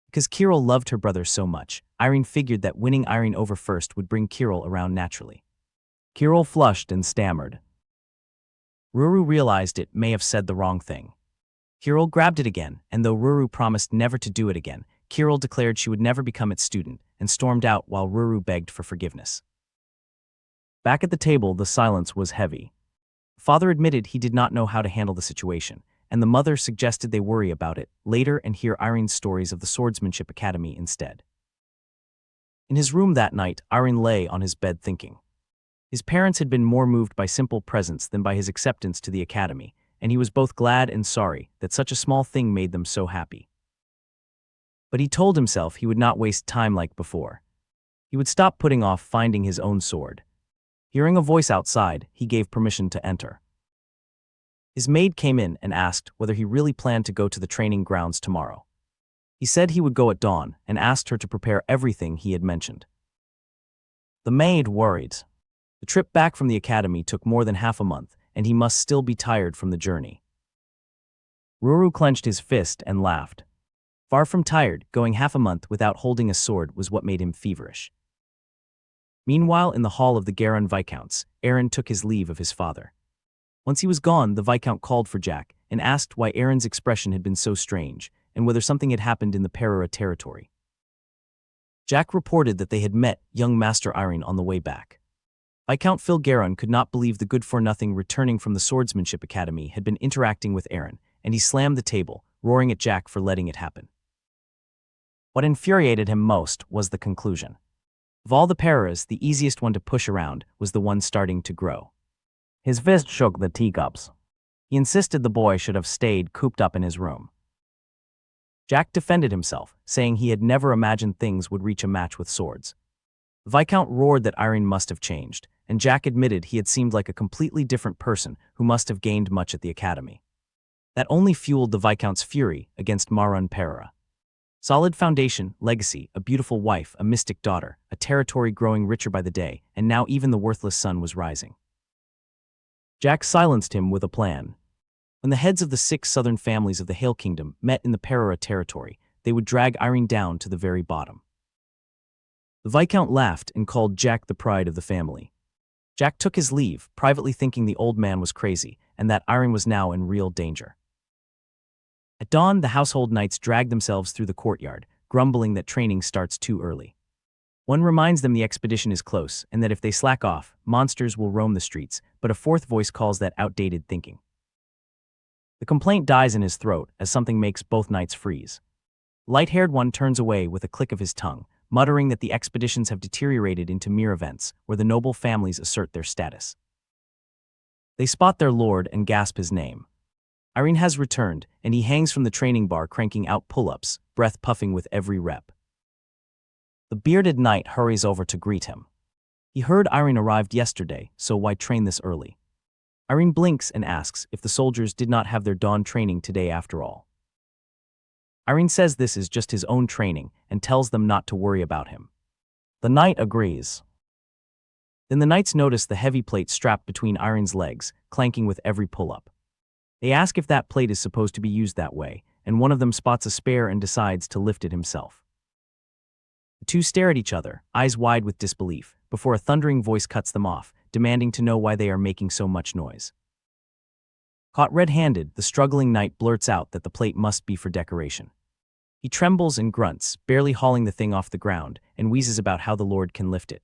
Speaker 1: Because Kirill loved her brother so much, Airen figured that winning Airen over first would bring Kirill around naturally. Kiril flushed and stammered. Ruru realized it may have said the wrong thing. Kiril grabbed it again, and though Ruru promised never to do it again, Kiril declared she would never become its student and stormed out while Ruru begged for forgiveness. Back at the table, the silence was heavy. Father admitted he did not know how to handle the situation, and the mother suggested they worry about it later and hear Airen's stories of the Swordsmanship Academy instead. In his room that night, Airen lay on his bed thinking. His parents had been more moved by simple presence than by his acceptance to the academy, and he was both glad and sorry that such a small thing made them so happy. But he told himself he would not waste time like before. He would stop putting off finding his own sword. Hearing a voice outside, he gave permission to enter. His maid came in and asked whether he really planned to go to the training grounds tomorrow. He said he would go at dawn and asked her to prepare everything he had mentioned. The maid worried. The trip back from the academy took more than half a month, and he must still be tired from the journey. Ruru clenched his fist and laughed. Far from tired, going half a month without holding a sword was what made him feverish. Meanwhile, in the hall of the Garon Viscounts, Airen took his leave of his father. Once he was gone, the Viscount called for Jack and asked why Airen's expression had been so strange and whether something had happened in the Farreira territory. Jack reported that they had met young Master Airen on the way back. Viscount Phil Garon could not believe the good-for-nothing returning from the Swordsmanship Academy had been interacting with Airen, and he slammed the table, roaring at Jack for letting it happen. What infuriated him most was the conclusion. Of all the Farreiras, the easiest one to push around was the one starting to grow. His fist shook the teacups. He insisted the boy should have stayed cooped up in his room. Jack defended himself, saying he had never imagined things would reach a match with swords. The Viscount roared that Airen must have changed, and Jack admitted he had seemed like a completely different person who must have gained much at the academy. That only fueled the Viscount's fury against Marun Farreira. Solid foundation, legacy, a beautiful wife, a mystic daughter, a territory growing richer by the day, and now even the worthless son was rising. Jack silenced him with a plan. When the heads of the 6 southern families of the Hail Kingdom met in the Farreira territory, they would drag Airen down to the very bottom. The Viscount laughed and called Jack the pride of the family. Jack took his leave, privately thinking the old man was crazy and that Airen was now in real danger. At dawn, the household knights dragged themselves through the courtyard, grumbling that training starts too early. One reminds them the expedition is close and that if they slack off, monsters will roam the streets, but a fourth voice calls that outdated thinking. The complaint dies in his throat as something makes both knights freeze. The light-haired one turns away with a click of his tongue, muttering that the expeditions have deteriorated into mere events where the noble families assert their status. They spot their lord and gasp his name. Airen has returned, and he hangs from the training bar cranking out pull-ups, breath puffing with every rep. The bearded knight hurries over to greet him. He heard Airen arrived yesterday, so why train this early? Airen blinks and asks if the soldiers did not have their dawn training today after all. Airen says this is just his own training and tells them not to worry about him. The knight agrees. Then the knights notice the heavy plate strapped between Airen's legs, clanking with every pull-up. They ask if that plate is supposed to be used that way, and one of them spots a spare and decides to lift it himself. The two stare at each other, eyes wide with disbelief, before a thundering voice cuts them off, demanding to know why they are making so much noise. Caught red-handed, the struggling knight blurts out that the plate must be for decoration. He trembles and grunts, barely hauling the thing off the ground, and wheezes about how the lord can lift it.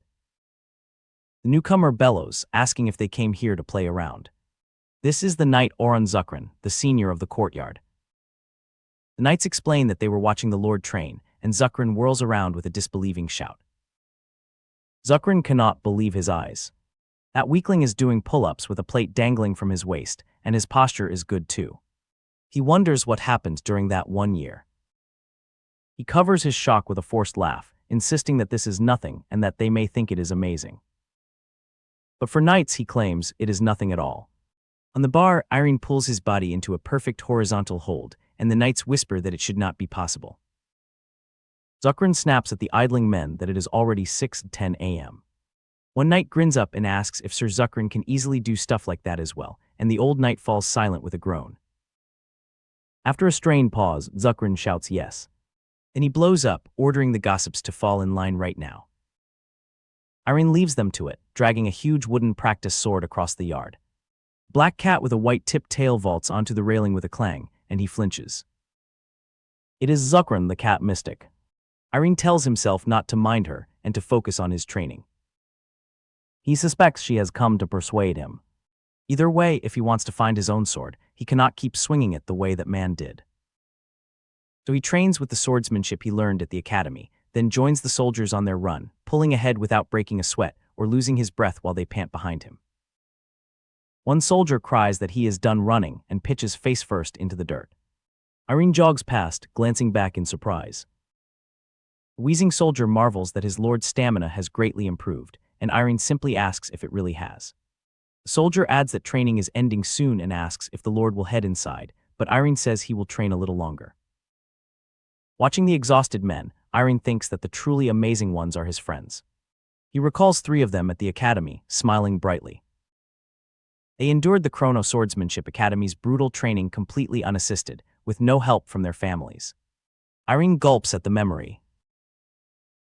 Speaker 1: The newcomer bellows, asking if they came here to play around. This is the knight Oran Zukran, the senior of the courtyard. The knights explain that they were watching the lord train, and Zukran whirls around with a disbelieving shout. Zukran cannot believe his eyes. That weakling is doing pull-ups with a plate dangling from his waist, and his posture is good too. He wonders what happened during that 1 year. He covers his shock with a forced laugh, insisting that this is nothing and that they may think it is amazing. But for knights, he claims, it is nothing at all. On the bar, Airen pulls his body into a perfect horizontal hold, and the knights whisper that it should not be possible. Zukran snaps at the idling men that it is already 6:10 a.m. One knight grins up and asks if Sir Zukran can easily do stuff like that as well, and the old knight falls silent with a groan. After a strained pause, Zukran shouts yes. Then he blows up, ordering the gossips to fall in line right now. Airen leaves them to it, dragging a huge wooden practice sword across the yard. Black cat with a white tipped tail vaults onto the railing with a clang, and he flinches. It is Zuckran, the cat mystic. Airen tells himself not to mind her and to focus on his training. He suspects she has come to persuade him. Either way, if he wants to find his own sword, he cannot keep swinging it the way that man did. So he trains with the swordsmanship he learned at the academy, then joins the soldiers on their run, pulling ahead without breaking a sweat or losing his breath while they pant behind him. One soldier cries that he is done running and pitches face first into the dirt. Airen jogs past, glancing back in surprise. The wheezing soldier marvels that his lord's stamina has greatly improved, and Airen simply asks if it really has. The soldier adds that training is ending soon and asks if the lord will head inside, but Airen says he will train a little longer. Watching the exhausted men, Airen thinks that the truly amazing ones are his friends. He recalls 3 of them at the academy, smiling brightly. They endured the Chrono Swordsmanship Academy's brutal training completely unassisted, with no help from their families. Airen gulps at the memory.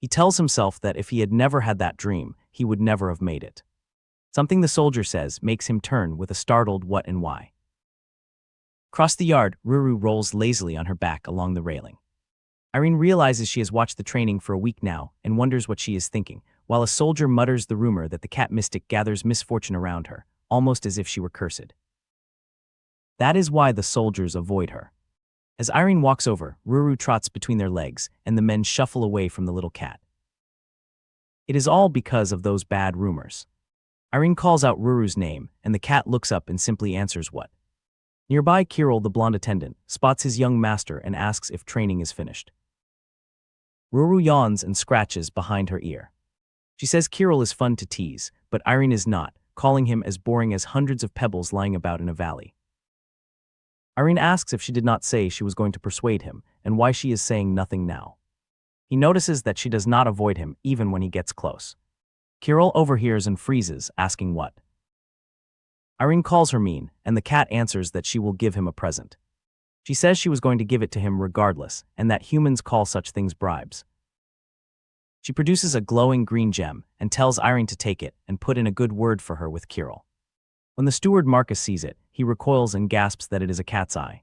Speaker 1: He tells himself that if he had never had that dream, he would never have made it. Something the soldier says makes him turn with a startled what and why. Across the yard, Ruru rolls lazily on her back along the railing. Airen realizes she has watched the training for a week now and wonders what she is thinking, while a soldier mutters the rumor that the cat mystic gathers misfortune around her, almost as if she were cursed. That is why the soldiers avoid her. As Airen walks over, Ruru trots between their legs, and the men shuffle away from the little cat. It is all because of those bad rumors. Airen calls out Ruru's name, and the cat looks up and simply answers what. Nearby, Kirill, the blonde attendant, spots his young master and asks if training is finished. Ruru yawns and scratches behind her ear. She says Kirill is fun to tease, but Airen is not, calling him as boring as hundreds of pebbles lying about in a valley. Airen asks if she did not say she was going to persuade him, and why she is saying nothing now. He notices that she does not avoid him even when he gets close. Kirill overhears and freezes, asking what. Airen calls her mean, and the cat answers that she will give him a present. She says she was going to give it to him regardless, and that humans call such things bribes. She produces a glowing green gem and tells Airen to take it and put in a good word for her with Kirill. When the steward Marcus sees it, he recoils and gasps that it is a cat's eye.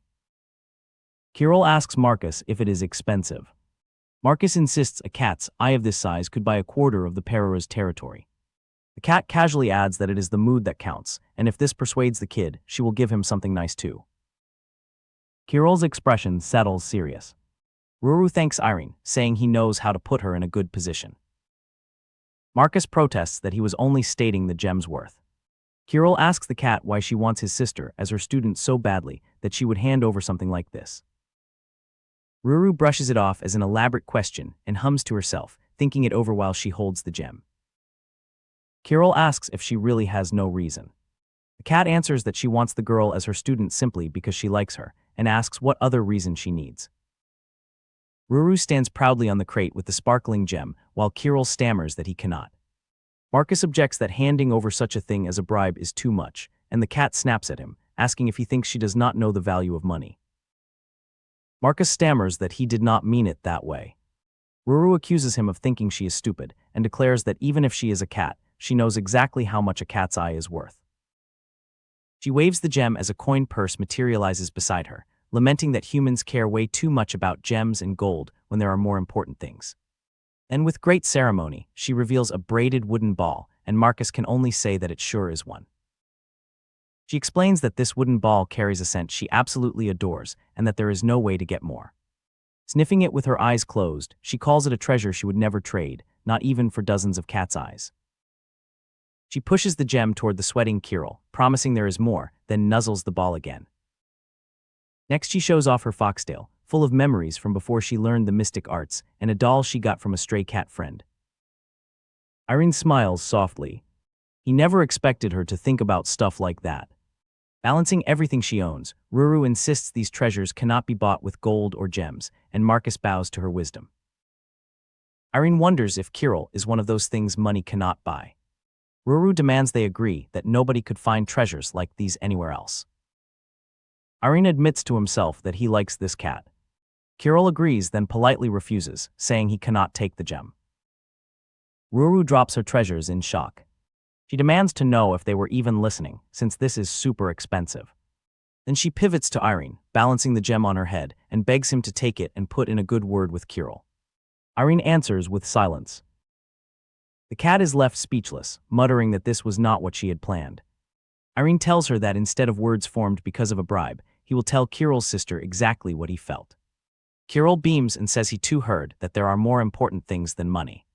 Speaker 1: Kirill asks Marcus if it is expensive. Marcus insists a cat's eye of this size could buy a quarter of the Farreira's territory. The cat casually adds that it is the mood that counts, and if this persuades the kid, she will give him something nice too. Kirill's expression settles serious. Ruru thanks Airen, saying he knows how to put her in a good position. Marcus protests that he was only stating the gem's worth. Kirill asks the cat why she wants his sister as her student so badly that she would hand over something like this. Ruru brushes it off as an elaborate question and hums to herself, thinking it over while she holds the gem. Kirill asks if she really has no reason. The cat answers that she wants the girl as her student simply because she likes her, and asks what other reason she needs. Ruru stands proudly on the crate with the sparkling gem, while Kirill stammers that he cannot. Marcus objects that handing over such a thing as a bribe is too much, and the cat snaps at him, asking if he thinks she does not know the value of money. Marcus stammers that he did not mean it that way. Ruru accuses him of thinking she is stupid, and declares that even if she is a cat, she knows exactly how much a cat's eye is worth. She waves the gem as a coin purse materializes beside her, lamenting that humans care way too much about gems and gold when there are more important things. And with great ceremony, she reveals a braided wooden ball, and Marcus can only say that it sure is one. She explains that this wooden ball carries a scent she absolutely adores, and that there is no way to get more. Sniffing it with her eyes closed, she calls it a treasure she would never trade, not even for dozens of cat's eyes. She pushes the gem toward the sweating Kirill, promising there is more, then nuzzles the ball again. Next she shows off her foxtail, full of memories from before she learned the mystic arts, and a doll she got from a stray cat friend. Airen smiles softly. He never expected her to think about stuff like that. Balancing everything she owns, Ruru insists these treasures cannot be bought with gold or gems, and Marcus bows to her wisdom. Airen wonders if Kirill is one of those things money cannot buy. Ruru demands they agree that nobody could find treasures like these anywhere else. Airen admits to himself that he likes this cat. Kirill agrees, then politely refuses, saying he cannot take the gem. Ruru drops her treasures in shock. She demands to know if they were even listening, since this is super expensive. Then she pivots to Airen, balancing the gem on her head, and begs him to take it and put in a good word with Kirill. Airen answers with silence. The cat is left speechless, muttering that this was not what she had planned. Airen tells her that instead of words formed because of a bribe, he will tell Kirill's sister exactly what he felt. Kirill beams and says he too heard that there are more important things than money.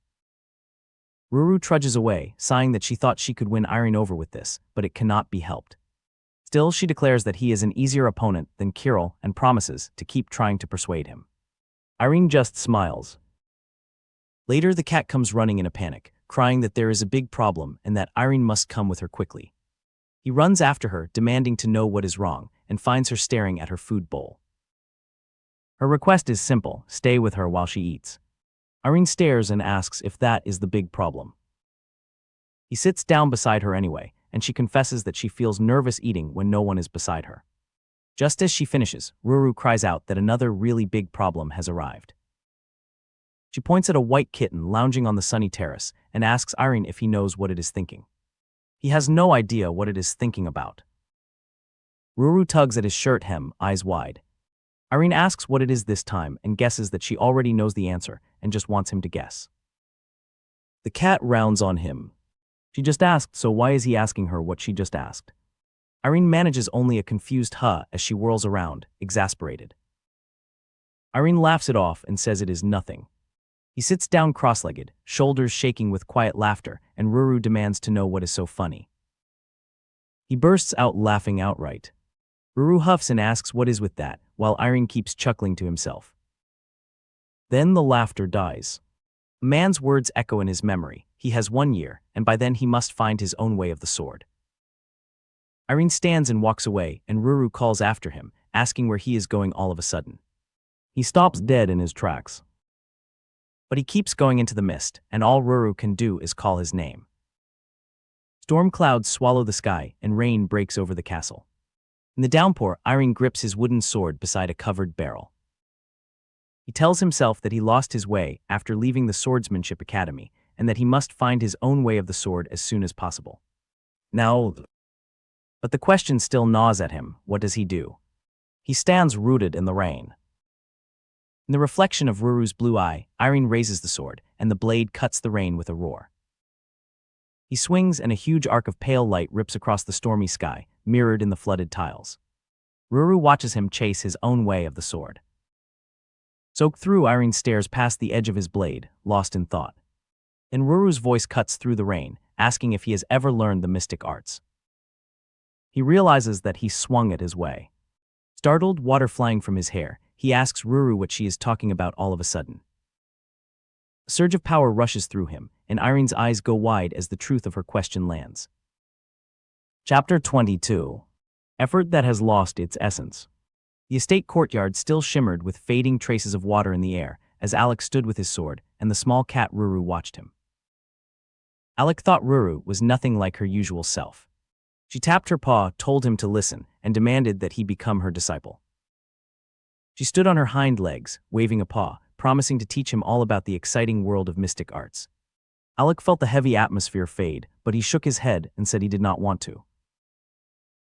Speaker 1: Ruru trudges away, sighing that she thought she could win Airen over with this, but it cannot be helped. Still, she declares that he is an easier opponent than Kirill and promises to keep trying to persuade him. Airen just smiles. Later, the cat comes running in a panic, crying that there is a big problem and that Airen must come with her quickly. He runs after her, demanding to know what is wrong, and finds her staring at her food bowl. Her request is simple: stay with her while she eats. Airen stares and asks if that is the big problem. He sits down beside her anyway, and she confesses that she feels nervous eating when no one is beside her. Just as she finishes, Ruru cries out that another really big problem has arrived. She points at a white kitten lounging on the sunny terrace and asks Airen if he knows what it is thinking. He has no idea what it is thinking about. Ruru tugs at his shirt hem, eyes wide. Airen asks what it is this time and guesses that she already knows the answer and just wants him to guess. The cat rounds on him. She just asked, so why is he asking her what she just asked? Airen manages only a confused huh as she whirls around, exasperated. Airen laughs it off and says it is nothing. He sits down cross-legged, shoulders shaking with quiet laughter, and Ruru demands to know what is so funny. He bursts out laughing outright. Ruru huffs and asks what is with that, while Airen keeps chuckling to himself. Then the laughter dies. A man's words echo in his memory. He has 1 year, and by then he must find his own way of the sword. Airen stands and walks away, and Ruru calls after him, asking where he is going all of a sudden. He stops dead in his tracks. But he keeps going into the mist, and all Ruru can do is call his name. Storm clouds swallow the sky, and rain breaks over the castle. In the downpour, Airen grips his wooden sword beside a covered barrel. He tells himself that he lost his way after leaving the Swordsmanship Academy, and that he must find his own way of the sword as soon as possible. But the question still gnaws at him: what does he do? He stands rooted in the rain. In the reflection of Ruru's blue eye, Airen raises the sword, and the blade cuts the rain with a roar. He swings, and a huge arc of pale light rips across the stormy sky, mirrored in the flooded tiles. Ruru watches him chase his own way of the sword. Soaked through, Airen stares past the edge of his blade, lost in thought. Then Ruru's voice cuts through the rain, asking if he has ever learned the mystic arts. He realizes that he swung it his way. Startled, water flying from his hair, he asks Ruru what she is talking about all of a sudden. A surge of power rushes through him, and Airen's eyes go wide as the truth of her question lands. Chapter 22. Effort that has lost its essence. The estate courtyard still shimmered with fading traces of water in the air as Alec stood with his sword, and the small cat Ruru watched him. Alec thought Ruru was nothing like her usual self. She tapped her paw, told him to listen, and demanded that he become her disciple. She stood on her hind legs, waving a paw, promising to teach him all about the exciting world of mystic arts. Alec felt the heavy atmosphere fade, but he shook his head and said he did not want to.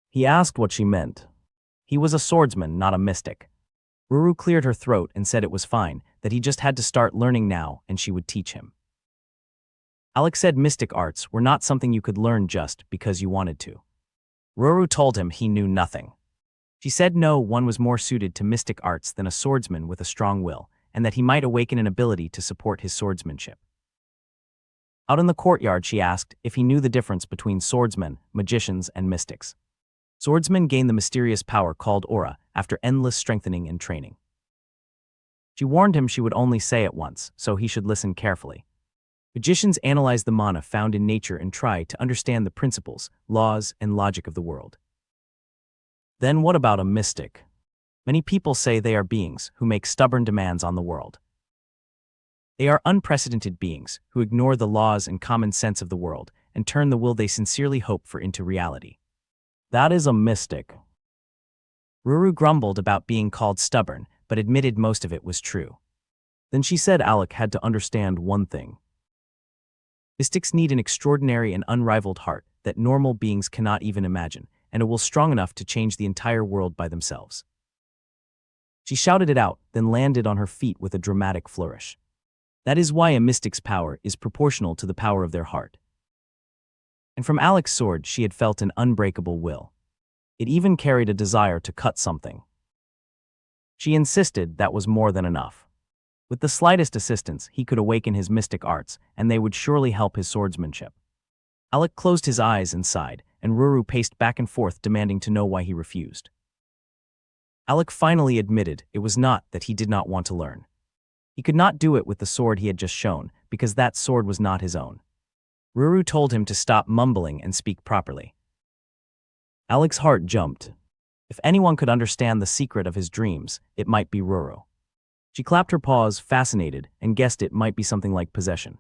Speaker 1: He asked what she meant. He was a swordsman, not a mystic. Ruru cleared her throat and said it was fine, that he just had to start learning now and she would teach him. Alec said mystic arts were not something you could learn just because you wanted to. Ruru told him he knew nothing. She said no one was more suited to mystic arts than a swordsman with a strong will, and that he might awaken an ability to support his swordsmanship. Out in the courtyard, she asked if he knew the difference between swordsmen, magicians, and mystics. Swordsmen gain the mysterious power called aura after endless strengthening and training. She warned him she would only say it once, so he should listen carefully. Magicians analyze the mana found in nature and try to understand the principles, laws, and logic of the world. Then what about a mystic? Many people say they are beings who make stubborn demands on the world. They are unprecedented beings who ignore the laws and common sense of the world and turn the will they sincerely hope for into reality. That is a mystic. Ruru grumbled about being called stubborn, but admitted most of it was true. Then she said Alec had to understand one thing. Mystics need an extraordinary and unrivaled heart that normal beings cannot even imagine, and a will strong enough to change the entire world by themselves. She shouted it out, then landed on her feet with a dramatic flourish. That is why a mystic's power is proportional to the power of their heart. And from Alec's sword she had felt an unbreakable will. It even carried a desire to cut something. She insisted that was more than enough. With the slightest assistance, he could awaken his mystic arts, and they would surely help his swordsmanship. Alec closed his eyes and sighed, and Ruru paced back and forth demanding to know why he refused. Alec finally admitted it was not that he did not want to learn. He could not do it with the sword he had just shown, because that sword was not his own. Ruru told him to stop mumbling and speak properly. Alec's heart jumped. If anyone could understand the secret of his dreams, it might be Ruru. She clapped her paws, fascinated, and guessed it might be something like possession.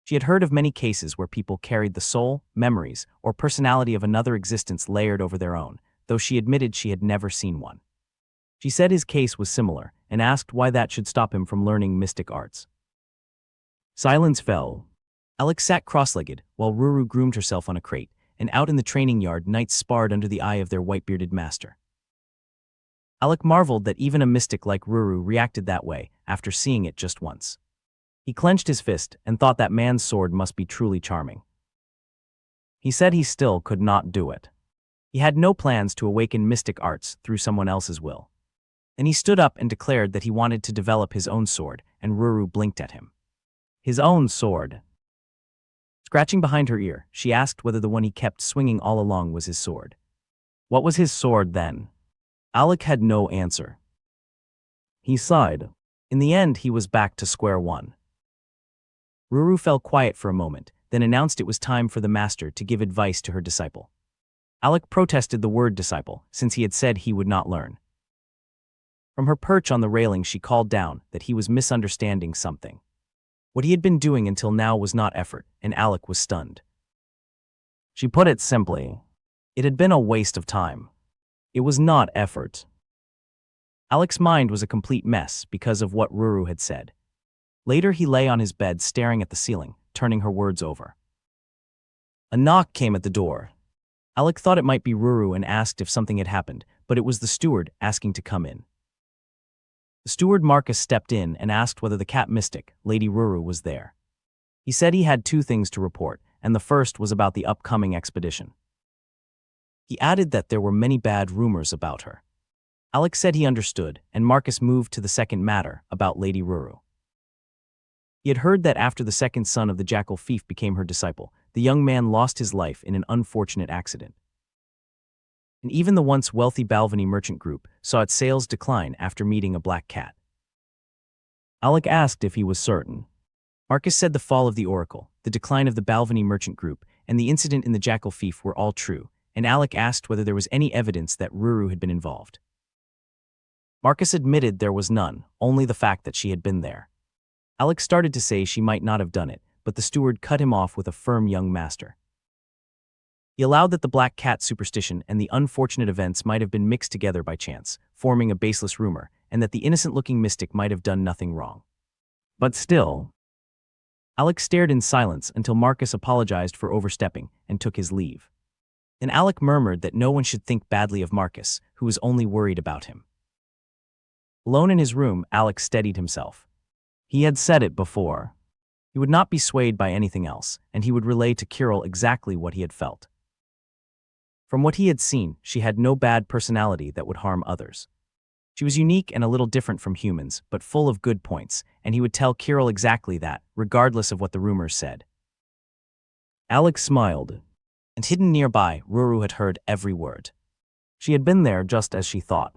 Speaker 1: She had heard of many cases where people carried the soul, memories, or personality of another existence layered over their own, though she admitted she had never seen one. She said his case was similar, and asked why that should stop him from learning mystic arts. Silence fell. Alec sat cross-legged, while Ruru groomed herself on a crate, and out in the training yard knights sparred under the eye of their white-bearded master. Alec marveled that even a mystic like Ruru reacted that way after seeing it just once. He clenched his fist and thought that man's sword must be truly charming. He said he still could not do it. He had no plans to awaken mystic arts through someone else's will. Then he stood up and declared that he wanted to develop his own sword, and Ruru blinked at him. His own sword. Scratching behind her ear, she asked whether the one he kept swinging all along was his sword. What was his sword then? Alec had no answer. He sighed. In the end, he was back to square one. Ruru fell quiet for a moment, then announced it was time for the master to give advice to her disciple. Alec protested the word disciple, since he had said he would not learn. From her perch on the railing she called down that he was misunderstanding something. What he had been doing until now was not effort, and Alec was stunned. She put it simply. It had been a waste of time. It was not effort. Alec's mind was a complete mess because of what Ruru had said. Later he lay on his bed staring at the ceiling, turning her words over. A knock came at the door. Alec thought it might be Ruru and asked if something had happened, but it was the steward asking to come in. The steward Marcus stepped in and asked whether the cat mystic, Lady Ruru, was there. He said he had two things to report, and the first was about the upcoming expedition. He added that there were many bad rumors about her. Alec said he understood, and Marcus moved to the second matter, about Lady Ruru. He had heard that after the second son of the jackal thief became her disciple, the young man lost his life in an unfortunate accident. And even the once wealthy Balvenie merchant group saw its sales decline after meeting a black cat. Alec asked if he was certain. Marcus said the fall of the Oracle, the decline of the Balvenie merchant group, and the incident in the jackal thief were all true, and Alec asked whether there was any evidence that Ruru had been involved. Marcus admitted there was none, only the fact that she had been there. Alec started to say she might not have done it, but the steward cut him off with a firm young master. He allowed that the black cat superstition and the unfortunate events might have been mixed together by chance, forming a baseless rumor, and that the innocent-looking mystic might have done nothing wrong. But still, Alec stared in silence until Marcus apologized for overstepping and took his leave. Then Alec murmured that no one should think badly of Marcus, who was only worried about him. Alone in his room, Alec steadied himself. He had said it before. He would not be swayed by anything else, and he would relay to Kirill exactly what he had felt. From what he had seen, she had no bad personality that would harm others. She was unique and a little different from humans, but full of good points, and he would tell Kirill exactly that, regardless of what the rumors said. Alec smiled, and hidden nearby, Ruru had heard every word. She had been there just as she thought.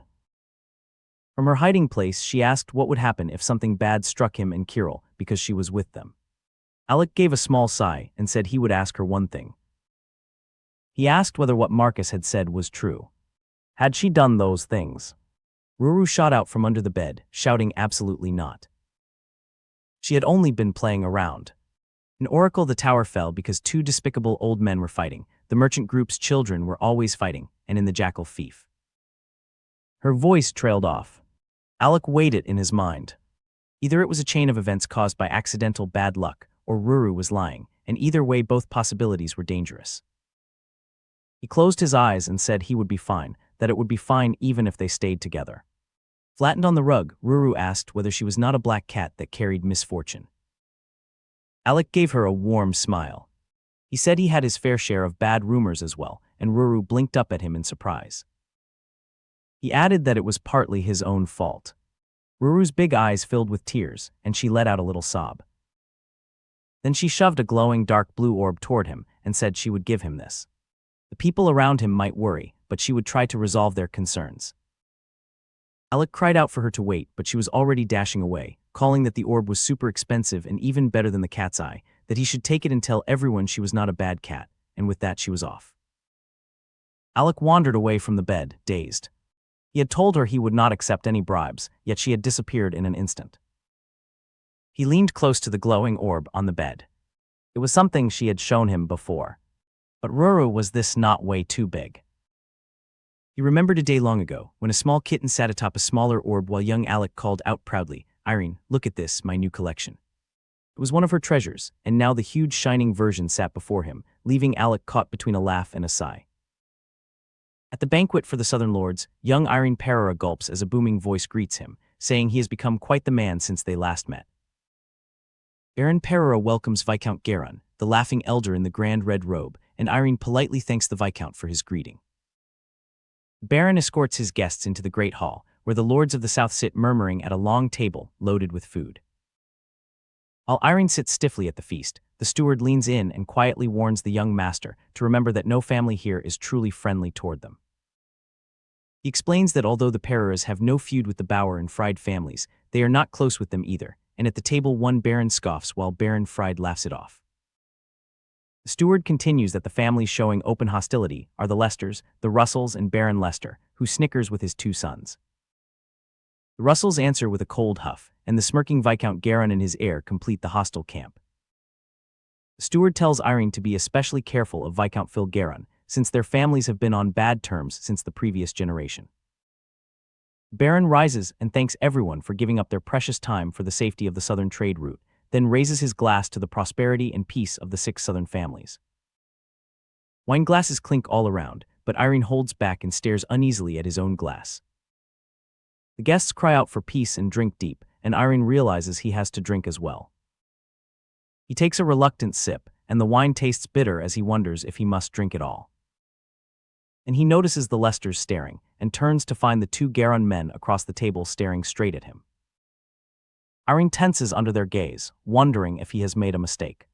Speaker 1: From her hiding place, she asked what would happen if something bad struck him and Kirill, because she was with them. Alec gave a small sigh and said he would ask her one thing. He asked whether what Marcus had said was true. Had she done those things? Ruru shot out from under the bed, shouting absolutely not. She had only been playing around. In Oracle the tower fell because two despicable old men were fighting, the merchant group's children were always fighting, and in the jackal thief. Her voice trailed off. Alec weighed it in his mind. Either it was a chain of events caused by accidental bad luck, or Ruru was lying, and either way both possibilities were dangerous. He closed his eyes and said he would be fine, that it would be fine even if they stayed together. Flattened on the rug, Ruru asked whether she was not a black cat that carried misfortune. Alec gave her a warm smile. He said he had his fair share of bad rumors as well, and Ruru blinked up at him in surprise. He added that it was partly his own fault. Ruru's big eyes filled with tears, and she let out a little sob. Then she shoved a glowing dark blue orb toward him and said she would give him this. The people around him might worry, but she would try to resolve their concerns. Alec cried out for her to wait, but she was already dashing away, calling that the orb was super expensive and even better than the cat's eye, that he should take it and tell everyone she was not a bad cat, and with that she was off. Alec wandered away from the bed, dazed. He had told her he would not accept any bribes, yet she had disappeared in an instant. He leaned close to the glowing orb on the bed. It was something she had shown him before. But Ruru was this not way too big. He remembered a day long ago, when a small kitten sat atop a smaller orb while young Alec called out proudly, "Airen, look at this, my new collection." It was one of her treasures, and now the huge shining version sat before him, leaving Alec caught between a laugh and a sigh. At the banquet for the Southern Lords, young Airen Farreira gulps as a booming voice greets him, saying he has become quite the man since they last met. Airen Farreira welcomes Viscount Garon, the laughing elder in the grand red robe, and Airen politely thanks the Viscount for his greeting. The Baron escorts his guests into the great hall, where the lords of the south sit murmuring at a long table loaded with food. While Airen sits stiffly at the feast, the steward leans in and quietly warns the young master to remember that no family here is truly friendly toward them. He explains that although the Farreiras have no feud with the Bauer and Fried families, they are not close with them either, and at the table one Baron scoffs while Baron Fried laughs it off. The steward continues that the families showing open hostility are the Lesters, the Russells, and Baron Lester, who snickers with his two sons. The Russells answer with a cold huff, and the smirking Viscount Garon and his heir complete the hostile camp. The steward tells Airen to be especially careful of Viscount Phil Garon, since their families have been on bad terms since the previous generation. Baron rises and thanks everyone for giving up their precious time for the safety of the southern trade route, then raises his glass to the prosperity and peace of the 6 southern families. Wine glasses clink all around, but Airen holds back and stares uneasily at his own glass. The guests cry out for peace and drink deep, and Airen realizes he has to drink as well. He takes a reluctant sip, and the wine tastes bitter as he wonders if he must drink it all. And he notices the Lesters staring, and turns to find the 2 Garon men across the table staring straight at him. Airen tenses under their gaze, wondering if he has made a mistake.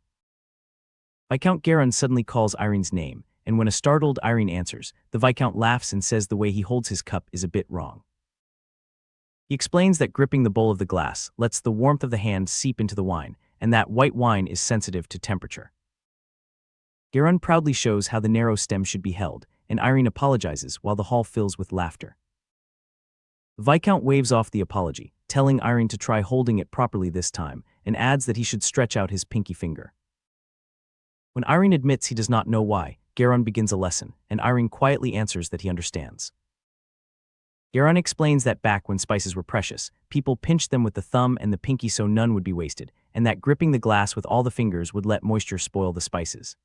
Speaker 1: Viscount Garon suddenly calls Airen's name, and when a startled Airen answers, the Viscount laughs and says the way he holds his cup is a bit wrong. He explains that gripping the bowl of the glass lets the warmth of the hand seep into the wine, and that white wine is sensitive to temperature. Garon proudly shows how the narrow stem should be held, and Airen apologizes while the hall fills with laughter. The Viscount waves off the apology, telling Airen to try holding it properly this time, and adds that he should stretch out his pinky finger. When Airen admits he does not know why, Garon begins a lesson, and Airen quietly answers that he understands. Garon explains that back when spices were precious, people pinched them with the thumb and the pinky so none would be wasted, and that gripping the glass with all the fingers would let moisture spoil the spices.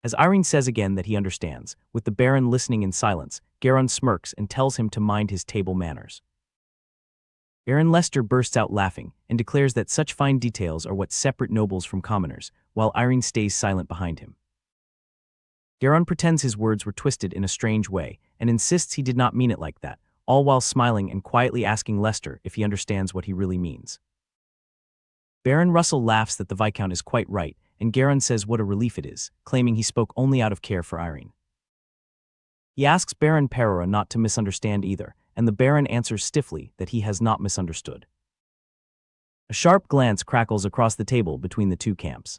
Speaker 1: As Airen says again that he understands, with the Baron listening in silence, Garon smirks and tells him to mind his table manners. Baron Lester bursts out laughing and declares that such fine details are what separate nobles from commoners, while Airen stays silent behind him. Garon pretends his words were twisted in a strange way and insists he did not mean it like that, all while smiling and quietly asking Lester if he understands what he really means. Baron Russell laughs that the Viscount is quite right, and Garon says what a relief it is, claiming he spoke only out of care for Airen. He asks Baron Farreira not to misunderstand either, and the Baron answers stiffly that he has not misunderstood. A sharp glance crackles across the table between the 2 camps.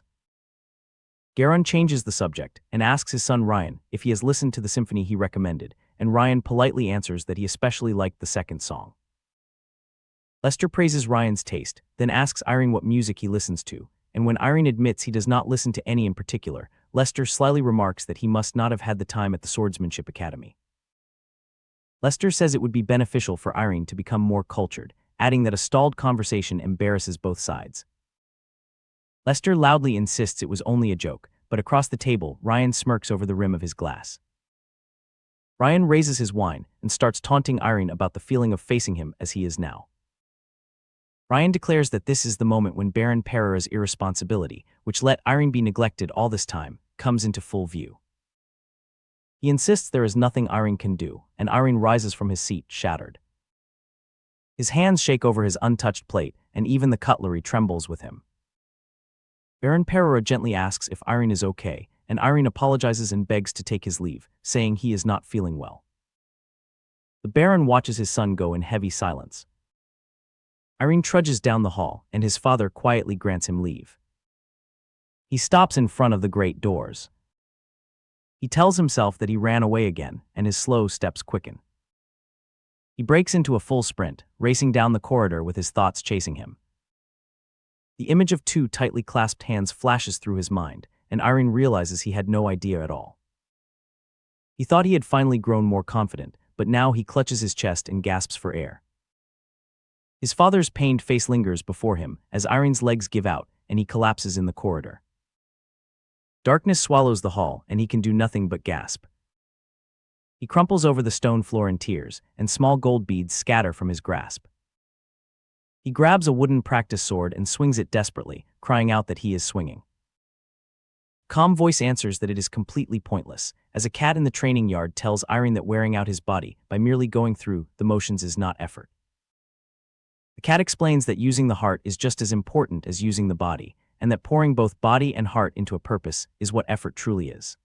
Speaker 1: Garon changes the subject and asks his son Ryan if he has listened to the symphony he recommended, and Ryan politely answers that he especially liked the second song. Lester praises Ryan's taste, then asks Airen what music he listens to, and when Airen admits he does not listen to any in particular, Lester slyly remarks that he must not have had the time at the Swordsmanship Academy. Lester says it would be beneficial for Airen to become more cultured, adding that a stalled conversation embarrasses both sides. Lester loudly insists it was only a joke, but across the table, Ryan smirks over the rim of his glass. Ryan raises his wine and starts taunting Airen about the feeling of facing him as he is now. Ryan declares that this is the moment when Baron Farreira's irresponsibility, which let Airen be neglected all this time, comes into full view. He insists there is nothing Airen can do, and Airen rises from his seat, shattered. His hands shake over his untouched plate, and even the cutlery trembles with him. Baron Farreira gently asks if Airen is okay, and Airen apologizes and begs to take his leave, saying he is not feeling well. The Baron watches his son go in heavy silence. Airen trudges down the hall, and his father quietly grants him leave. He stops in front of the great doors. He tells himself that he ran away again, and his slow steps quicken. He breaks into a full sprint, racing down the corridor with his thoughts chasing him. The image of two tightly clasped hands flashes through his mind, and Airen realizes he had no idea at all. He thought he had finally grown more confident, but now he clutches his chest and gasps for air. His father's pained face lingers before him as Airen's legs give out, and he collapses in the corridor. Darkness swallows the hall, and he can do nothing but gasp. He crumples over the stone floor in tears, and small gold beads scatter from his grasp. He grabs a wooden practice sword and swings it desperately, crying out that he is swinging. A calm voice answers that it is completely pointless, as a cat in the training yard tells Airen that wearing out his body by merely going through the motions is not effort. The cat explains that using the heart is just as important as using the body, and that pouring both body and heart into a purpose is what effort truly is.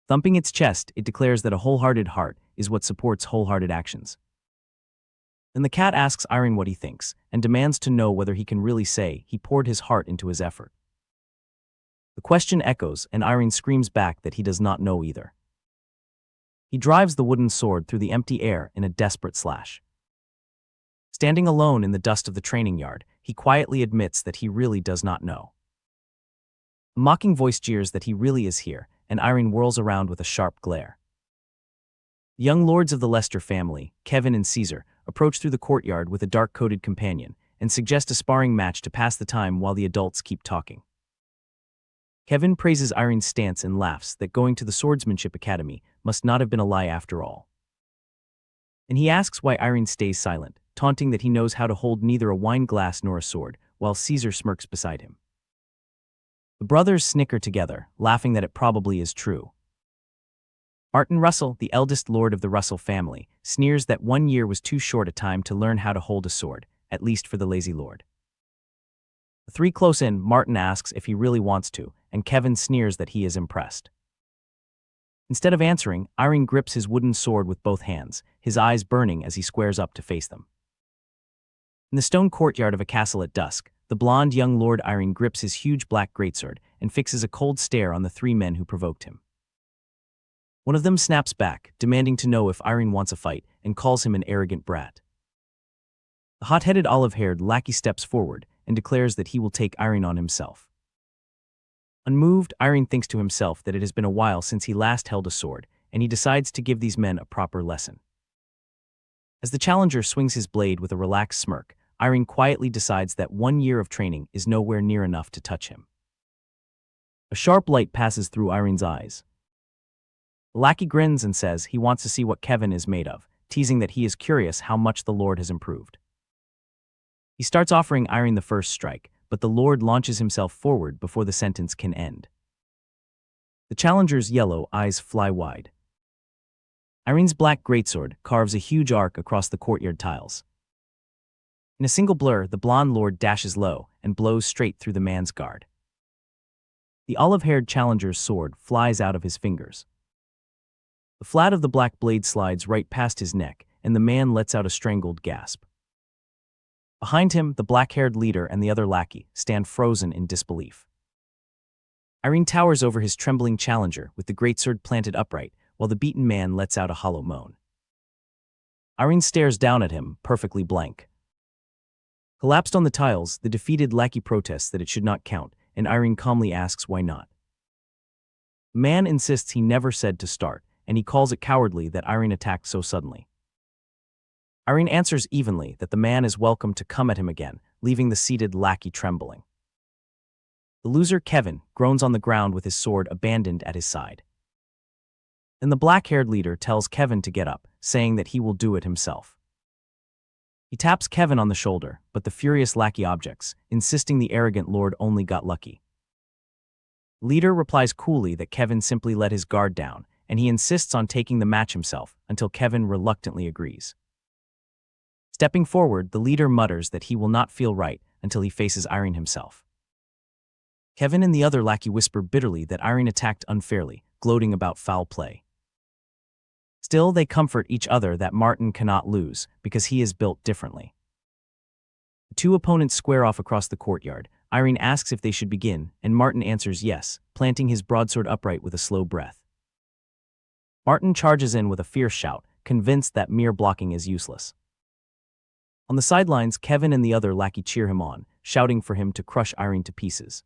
Speaker 1: Thumping its chest, it declares that a wholehearted heart is what supports wholehearted actions. Then the cat asks Airen what he thinks, and demands to know whether he can really say he poured his heart into his effort. The question echoes, and Airen screams back that he does not know either. He drives the wooden sword through the empty air in a desperate slash. Standing alone in the dust of the training yard, he quietly admits that he really does not know. A mocking voice jeers that he really is here, and Airen whirls around with a sharp glare. The young lords of the Lester family, Kevin and Caesar, approach through the courtyard with a dark-coated companion and suggest a sparring match to pass the time while the adults keep talking. Kevin praises Airen's stance and laughs that going to the Swordsmanship Academy must not have been a lie after all. And he asks why Airen stays silent, taunting that he knows how to hold neither a wine glass nor a sword, while Caesar smirks beside him. The brothers snicker together, laughing that it probably is true. Martin Russell, the eldest lord of the Russell family, sneers that 1 year was too short a time to learn how to hold a sword, at least for the lazy lord. The three close in, Martin asks if he really wants to, and Kevin sneers that he is impressed. Instead of answering, Airen grips his wooden sword with both hands, his eyes burning as he squares up to face them. In the stone courtyard of a castle at dusk, the blonde young Lord Airen grips his huge black greatsword and fixes a cold stare on the three men who provoked him. One of them snaps back, demanding to know if Airen wants a fight, and calls him an arrogant brat. The hot-headed olive-haired lackey steps forward and declares that he will take Airen on himself. Unmoved, Airen thinks to himself that it has been a while since he last held a sword, and he decides to give these men a proper lesson. As the challenger swings his blade with a relaxed smirk, Airen quietly decides that 1 year of training is nowhere near enough to touch him. A sharp light passes through Airen's eyes. The lackey grins and says he wants to see what Kevin is made of, teasing that he is curious how much the Lord has improved. He starts offering Airen the first strike, but the Lord launches himself forward before the sentence can end. The challenger's yellow eyes fly wide. Airen's black greatsword carves a huge arc across the courtyard tiles. In a single blur, the blonde lord dashes low and blows straight through the man's guard. The olive-haired challenger's sword flies out of his fingers. The flat of the black blade slides right past his neck, and the man lets out a strangled gasp. Behind him, the black-haired leader and the other lackey stand frozen in disbelief. Airen towers over his trembling challenger with the greatsword planted upright, while the beaten man lets out a hollow moan. Airen stares down at him, perfectly blank. Collapsed on the tiles, the defeated lackey protests that it should not count, and Airen calmly asks why not. The man insists he never said to start, and he calls it cowardly that Airen attacked so suddenly. Airen answers evenly that the man is welcome to come at him again, leaving the seated lackey trembling. The loser, Kevin, groans on the ground with his sword abandoned at his side. Then the black-haired leader tells Kevin to get up, saying that he will do it himself. He taps Kevin on the shoulder, but the furious lackey objects, insisting the arrogant lord only got lucky. The leader replies coolly that Kevin simply let his guard down, and he insists on taking the match himself until Kevin reluctantly agrees. Stepping forward, the leader mutters that he will not feel right until he faces Airen himself. Kevin and the other lackey whisper bitterly that Airen attacked unfairly, gloating about foul play. Still, they comfort each other that Martin cannot lose because he is built differently. The two opponents square off across the courtyard. Airen asks if they should begin, and Martin answers yes, planting his broadsword upright with a slow breath. Martin charges in with a fierce shout, convinced that mere blocking is useless. On the sidelines, Kevin and the other lackey cheer him on, shouting for him to crush Airen to pieces.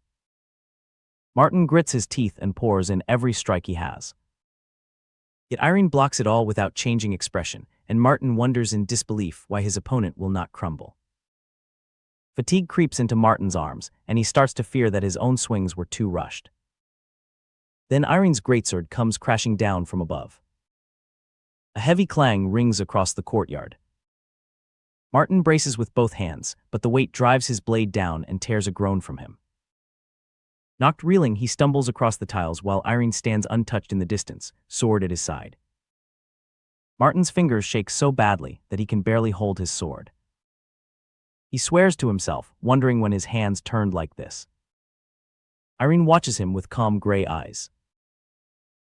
Speaker 1: Martin grits his teeth and pours in every strike he has. Yet Airen blocks it all without changing expression, and Martin wonders in disbelief why his opponent will not crumble. Fatigue creeps into Martin's arms, and he starts to fear that his own swings were too rushed. Then Airen's greatsword comes crashing down from above. A heavy clang rings across the courtyard. Martin braces with both hands, but the weight drives his blade down and tears a groan from him. Knocked reeling, he stumbles across the tiles while Airen stands untouched in the distance, sword at his side. Martin's fingers shake so badly that he can barely hold his sword. He swears to himself, wondering when his hands turned like this. Airen watches him with calm gray eyes.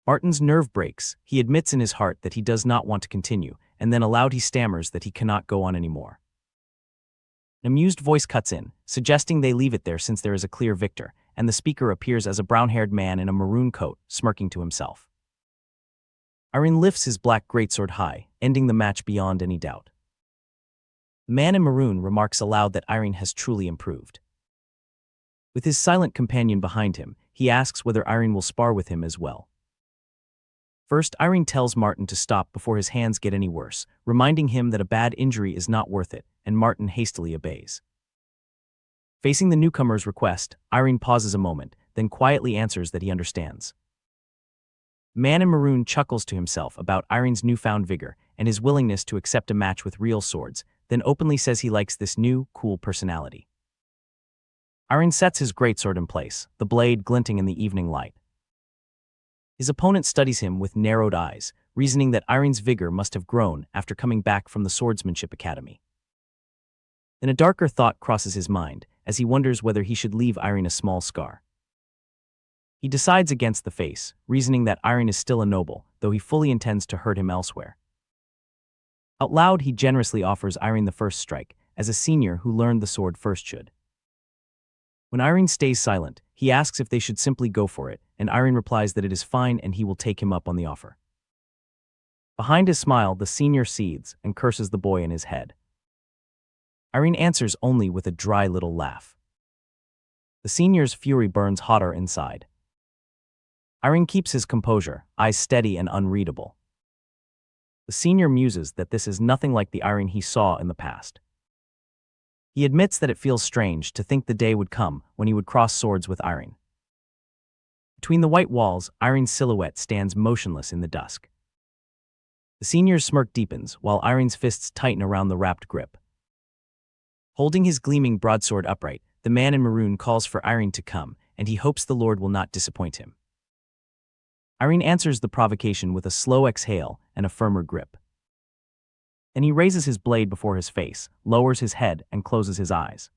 Speaker 1: Martin's nerve breaks. He admits in his heart that he does not want to continue, and then aloud he stammers that he cannot go on anymore. An amused voice cuts in, suggesting they leave it there since there is a clear victor, and the speaker appears as a brown-haired man in a maroon coat, smirking to himself. Airen lifts his black greatsword high, ending the match beyond any doubt. The man in maroon remarks aloud that Airen has truly improved. With his silent companion behind him, he asks whether Airen will spar with him as well. First, Airen tells Martin to stop before his hands get any worse, reminding him that a bad injury is not worth it, and Martin hastily obeys. Facing the newcomer's request, Airen pauses a moment, then quietly answers that he understands. The man in maroon chuckles to himself about Airen's newfound vigor and his willingness to accept a match with real swords, then openly says he likes this new, cool personality. Airen sets his greatsword in place, the blade glinting in the evening light. His opponent studies him with narrowed eyes, reasoning that Airen's vigor must have grown after coming back from the swordsmanship academy. Then a darker thought crosses his mind, as he wonders whether he should leave Airen a small scar. He decides against the face, reasoning that Airen is still a noble, though he fully intends to hurt him elsewhere. Out loud, he generously offers Airen the first strike, as a senior who learned the sword first should. When Airen stays silent, he asks if they should simply go for it, and Airen replies that it is fine and he will take him up on the offer. Behind his smile, the senior seethes and curses the boy in his head. Airen answers only with a dry little laugh. The senior's fury burns hotter inside. Airen keeps his composure, eyes steady and unreadable. The senior muses that this is nothing like the Airen he saw in the past. He admits that it feels strange to think the day would come when he would cross swords with Airen. Between the white walls, Airen's silhouette stands motionless in the dusk. The senior's smirk deepens while Airen's fists tighten around the wrapped grip. Holding his gleaming broadsword upright, the man in maroon calls for Airen to come, and he hopes the Lord will not disappoint him. Airen answers the provocation with a slow exhale and a firmer grip. Then he raises his blade before his face, lowers his head, and closes his eyes.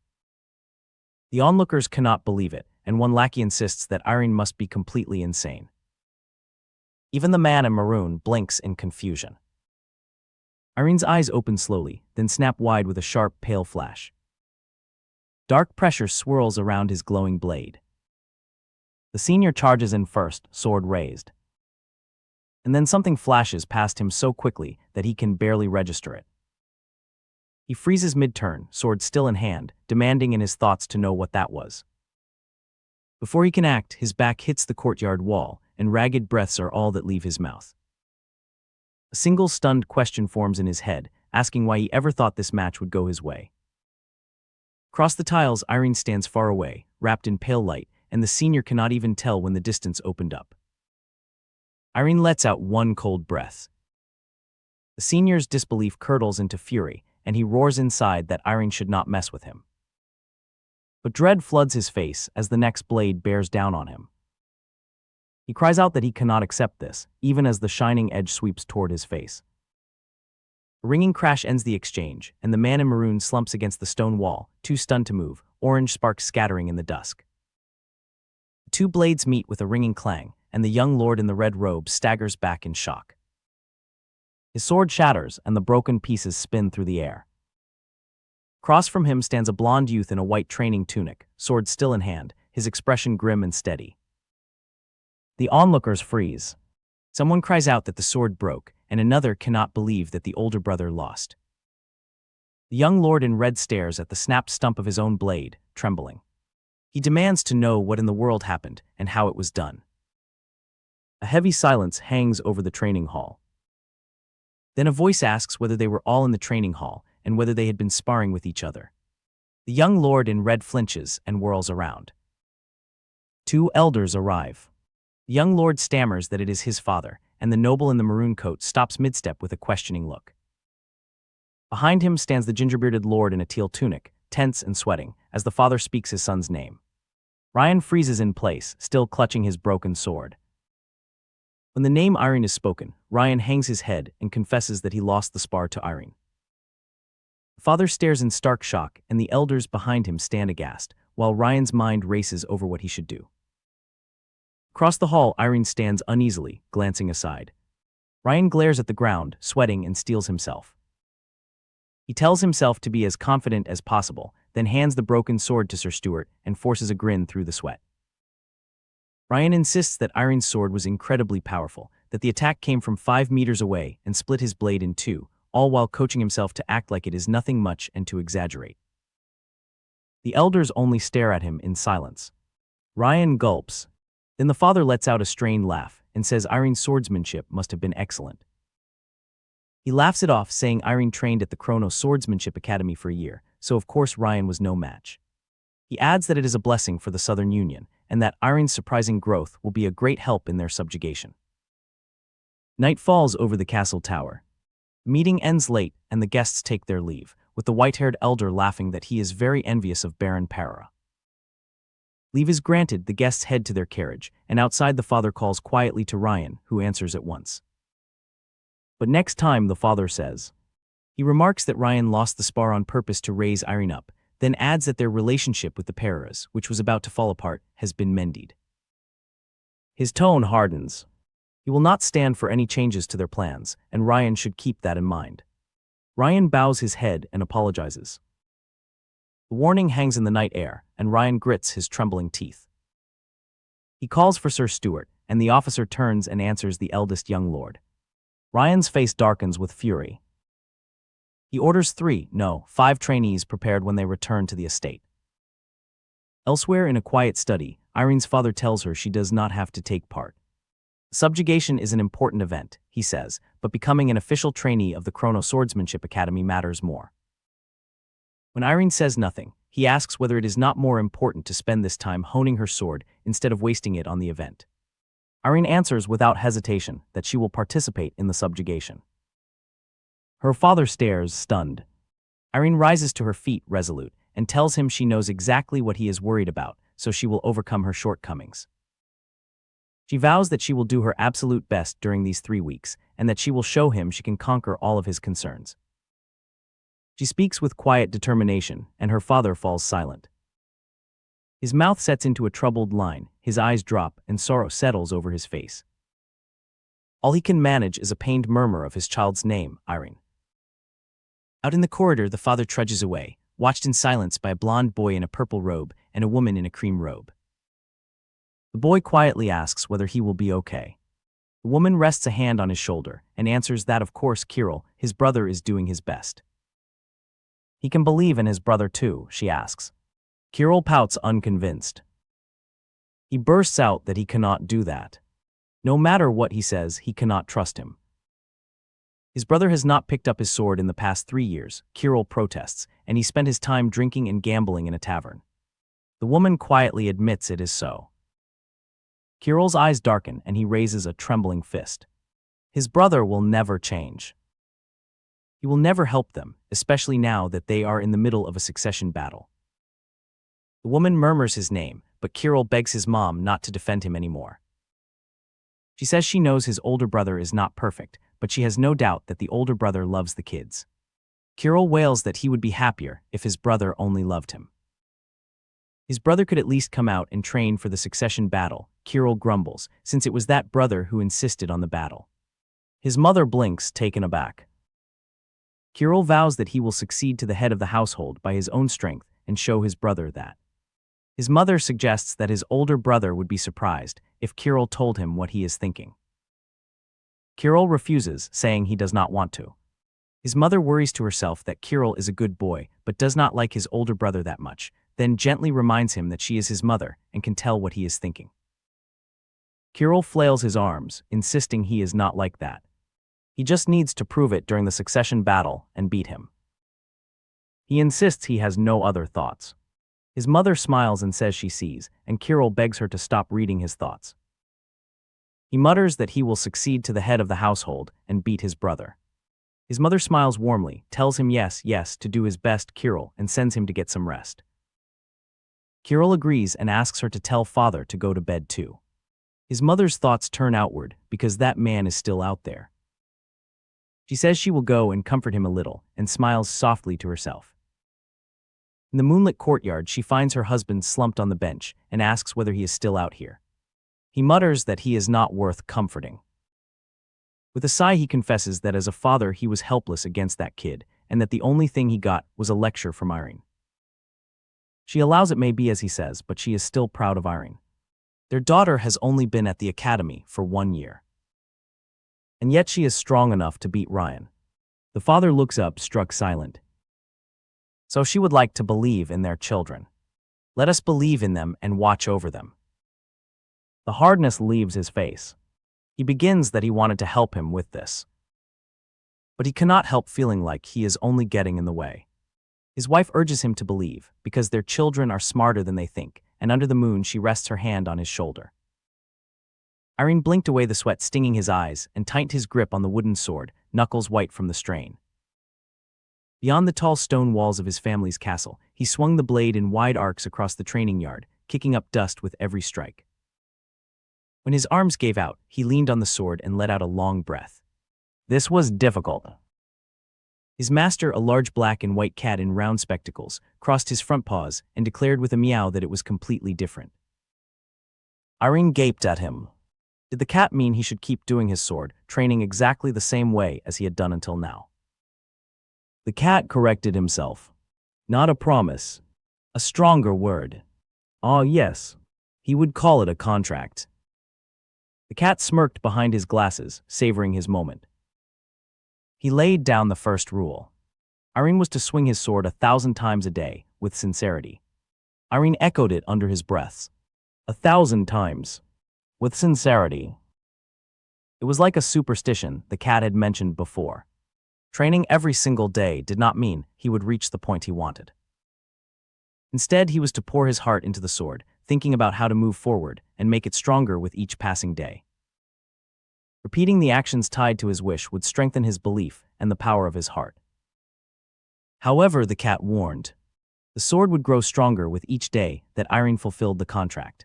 Speaker 1: The onlookers cannot believe it, and one lackey insists that Airen must be completely insane. Even the man in maroon blinks in confusion. Airen's eyes open slowly, then snap wide with a sharp, pale flash. Dark pressure swirls around his glowing blade. The senior charges in first, sword raised. And then something flashes past him so quickly that he can barely register it. He freezes mid-turn, sword still in hand, demanding in his thoughts to know what that was. Before he can act, his back hits the courtyard wall, and ragged breaths are all that leave his mouth. A single stunned question forms in his head, asking why he ever thought this match would go his way. Across the tiles, Airen stands far away, wrapped in pale light, and the senior cannot even tell when the distance opened up. Airen lets out one cold breath. The senior's disbelief curdles into fury, and he roars inside that Airen should not mess with him. But dread floods his face as the next blade bears down on him. He cries out that he cannot accept this, even as the shining edge sweeps toward his face. A ringing crash ends the exchange, and the man in maroon slumps against the stone wall, too stunned to move, orange sparks scattering in the dusk. The two blades meet with a ringing clang, and the young lord in the red robe staggers back in shock. His sword shatters, and the broken pieces spin through the air. Across from him stands a blond youth in a white training tunic, sword still in hand, his expression grim and steady. The onlookers freeze. Someone cries out that the sword broke, and another cannot believe that the older brother lost. The young lord in red stares at the snapped stump of his own blade, trembling. He demands to know what in the world happened and how it was done. A heavy silence hangs over the training hall. Then a voice asks whether they were all in the training hall and whether they had been sparring with each other. The young lord in red flinches and whirls around. Two elders arrive. The young lord stammers that it is his father, and the noble in the maroon coat stops mid-step with a questioning look. Behind him stands the ginger-bearded lord in a teal tunic, tense and sweating, as the father speaks his son's name. Ryan freezes in place, still clutching his broken sword. When the name Airen is spoken, Ryan hangs his head and confesses that he lost the spar to Airen. The father stares in stark shock, and the elders behind him stand aghast, while Ryan's mind races over what he should do. Across the hall, Airen stands uneasily, glancing aside. Ryan glares at the ground, sweating, and steels himself. He tells himself to be as confident as possible, then hands the broken sword to Sir Stuart and forces a grin through the sweat. Ryan insists that Airen's sword was incredibly powerful, that the attack came from 5 meters away and split his blade in two, all while coaching himself to act like it is nothing much and to exaggerate. The elders only stare at him in silence. Ryan gulps. Then the father lets out a strained laugh and says Airen's swordsmanship must have been excellent. He laughs it off, saying Airen trained at the Chrono Swordsmanship Academy for a year, so of course Ryan was no match. He adds that it is a blessing for the Southern Union, and that Airen's surprising growth will be a great help in their subjugation. Night falls over the castle tower. The meeting ends late, and the guests take their leave, with the white-haired elder laughing that he is very envious of Baron Farreira. Leave is granted, the guests head to their carriage, and outside the father calls quietly to Ryan, who answers at once. But next time, the father says. He remarks that Ryan lost the spar on purpose to raise Airen up, then adds that their relationship with the Farreiras, which was about to fall apart, has been mended. His tone hardens. He will not stand for any changes to their plans, and Ryan should keep that in mind. Ryan bows his head and apologizes. The warning hangs in the night air, and Ryan grits his trembling teeth. He calls for Sir Stuart, and the officer turns and answers the eldest young lord. Ryan's face darkens with fury. He orders 5 trainees prepared when they return to the estate. Elsewhere in a quiet study, Airen's father tells her she does not have to take part. Subjugation is an important event, he says, but becoming an official trainee of the Chrono Swordsmanship Academy matters more. When Airen says nothing, he asks whether it is not more important to spend this time honing her sword instead of wasting it on the event. Airen answers without hesitation that she will participate in the subjugation. Her father stares, stunned. Airen rises to her feet, resolute, and tells him she knows exactly what he is worried about, so she will overcome her shortcomings. She vows that she will do her absolute best during these 3 weeks, and that she will show him she can conquer all of his concerns. She speaks with quiet determination, and her father falls silent. His mouth sets into a troubled line, his eyes drop, and sorrow settles over his face. All he can manage is a pained murmur of his child's name, Airen. Out in the corridor, the father trudges away, watched in silence by a blond boy in a purple robe and a woman in a cream robe. The boy quietly asks whether he will be okay. The woman rests a hand on his shoulder and answers that of course Kirill, his brother, is doing his best. He can believe in his brother too, she asks. Kirill pouts, unconvinced. He bursts out that he cannot do that. No matter what he says, he cannot trust him. His brother has not picked up his sword in the past 3 years, Kirill protests, and he spent his time drinking and gambling in a tavern. The woman quietly admits it is so. Kirill's eyes darken and he raises a trembling fist. His brother will never change. He will never help them, especially now that they are in the middle of a succession battle. The woman murmurs his name, but Kirill begs his mom not to defend him anymore. She says she knows his older brother is not perfect, but she has no doubt that the older brother loves the kids. Kirill wails that he would be happier if his brother only loved him. His brother could at least come out and train for the succession battle, Kirill grumbles, since it was that brother who insisted on the battle. His mother blinks, taken aback. Kirill vows that he will succeed to the head of the household by his own strength and show his brother that. His mother suggests that his older brother would be surprised if Kirill told him what he is thinking. Kirill refuses, saying he does not want to. His mother worries to herself that Kirill is a good boy but does not like his older brother that much, then gently reminds him that she is his mother and can tell what he is thinking. Kirill flails his arms, insisting he is not like that. He just needs to prove it during the succession battle and beat him. He insists he has no other thoughts. His mother smiles and says she sees, and Kirill begs her to stop reading his thoughts. He mutters that he will succeed to the head of the household and beat his brother. His mother smiles warmly, tells him yes, to do his best, Kirill, and sends him to get some rest. Kirill agrees and asks her to tell father to go to bed too. His mother's thoughts turn outward because that man is still out there. She says she will go and comfort him a little and smiles softly to herself. In the moonlit courtyard, she finds her husband slumped on the bench and asks whether he is still out here. He mutters that he is not worth comforting. With a sigh, he confesses that as a father he was helpless against that kid and that the only thing he got was a lecture from Airen. She allows it may be as he says, but she is still proud of Airen. Their daughter has only been at the academy for 1 year. And yet she is strong enough to beat Ryan. The father looks up, struck silent. So she would like to believe in their children. Let us believe in them and watch over them. The hardness leaves his face. He begins that he wanted to help him with this. But he cannot help feeling like he is only getting in the way. His wife urges him to believe, because their children are smarter than they think, and under the moon she rests her hand on his shoulder. Airen blinked away the sweat stinging his eyes and tightened his grip on the wooden sword, knuckles white from the strain. Beyond the tall stone walls of his family's castle, he swung the blade in wide arcs across the training yard, kicking up dust with every strike. When his arms gave out, he leaned on the sword and let out a long breath. This was difficult. His master, a large black and white cat in round spectacles, crossed his front paws and declared with a meow that it was completely different. Airen gaped at him. Did the cat mean he should keep doing his sword, training exactly the same way as he had done until now? The cat corrected himself. Not a promise. A stronger word. Ah, yes. He would call it a contract. The cat smirked behind his glasses, savoring his moment. He laid down the first rule. Airen was to swing his sword 1,000 times a day, with sincerity. Airen echoed it under his breaths. 1,000 times. With sincerity. It was like a superstition the cat had mentioned before. Training every single day did not mean he would reach the point he wanted. Instead, he was to pour his heart into the sword, thinking about how to move forward and make it stronger with each passing day. Repeating the actions tied to his wish would strengthen his belief and the power of his heart. However, the cat warned, the sword would grow stronger with each day that Airen fulfilled the contract.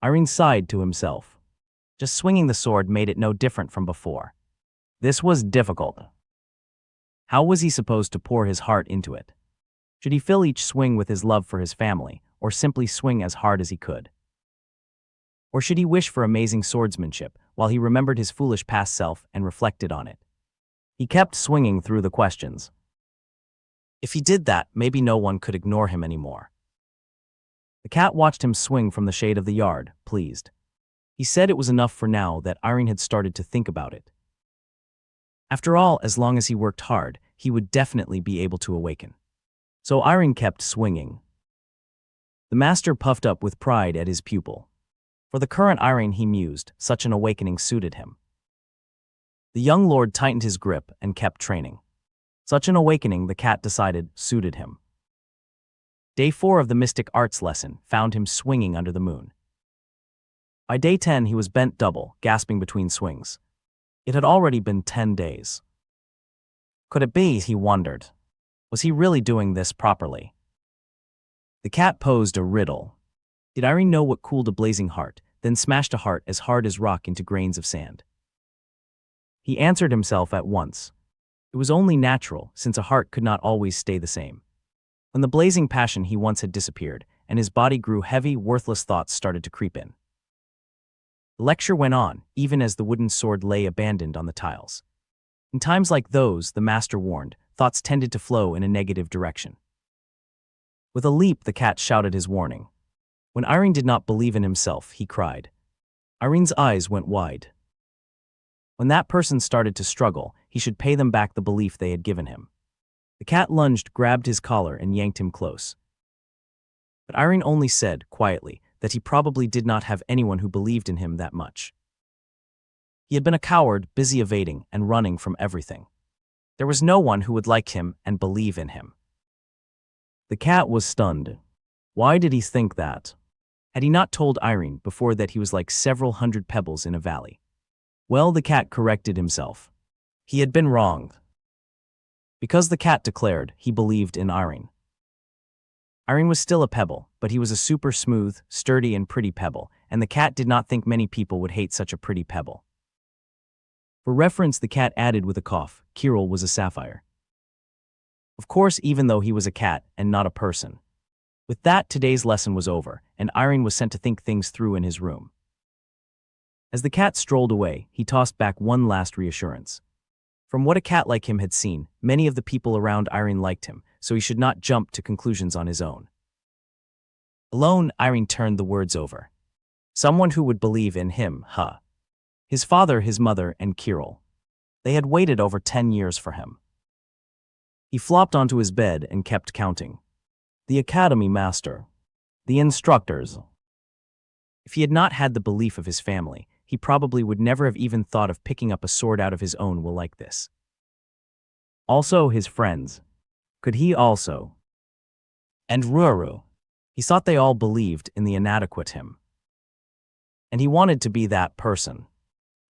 Speaker 1: Airen sighed to himself. Just swinging the sword made it no different from before. This was difficult. How was he supposed to pour his heart into it? Should he fill each swing with his love for his family, or simply swing as hard as he could? Or should he wish for amazing swordsmanship, while he remembered his foolish past self and reflected on it? He kept swinging through the questions. If he did that, maybe no one could ignore him anymore. The cat watched him swing from the shade of the yard, pleased. He said it was enough for now that Airen had started to think about it. After all, as long as he worked hard, he would definitely be able to awaken. So Airen kept swinging. The master puffed up with pride at his pupil. For the current Airen, he mused, such an awakening suited him. The young lord tightened his grip and kept training. Such an awakening, the cat decided, suited him. Day 4 of the mystic arts lesson found him swinging under the moon. By day 10 he was bent double, gasping between swings. It had already been 10 days. Could it be, he wondered? Was he really doing this properly? The cat posed a riddle. Did Airen know what cooled a blazing heart, then smashed a heart as hard as rock into grains of sand? He answered himself at once. It was only natural, since a heart could not always stay the same. When the blazing passion he once had disappeared, and his body grew heavy, worthless thoughts started to creep in. The lecture went on, even as the wooden sword lay abandoned on the tiles. In times like those, the master warned, thoughts tended to flow in a negative direction. With a leap, the cat shouted his warning. When Airen did not believe in himself, he cried. Airen's eyes went wide. When that person started to struggle, he should pay them back the belief they had given him. The cat lunged, grabbed his collar, and yanked him close. But Airen only said, quietly, that he probably did not have anyone who believed in him that much. He had been a coward, busy evading and running from everything. There was no one who would like him and believe in him. The cat was stunned. Why did he think that? Had he not told Airen before that he was like several hundred pebbles in a valley? Well, the cat corrected himself. He had been wrong. Because the cat declared, he believed in Airen. Airen was still a pebble, but he was a super smooth, sturdy and pretty pebble, and the cat did not think many people would hate such a pretty pebble. For reference, the cat added with a cough, Kirill was a sapphire. Of course, even though he was a cat and not a person. With that, today's lesson was over, and Airen was sent to think things through in his room. As the cat strolled away, he tossed back one last reassurance. From what a cat like him had seen, many of the people around Airen liked him, so he should not jump to conclusions on his own. Alone, Airen turned the words over. Someone who would believe in him, huh? His father, his mother, and Kirill. They had waited over 10 years for him. He flopped onto his bed and kept counting. The academy master. The instructors. If he had not had the belief of his family, he probably would never have even thought of picking up a sword out of his own will like this. Also his friends. Could he also? And Ruru. He thought they all believed in the inadequate him. And he wanted to be that person.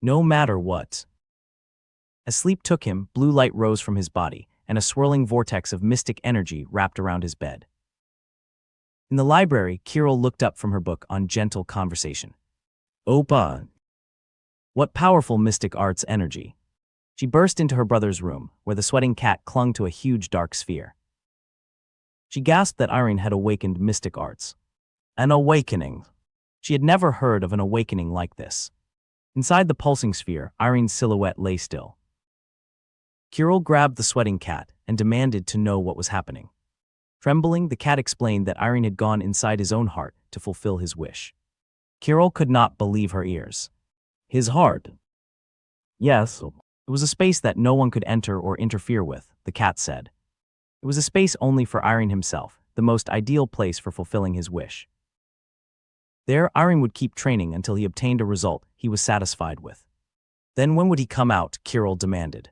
Speaker 1: No matter what. As sleep took him, blue light rose from his body, and a swirling vortex of mystic energy wrapped around his bed. In the library, Kirill looked up from her book on gentle conversation. Opa! What powerful mystic arts energy. She burst into her brother's room, where the sweating cat clung to a huge dark sphere. She gasped that Airen had awakened mystic arts. An awakening. She had never heard of an awakening like this. Inside the pulsing sphere, Airen's silhouette lay still. Kirill grabbed the sweating cat and demanded to know what was happening. Trembling, the cat explained that Airen had gone inside his own heart to fulfill his wish. Kirill could not believe her ears. His heart? Yes, it was a space that no one could enter or interfere with, the cat said. It was a space only for Airen himself, the most ideal place for fulfilling his wish. There, Airen would keep training until he obtained a result he was satisfied with. Then when would he come out, Kirill demanded.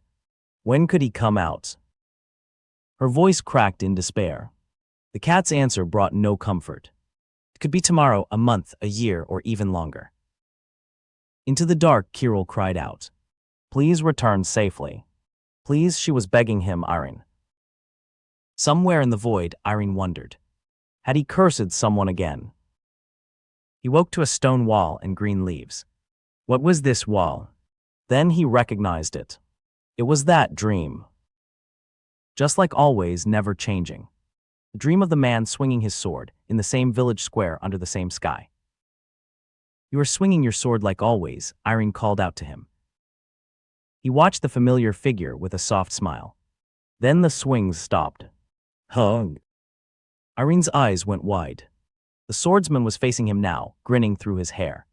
Speaker 1: When could he come out? Her voice cracked in despair. The cat's answer brought no comfort. It could be tomorrow, a month, a year, or even longer. Into the dark, Kirill cried out. Please return safely. Please, she was begging him, Airen. Somewhere in the void, Airen wondered. Had he cursed someone again? He woke to a stone wall and green leaves. What was this wall? Then he recognized it. It was that dream. Just like always, never changing. The dream of the man swinging his sword in the same village square under the same sky. You are swinging your sword like always, Airen called out to him. He watched the familiar figure with a soft smile. Then the swings stopped. Hung. Airen's eyes went wide. The swordsman was facing him now, grinning through his hair.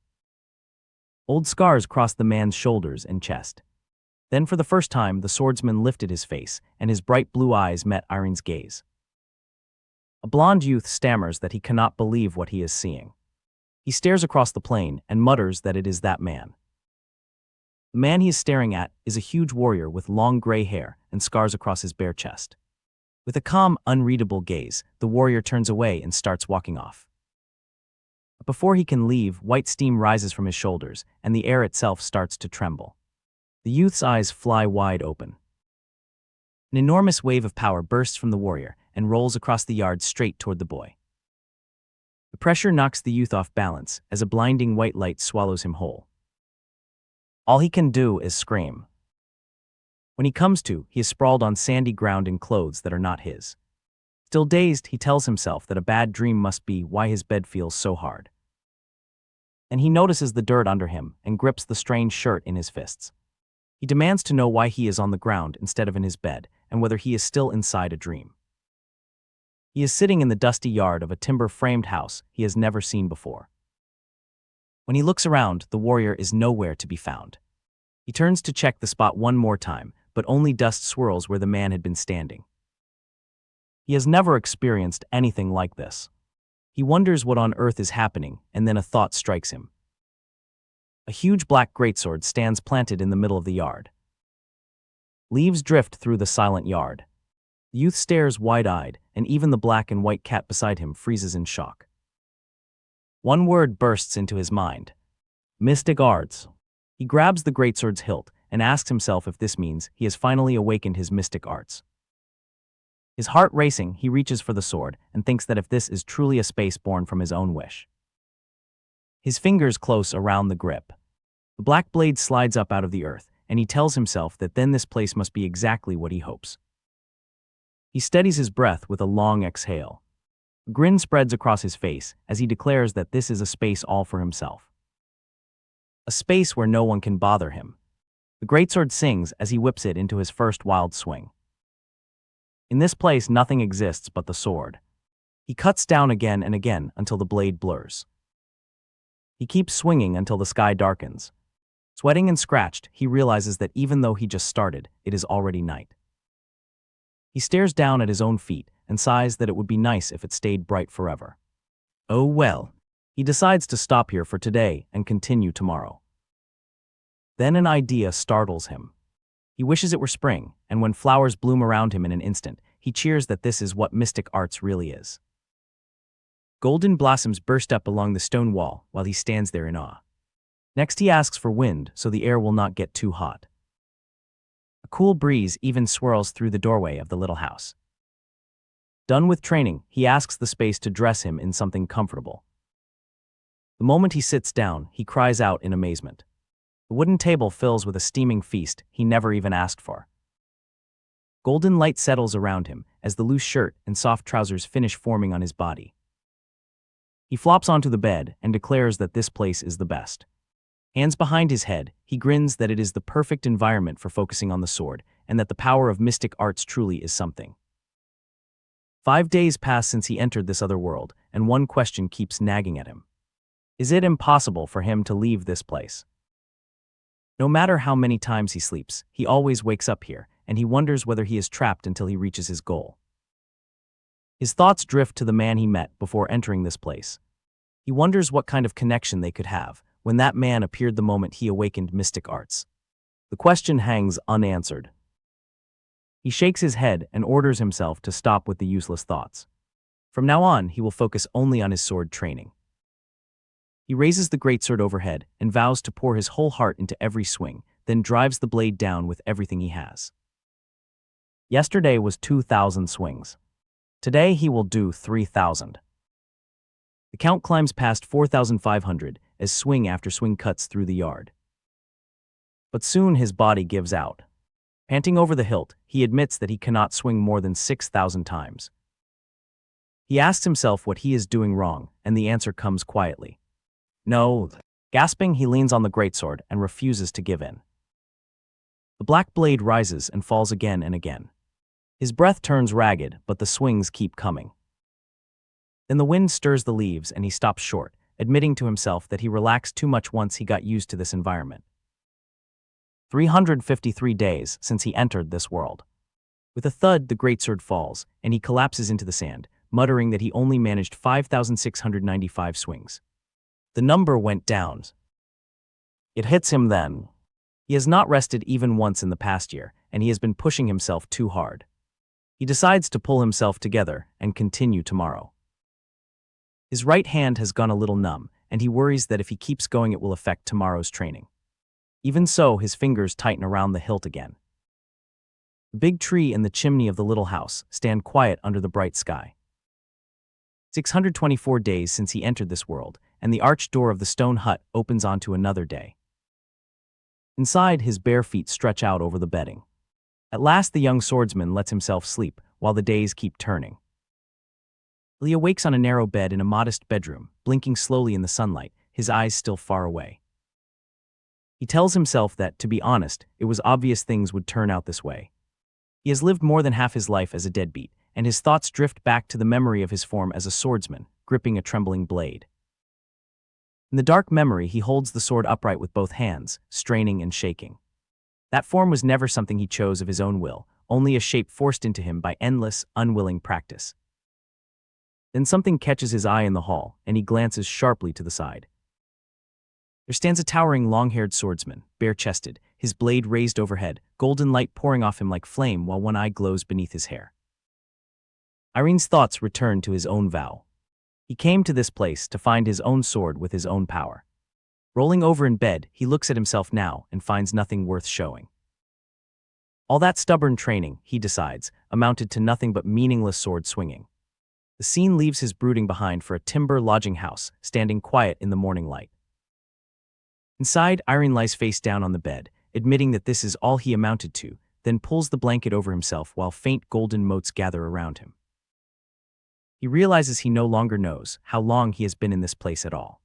Speaker 1: Old scars crossed the man's shoulders and chest. Then for the first time, the swordsman lifted his face, and his bright blue eyes met Airen's gaze. A blond youth stammers that he cannot believe what he is seeing. He stares across the plain and mutters that it is that man. The man he is staring at is a huge warrior with long gray hair and scars across his bare chest. With a calm, unreadable gaze, the warrior turns away and starts walking off. But before he can leave, white steam rises from his shoulders, and the air itself starts to tremble. The youth's eyes fly wide open. An enormous wave of power bursts from the warrior and rolls across the yard straight toward the boy. The pressure knocks the youth off balance as a blinding white light swallows him whole. All he can do is scream. When he comes to, he is sprawled on sandy ground in clothes that are not his. Still dazed, he tells himself that a bad dream must be why his bed feels so hard. And he notices the dirt under him and grips the strange shirt in his fists. He demands to know why he is on the ground instead of in his bed, and whether he is still inside a dream. He is sitting in the dusty yard of a timber-framed house he has never seen before. When he looks around, the warrior is nowhere to be found. He turns to check the spot one more time, but only dust swirls where the man had been standing. He has never experienced anything like this. He wonders what on earth is happening, and then a thought strikes him. A huge black greatsword stands planted in the middle of the yard. Leaves drift through the silent yard. The youth stares wide-eyed, and even the black and white cat beside him freezes in shock. One word bursts into his mind. Mystic arts. He grabs the greatsword's hilt and asks himself if this means he has finally awakened his mystic arts. His heart racing, he reaches for the sword and thinks that if this is truly a space born from his own wish. His fingers close around the grip. The black blade slides up out of the earth, and he tells himself that then this place must be exactly what he hopes. He steadies his breath with a long exhale. A grin spreads across his face as he declares that this is a space all for himself. A space where no one can bother him. The greatsword sings as he whips it into his first wild swing. In this place, nothing exists but the sword. He cuts down again and again until the blade blurs. He keeps swinging until the sky darkens. Sweating and scratched, he realizes that even though he just started, it is already night. He stares down at his own feet and sighs that it would be nice if it stayed bright forever. Oh well. He decides to stop here for today and continue tomorrow. Then an idea startles him. He wishes it were spring, and when flowers bloom around him in an instant, he cheers that this is what mystic arts really is. Golden blossoms burst up along the stone wall while he stands there in awe. Next he asks for wind so the air will not get too hot. A cool breeze even swirls through the doorway of the little house. Done with training, he asks the space to dress him in something comfortable. The moment he sits down, he cries out in amazement. The wooden table fills with a steaming feast he never even asked for. Golden light settles around him as the loose shirt and soft trousers finish forming on his body. He flops onto the bed and declares that this place is the best. Hands behind his head, he grins that it is the perfect environment for focusing on the sword and that the power of mystic arts truly is something. 5 days pass since he entered this other world, and one question keeps nagging at him. Is it impossible for him to leave this place? No matter how many times he sleeps, he always wakes up here, and he wonders whether he is trapped until he reaches his goal. His thoughts drift to the man he met before entering this place. He wonders what kind of connection they could have when that man appeared the moment he awakened mystic arts. The question hangs unanswered. He shakes his head and orders himself to stop with the useless thoughts. From now on, he will focus only on his sword training. He raises the greatsword overhead and vows to pour his whole heart into every swing, then drives the blade down with everything he has. Yesterday was 2,000 swings. Today he will do 3,000. The count climbs past 4,500 as swing after swing cuts through the yard. But soon his body gives out. Panting over the hilt, he admits that he cannot swing more than 6,000 times. He asks himself what he is doing wrong, and the answer comes quietly. No. Gasping, he leans on the greatsword and refuses to give in. The black blade rises and falls again and again. His breath turns ragged, but the swings keep coming. Then the wind stirs the leaves and he stops short, admitting to himself that he relaxed too much once he got used to this environment. 353 days since he entered this world. With a thud, the greatsword falls, and he collapses into the sand, muttering that he only managed 5,695 swings. The number went down. It hits him then. He has not rested even once in the past year, and he has been pushing himself too hard. He decides to pull himself together and continue tomorrow. His right hand has gone a little numb, and he worries that if he keeps going it will affect tomorrow's training. Even so, his fingers tighten around the hilt again. The big tree and the chimney of the little house stand quiet under the bright sky. 624 days since he entered this world, and the arched door of the stone hut opens onto another day. Inside, his bare feet stretch out over the bedding. At last the young swordsman lets himself sleep, while the days keep turning. Ilya wakes on a narrow bed in a modest bedroom, blinking slowly in the sunlight, his eyes still far away. He tells himself that, to be honest, it was obvious things would turn out this way. He has lived more than half his life as a deadbeat, and his thoughts drift back to the memory of his form as a swordsman, gripping a trembling blade. In the dark memory, he holds the sword upright with both hands, straining and shaking. That form was never something he chose of his own will, only a shape forced into him by endless, unwilling practice. Then something catches his eye in the hall, and he glances sharply to the side. There stands a towering, long-haired swordsman, bare-chested, his blade raised overhead, golden light pouring off him like flame while one eye glows beneath his hair. Airen's thoughts return to his own vow. He came to this place to find his own sword with his own power. Rolling over in bed, he looks at himself now and finds nothing worth showing. All that stubborn training, he decides, amounted to nothing but meaningless sword swinging. The scene leaves his brooding behind for a timber lodging house, standing quiet in the morning light. Inside, Airen lies face down on the bed, admitting that this is all he amounted to, then pulls the blanket over himself while faint golden motes gather around him. He realizes he no longer knows how long he has been in this place at all.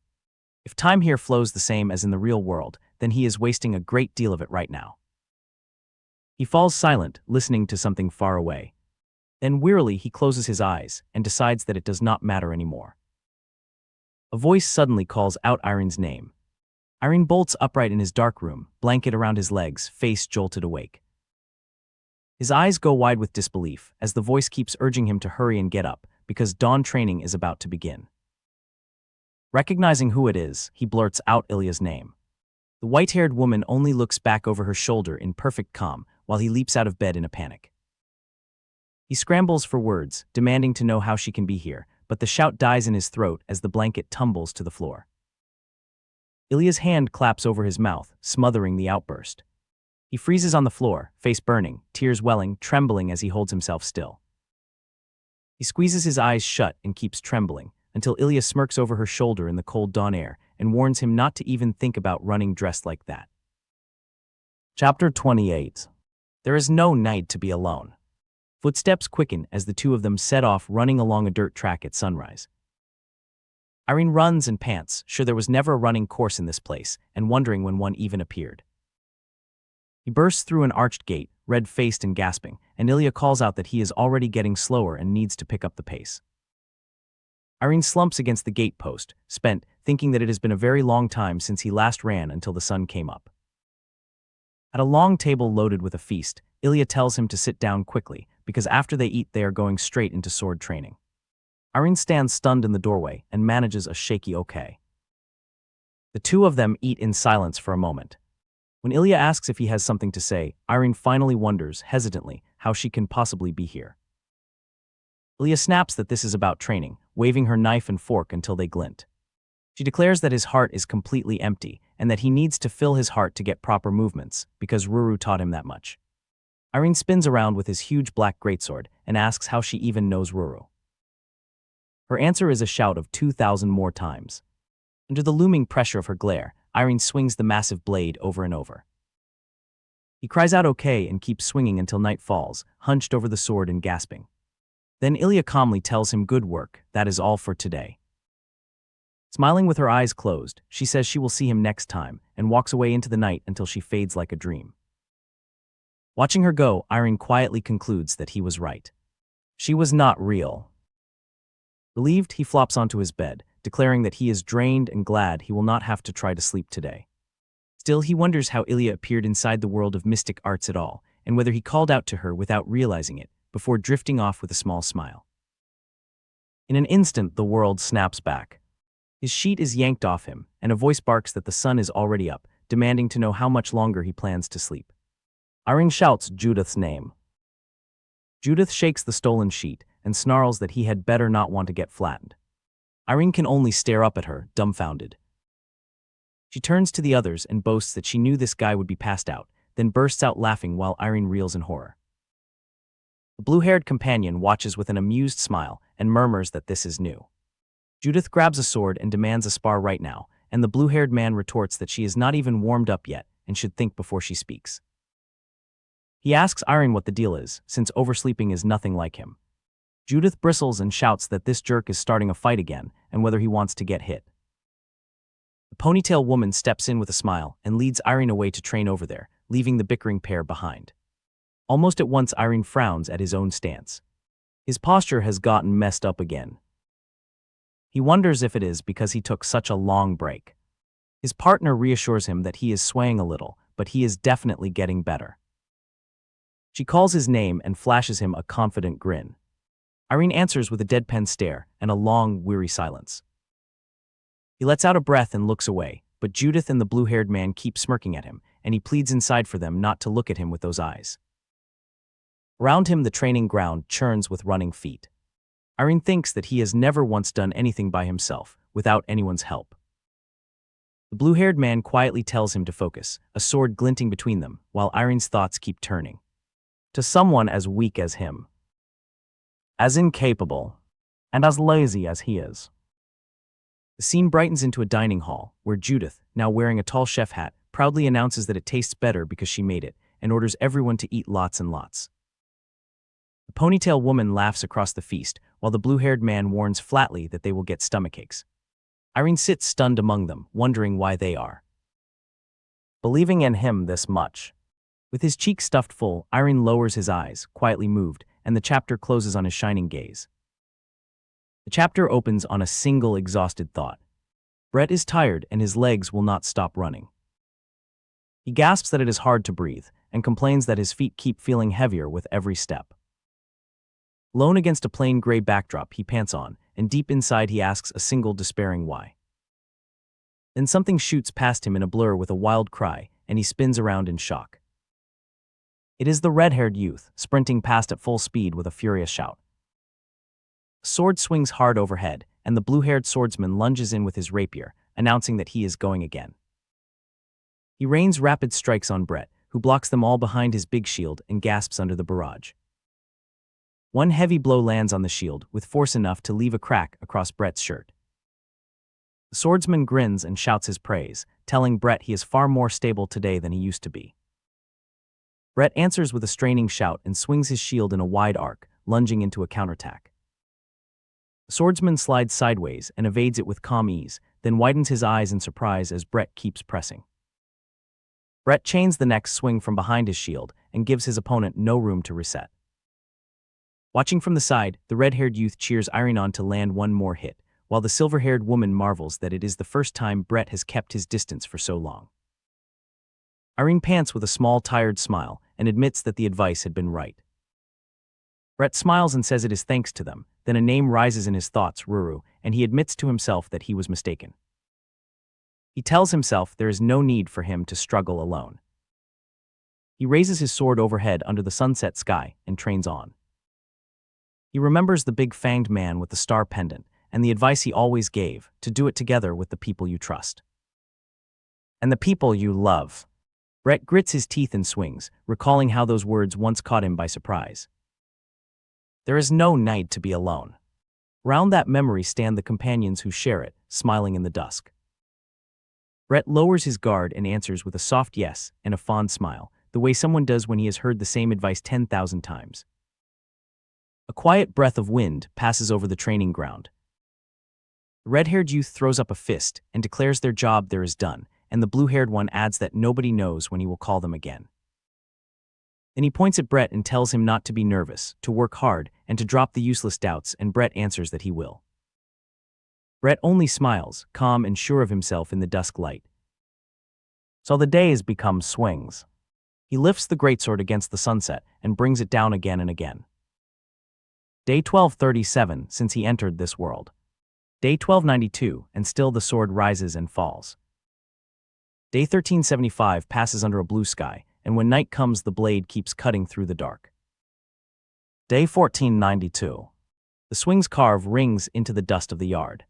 Speaker 1: If time here flows the same as in the real world, then he is wasting a great deal of it right now. He falls silent, listening to something far away. Then wearily he closes his eyes and decides that it does not matter anymore. A voice suddenly calls out Airen's name. Airen bolts upright in his dark room, blanket around his legs, face jolted awake. His eyes go wide with disbelief as the voice keeps urging him to hurry and get up, because dawn training is about to begin. Recognizing who it is, he blurts out Ilya's name. The white-haired woman only looks back over her shoulder in perfect calm while he leaps out of bed in a panic. He scrambles for words, demanding to know how she can be here, but the shout dies in his throat as the blanket tumbles to the floor. Ilya's hand claps over his mouth, smothering the outburst. He freezes on the floor, face burning, tears welling, trembling as he holds himself still. He squeezes his eyes shut and keeps trembling, until Ilya smirks over her shoulder in the cold dawn air and warns him not to even think about running dressed like that. Chapter 28. There is no night to be alone. Footsteps quicken as the two of them set off running along a dirt track at sunrise. Airen runs and pants, sure there was never a running course in this place, and wondering when one even appeared. He bursts through an arched gate, red-faced and gasping, and Ilya calls out that he is already getting slower and needs to pick up the pace. Airen slumps against the gate post, spent, thinking that it has been a very long time since he last ran until the sun came up. At a long table loaded with a feast, Ilya tells him to sit down quickly, because after they eat they are going straight into sword training. Airen stands stunned in the doorway and manages a shaky okay. The two of them eat in silence for a moment. When Ilya asks if he has something to say, Airen finally wonders, hesitantly, how she can possibly be here. Ilya snaps that this is about training, waving her knife and fork until they glint. She declares that his heart is completely empty, and that he needs to fill his heart to get proper movements, because Ruru taught him that much. Airen spins around with his huge black greatsword and asks how she even knows Ruru. Her answer is a shout of 2,000 more times. Under the looming pressure of her glare, Airen swings the massive blade over and over. He cries out okay and keeps swinging until night falls, hunched over the sword and gasping. Then Ilya calmly tells him good work, that is all for today. Smiling with her eyes closed, she says she will see him next time and walks away into the night until she fades like a dream. Watching her go, Airen quietly concludes that he was right. She was not real. Relieved, he flops onto his bed, declaring that he is drained and glad he will not have to try to sleep today. Still, he wonders how Ilya appeared inside the world of mystic arts at all, and whether he called out to her without realizing it, before drifting off with a small smile. In an instant, the world snaps back. His sheet is yanked off him, and a voice barks that the sun is already up, demanding to know how much longer he plans to sleep. Airen shouts Judith's name. Judith shakes the stolen sheet and snarls that he had better not want to get flattened. Airen can only stare up at her, dumbfounded. She turns to the others and boasts that she knew this guy would be passed out, then bursts out laughing while Airen reels in horror. The blue-haired companion watches with an amused smile and murmurs that this is new. Judith grabs a sword and demands a spar right now, and the blue-haired man retorts that she is not even warmed up yet and should think before she speaks. He asks Airen what the deal is, since oversleeping is nothing like him. Judith bristles and shouts that this jerk is starting a fight again and whether he wants to get hit. The ponytail woman steps in with a smile and leads Airen away to train over there, leaving the bickering pair behind. Almost at once Airen frowns at his own stance. His posture has gotten messed up again. He wonders if it is because he took such a long break. His partner reassures him that he is swaying a little, but he is definitely getting better. She calls his name and flashes him a confident grin. Airen answers with a deadpan stare and a long, weary silence. He lets out a breath and looks away, but Judith and the blue-haired man keep smirking at him, and he pleads inside for them not to look at him with those eyes. Around him the training ground churns with running feet. Airen thinks that he has never once done anything by himself, without anyone's help. The blue-haired man quietly tells him to focus, a sword glinting between them, while Airen's thoughts keep turning. To someone as weak as him, as incapable, and as lazy as he is. The scene brightens into a dining hall, where Judith, now wearing a tall chef hat, proudly announces that it tastes better because she made it, and orders everyone to eat lots and lots. The ponytail woman laughs across the feast, while the blue-haired man warns flatly that they will get stomachaches. Airen sits stunned among them, wondering why they are believing in him this much. With his cheeks stuffed full, Airen lowers his eyes, quietly moved, and the chapter closes on his shining gaze. The chapter opens on a single exhausted thought. Brett is tired and his legs will not stop running. He gasps that it is hard to breathe, and complains that his feet keep feeling heavier with every step. Alone against a plain gray backdrop he pants on, and deep inside he asks a single despairing why. Then something shoots past him in a blur with a wild cry, and he spins around in shock. It is the red-haired youth, sprinting past at full speed with a furious shout. A sword swings hard overhead, and the blue-haired swordsman lunges in with his rapier, announcing that he is going again. He rains rapid strikes on Brett, who blocks them all behind his big shield and gasps under the barrage. One heavy blow lands on the shield, with force enough to leave a crack across Brett's shirt. The swordsman grins and shouts his praise, telling Brett he is far more stable today than he used to be. Brett answers with a straining shout and swings his shield in a wide arc, lunging into a counterattack. The swordsman slides sideways and evades it with calm ease, then widens his eyes in surprise as Brett keeps pressing. Brett chains the next swing from behind his shield and gives his opponent no room to reset. Watching from the side, the red-haired youth cheers Airen on to land one more hit, while the silver-haired woman marvels that it is the first time Brett has kept his distance for so long. Airen pants with a small, tired smile and admits that the advice had been right. Brett smiles and says it is thanks to them, then a name rises in his thoughts, Ruru, and he admits to himself that he was mistaken. He tells himself there is no need for him to struggle alone. He raises his sword overhead under the sunset sky and trains on. He remembers the big fanged man with the star pendant and the advice he always gave, to do it together with the people you trust. And the people you love. Brett grits his teeth and swings, recalling how those words once caught him by surprise. There is no need to be alone. Round that memory stand the companions who share it, smiling in the dusk. Brett lowers his guard and answers with a soft yes and a fond smile, the way someone does when he has heard the same advice 10,000 times. A quiet breath of wind passes over the training ground. The red-haired youth throws up a fist and declares their job there is done, and the blue-haired one adds that nobody knows when he will call them again. Then he points at Brett and tells him not to be nervous, to work hard, and to drop the useless doubts, and Brett answers that he will. Brett only smiles, calm and sure of himself in the dusk light. So the days become swings. He lifts the greatsword against the sunset and brings it down again and again. Day 1237 since he entered this world. Day 1292, and still the sword rises and falls. Day 1375 passes under a blue sky, and when night comes the blade keeps cutting through the dark. Day 1492. The swing's carve rings into the dust of the yard.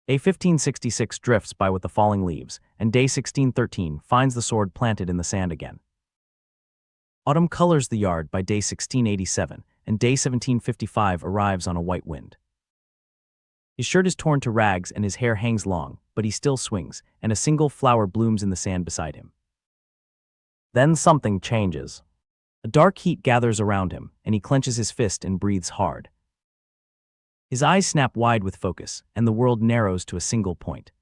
Speaker 1: Day 1566 drifts by with the falling leaves, and day 1613 finds the sword planted in the sand again. Autumn colors the yard by day 1687, and day 1755 arrives on a white wind. His shirt is torn to rags and his hair hangs long, but he still swings, and a single flower blooms in the sand beside him. Then something changes. A dark heat gathers around him, and he clenches his fist and breathes hard. His eyes snap wide with focus, and the world narrows to a single point.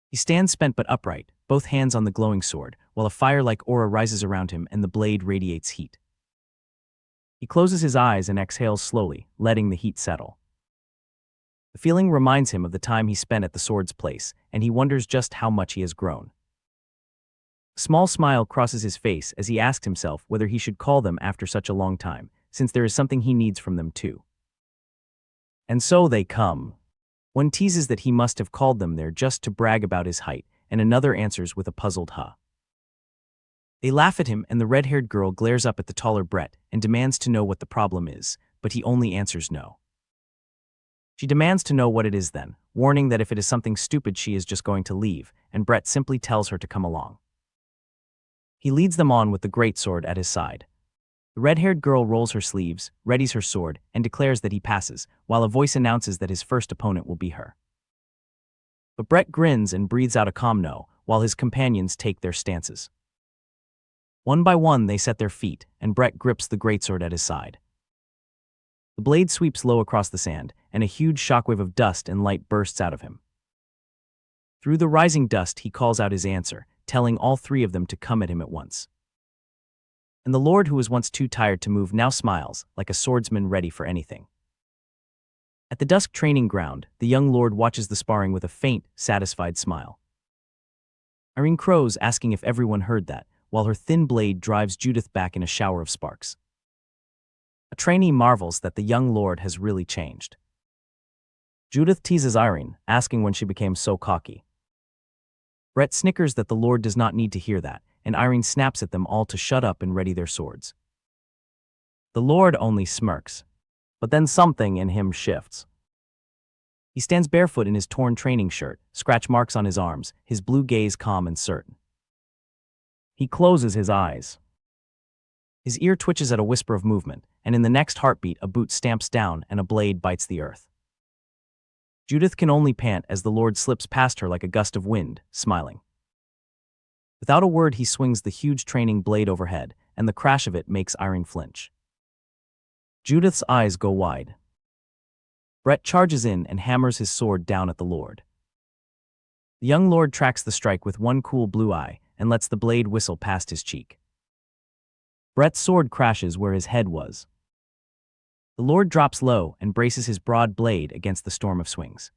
Speaker 1: He stands spent but upright, both hands on the glowing sword, while a fire-like aura rises around him and the blade radiates heat. He closes his eyes and exhales slowly, letting the heat settle. The feeling reminds him of the time he spent at the sword's place, and he wonders just how much he has grown. A small smile crosses his face as he asks himself whether he should call them after such a long time, since there is something he needs from them too. And so they come. One teases that he must have called them there just to brag about his height, and another answers with a puzzled huh. They laugh at him, and the red-haired girl glares up at the taller Brett and demands to know what the problem is, but he only answers no. She demands to know what it is then, warning that if it is something stupid she is just going to leave, and Brett simply tells her to come along. He leads them on with the greatsword at his side. The red-haired girl rolls her sleeves, readies her sword, and declares that he passes, while a voice announces that his first opponent will be her. But Brett grins and breathes out a calm no, while his companions take their stances. One by one they set their feet, and Brett grips the greatsword at his side. The blade sweeps low across the sand, and a huge shockwave of dust and light bursts out of him. Through the rising dust he calls out his answer, telling all three of them to come at him at once. And the lord who was once too tired to move now smiles, like a swordsman ready for anything. At the dusk training ground, the young lord watches the sparring with a faint, satisfied smile. Airen crows, asking if everyone heard that, while her thin blade drives Judith back in a shower of sparks. A trainee marvels that the young lord has really changed. Judith teases Airen, asking when she became so cocky. Brett snickers that the lord does not need to hear that, and Airen snaps at them all to shut up and ready their swords. The lord only smirks, but then something in him shifts. He stands barefoot in his torn training shirt, scratch marks on his arms, his blue gaze calm and certain. He closes his eyes. His ear twitches at a whisper of movement, and in the next heartbeat a boot stamps down and a blade bites the earth. Judith can only pant as the lord slips past her like a gust of wind, smiling. Without a word he swings the huge training blade overhead, and the crash of it makes Airen flinch. Judith's eyes go wide. Brett charges in and hammers his sword down at the lord. The young lord tracks the strike with one cool blue eye and lets the blade whistle past his cheek. Brett's sword crashes where his head was. The lord drops low and braces his broad blade against the storm of swings.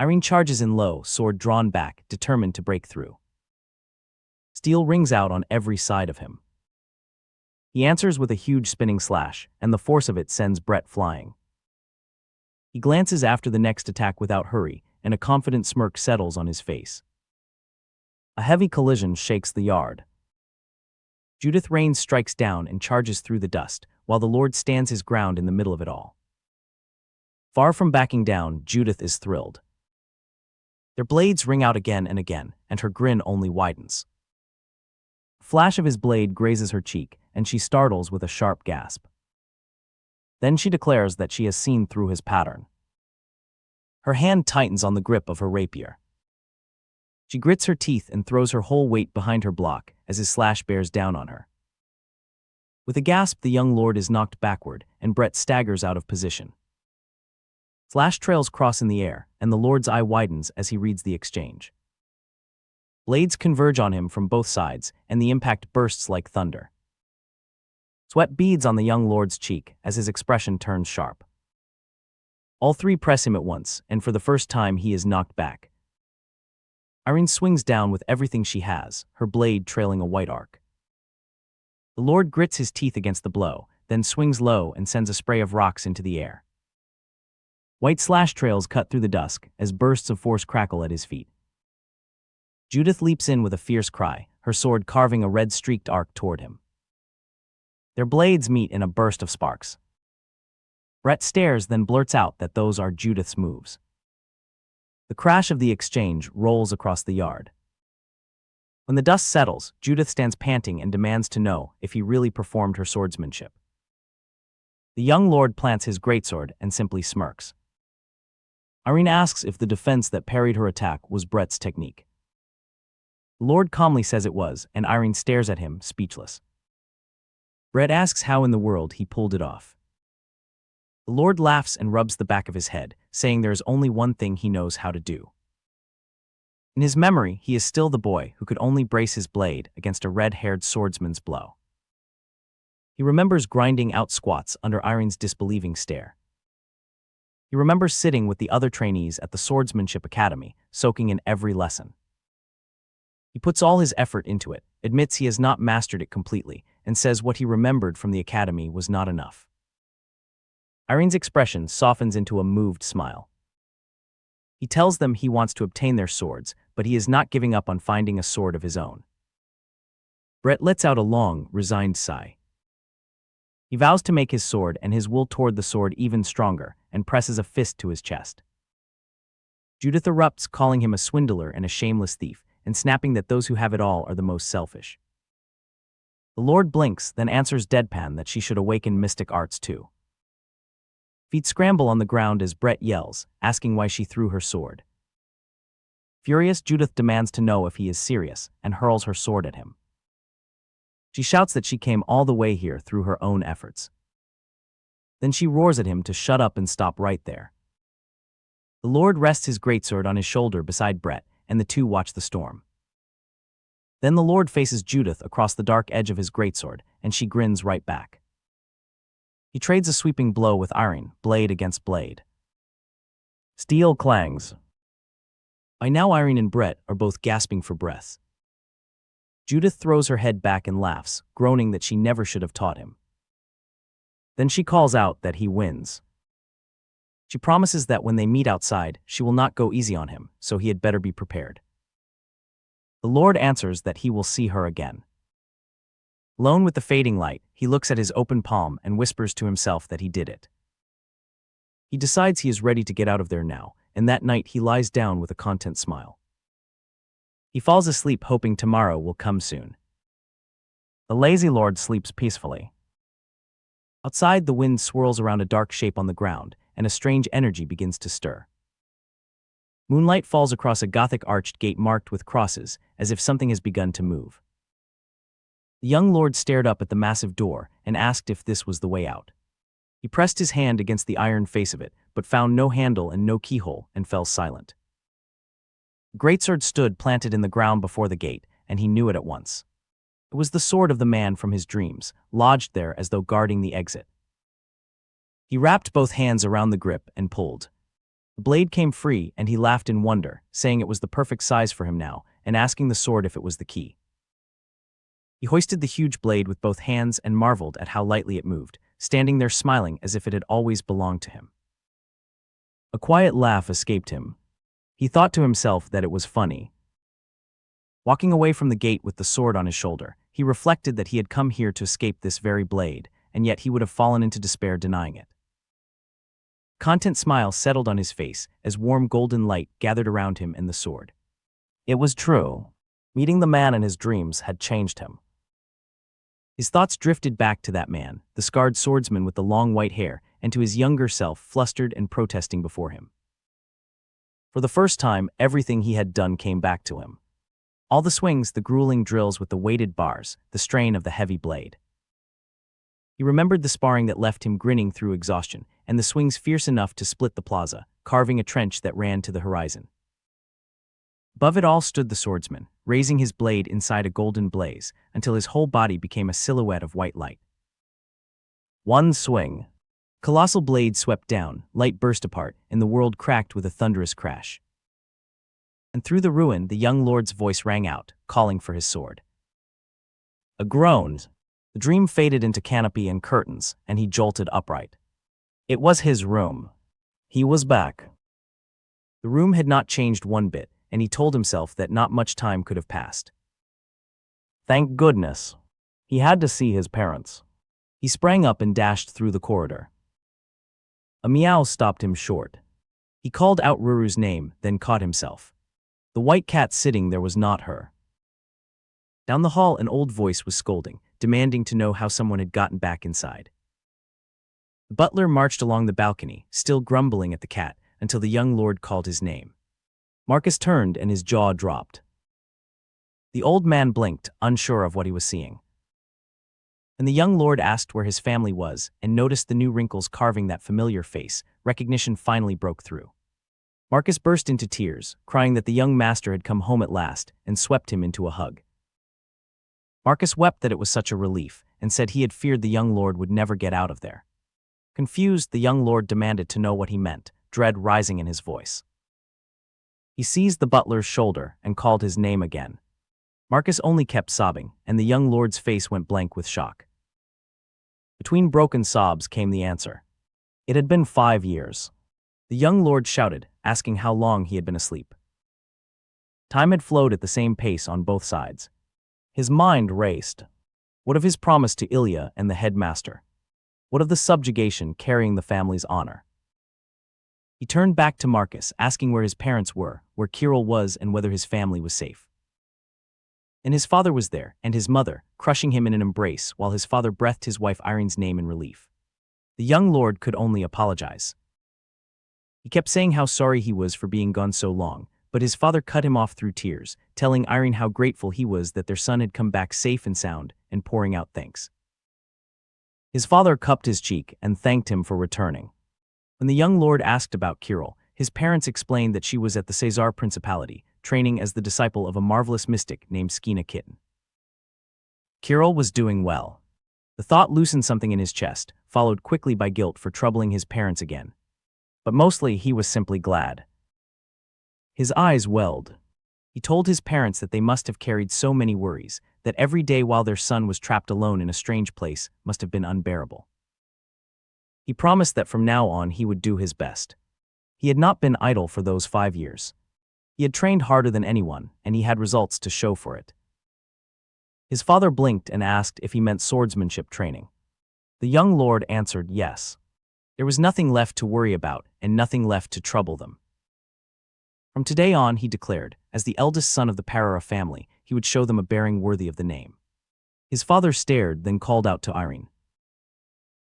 Speaker 1: Airen charges in low, sword drawn back, determined to break through. Steel rings out on every side of him. He answers with a huge spinning slash, and the force of it sends Brett flying. He glances after the next attack without hurry, and a confident smirk settles on his face. A heavy collision shakes the yard. Judith Rains strikes down and charges through the dust, while the lord stands his ground in the middle of it all. Far from backing down, Judith is thrilled. Their blades ring out again and again, and her grin only widens. A flash of his blade grazes her cheek, and she startles with a sharp gasp. Then she declares that she has seen through his pattern. Her hand tightens on the grip of her rapier. She grits her teeth and throws her whole weight behind her block as his slash bears down on her. With a gasp, the young lord is knocked backward, and Brett staggers out of position. Flash trails cross in the air, and the lord's eye widens as he reads the exchange. Blades converge on him from both sides, and the impact bursts like thunder. Sweat beads on the young lord's cheek as his expression turns sharp. All three press him at once, and for the first time he is knocked back. Airen swings down with everything she has, her blade trailing a white arc. The lord grits his teeth against the blow, then swings low and sends a spray of rocks into the air. White slash trails cut through the dusk as bursts of force crackle at his feet. Judith leaps in with a fierce cry, her sword carving a red-streaked arc toward him. Their blades meet in a burst of sparks. Brett stares, then blurts out that those are Judith's moves. The crash of the exchange rolls across the yard. When the dust settles, Judith stands panting and demands to know if he really performed her swordsmanship. The young lord plants his greatsword and simply smirks. Airen asks if the defense that parried her attack was Brett's technique. The lord calmly says it was, and Airen stares at him, speechless. Brett asks how in the world he pulled it off. The lord laughs and rubs the back of his head, saying there is only one thing he knows how to do. In his memory, he is still the boy who could only brace his blade against a red-haired swordsman's blow. He remembers grinding out squats under Airen's disbelieving stare. He remembers sitting with the other trainees at the Swordsmanship Academy, soaking in every lesson. He puts all his effort into it, admits he has not mastered it completely, and says what he remembered from the academy was not enough. Airen's expression softens into a moved smile. He tells them he wants to obtain their swords, but he is not giving up on finding a sword of his own. Brett lets out a long, resigned sigh. He vows to make his sword and his will toward the sword even stronger, and presses a fist to his chest. Judith erupts, calling him a swindler and a shameless thief, and snapping that those who have it all are the most selfish. The lord blinks, then answers deadpan that she should awaken mystic arts too. Feet scramble on the ground as Brett yells, asking why she threw her sword. Furious, Judith demands to know if he is serious, and hurls her sword at him. She shouts that she came all the way here through her own efforts. Then she roars at him to shut up and stop right there. The lord rests his greatsword on his shoulder beside Brett, and the two watch the storm. Then the lord faces Judith across the dark edge of his greatsword, and she grins right back. He trades a sweeping blow with Airen, blade against blade. Steel clangs. By now Airen and Brett are both gasping for breath. Judith throws her head back and laughs, groaning that she never should have taught him. Then she calls out that he wins. She promises that when they meet outside, she will not go easy on him, so he had better be prepared. The lord answers that he will see her again. Alone with the fading light, he looks at his open palm and whispers to himself that he did it. He decides he is ready to get out of there now, and that night he lies down with a content smile. He falls asleep hoping tomorrow will come soon. The lazy lord sleeps peacefully. Outside, the wind swirls around a dark shape on the ground, and a strange energy begins to stir. Moonlight falls across a Gothic arched gate marked with crosses, as if something has begun to move. The young lord stared up at the massive door and asked if this was the way out. He pressed his hand against the iron face of it, but found no handle and no keyhole, and fell silent. The greatsword stood planted in the ground before the gate, and he knew it at once. It was the sword of the man from his dreams, lodged there as though guarding the exit. He wrapped both hands around the grip and pulled. The blade came free, and he laughed in wonder, saying it was the perfect size for him now, and asking the sword if it was the key. He hoisted the huge blade with both hands and marveled at how lightly it moved, standing there smiling as if it had always belonged to him. A quiet laugh escaped him. He thought to himself that it was funny. Walking away from the gate with the sword on his shoulder, he reflected that he had come here to escape this very blade, and yet he would have fallen into despair denying it. Content smile settled on his face as warm golden light gathered around him and the sword. It was true. Meeting the man in his dreams had changed him. His thoughts drifted back to that man, the scarred swordsman with the long white hair, and to his younger self flustered and protesting before him. For the first time, everything he had done came back to him. All the swings, the grueling drills with the weighted bars, the strain of the heavy blade. He remembered the sparring that left him grinning through exhaustion, and the swings fierce enough to split the plaza, carving a trench that ran to the horizon. Above it all stood the swordsman, raising his blade inside a golden blaze, until his whole body became a silhouette of white light. One swing. Colossal blade swept down, light burst apart, and the world cracked with a thunderous crash. And through the ruin, the young lord's voice rang out, calling for his sword. A groan. The dream faded into canopy and curtains, and he jolted upright. It was his room. He was back. The room had not changed one bit, and he told himself that not much time could have passed. Thank goodness. He had to see his parents. He sprang up and dashed through the corridor. A meow stopped him short. He called out Ruru's name, then caught himself. The white cat sitting there was not her. Down the hall, an old voice was scolding, demanding to know how someone had gotten back inside. The butler marched along the balcony, still grumbling at the cat, until the young lord called his name. Marcus turned and his jaw dropped. The old man blinked, unsure of what he was seeing. And the young lord asked where his family was and noticed the new wrinkles carving that familiar face. Recognition finally broke through. Marcus burst into tears, crying that the young master had come home at last and swept him into a hug. Marcus wept that it was such a relief and said he had feared the young lord would never get out of there. Confused, the young lord demanded to know what he meant, dread rising in his voice. He seized the butler's shoulder and called his name again. Marcus only kept sobbing, and the young lord's face went blank with shock. Between broken sobs came the answer. It had been 5 years. The young lord shouted, asking how long he had been asleep. Time had flowed at the same pace on both sides. His mind raced. What of his promise to Ilya and the headmaster? What of the subjugation carrying the family's honor? He turned back to Marcus, asking where his parents were, where Kirill was, and whether his family was safe. And his father was there, and his mother, crushing him in an embrace while his father breathed his wife Airen's name in relief. The young lord could only apologize. He kept saying how sorry he was for being gone so long, but his father cut him off through tears, telling Airen how grateful he was that their son had come back safe and sound, and pouring out thanks. His father cupped his cheek and thanked him for returning. When the young lord asked about Kirill, his parents explained that she was at the Saviour Principality, training as the disciple of a marvelous mystic named Skina Kitten. Kirill was doing well. The thought loosened something in his chest, followed quickly by guilt for troubling his parents again. But mostly he was simply glad. His eyes welled. He told his parents that they must have carried so many worries, that every day while their son was trapped alone in a strange place must have been unbearable. He promised that from now on he would do his best. He had not been idle for those 5 years. He had trained harder than anyone, and he had results to show for it. His father blinked and asked if he meant swordsmanship training. The young lord answered yes. There was nothing left to worry about and nothing left to trouble them. From today on, he declared, as the eldest son of the Farreira family, he would show them a bearing worthy of the name. His father stared, then called out to Airen.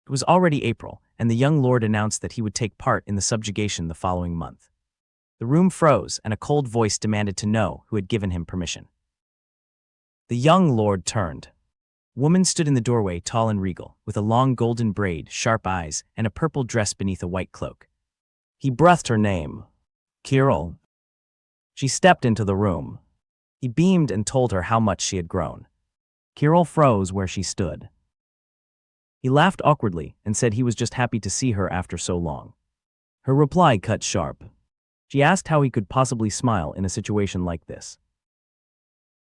Speaker 1: It was already April, and the young lord announced that he would take part in the subjugation the following month. The room froze, and a cold voice demanded to know who had given him permission. The young lord turned. A woman stood in the doorway, tall and regal, with a long golden braid, sharp eyes, and a purple dress beneath a white cloak. He breathed her name. Kirill. She stepped into the room. He beamed and told her how much she had grown. Kirill froze where she stood. He laughed awkwardly and said he was just happy to see her after so long. Her reply cut sharp. She asked how he could possibly smile in a situation like this.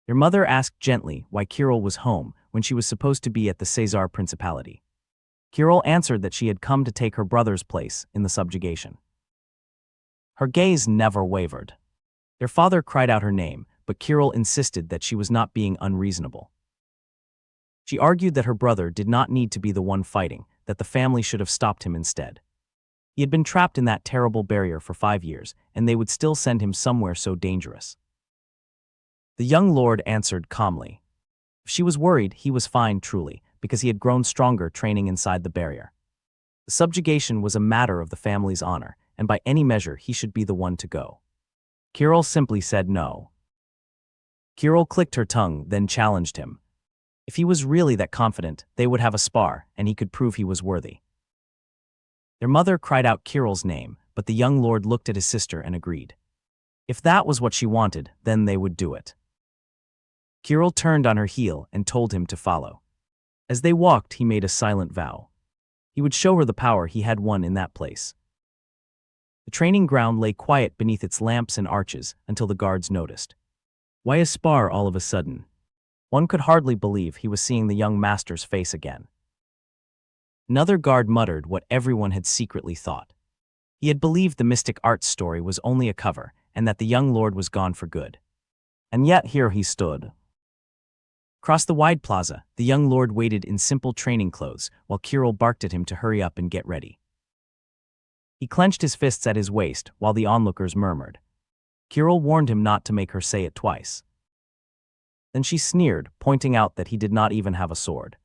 Speaker 1: Their mother asked gently why Kirill was home when she was supposed to be at the Saviour Principality. Kirill answered that she had come to take her brother's place in the subjugation. Her gaze never wavered. Their father cried out her name, but Kirill insisted that she was not being unreasonable. She argued that her brother did not need to be the one fighting, that the family should have stopped him instead. He had been trapped in that terrible barrier for 5 years, and they would still send him somewhere so dangerous. The young lord answered calmly. If she was worried, he was fine truly, because he had grown stronger training inside the barrier. The subjugation was a matter of the family's honor, and by any measure he should be the one to go. Kirill simply said no. Kirill clicked her tongue, then challenged him. If he was really that confident, they would have a spar, and he could prove he was worthy. Their mother cried out Kirill's name, but the young lord looked at his sister and agreed. If that was what she wanted, then they would do it. Kirill turned on her heel and told him to follow. As they walked, he made a silent vow. He would show her the power he had won in that place. The training ground lay quiet beneath its lamps and arches until the guards noticed. Why a spar all of a sudden? One could hardly believe he was seeing the young master's face again. Another guard muttered what everyone had secretly thought. He had believed the mystic arts story was only a cover and that the young lord was gone for good. And yet here he stood. Across the wide plaza, the young lord waited in simple training clothes while Kirill barked at him to hurry up and get ready. He clenched his fists at his waist while the onlookers murmured. Kirill warned him not to make her say it twice. Then she sneered, pointing out that he did not even have a sword.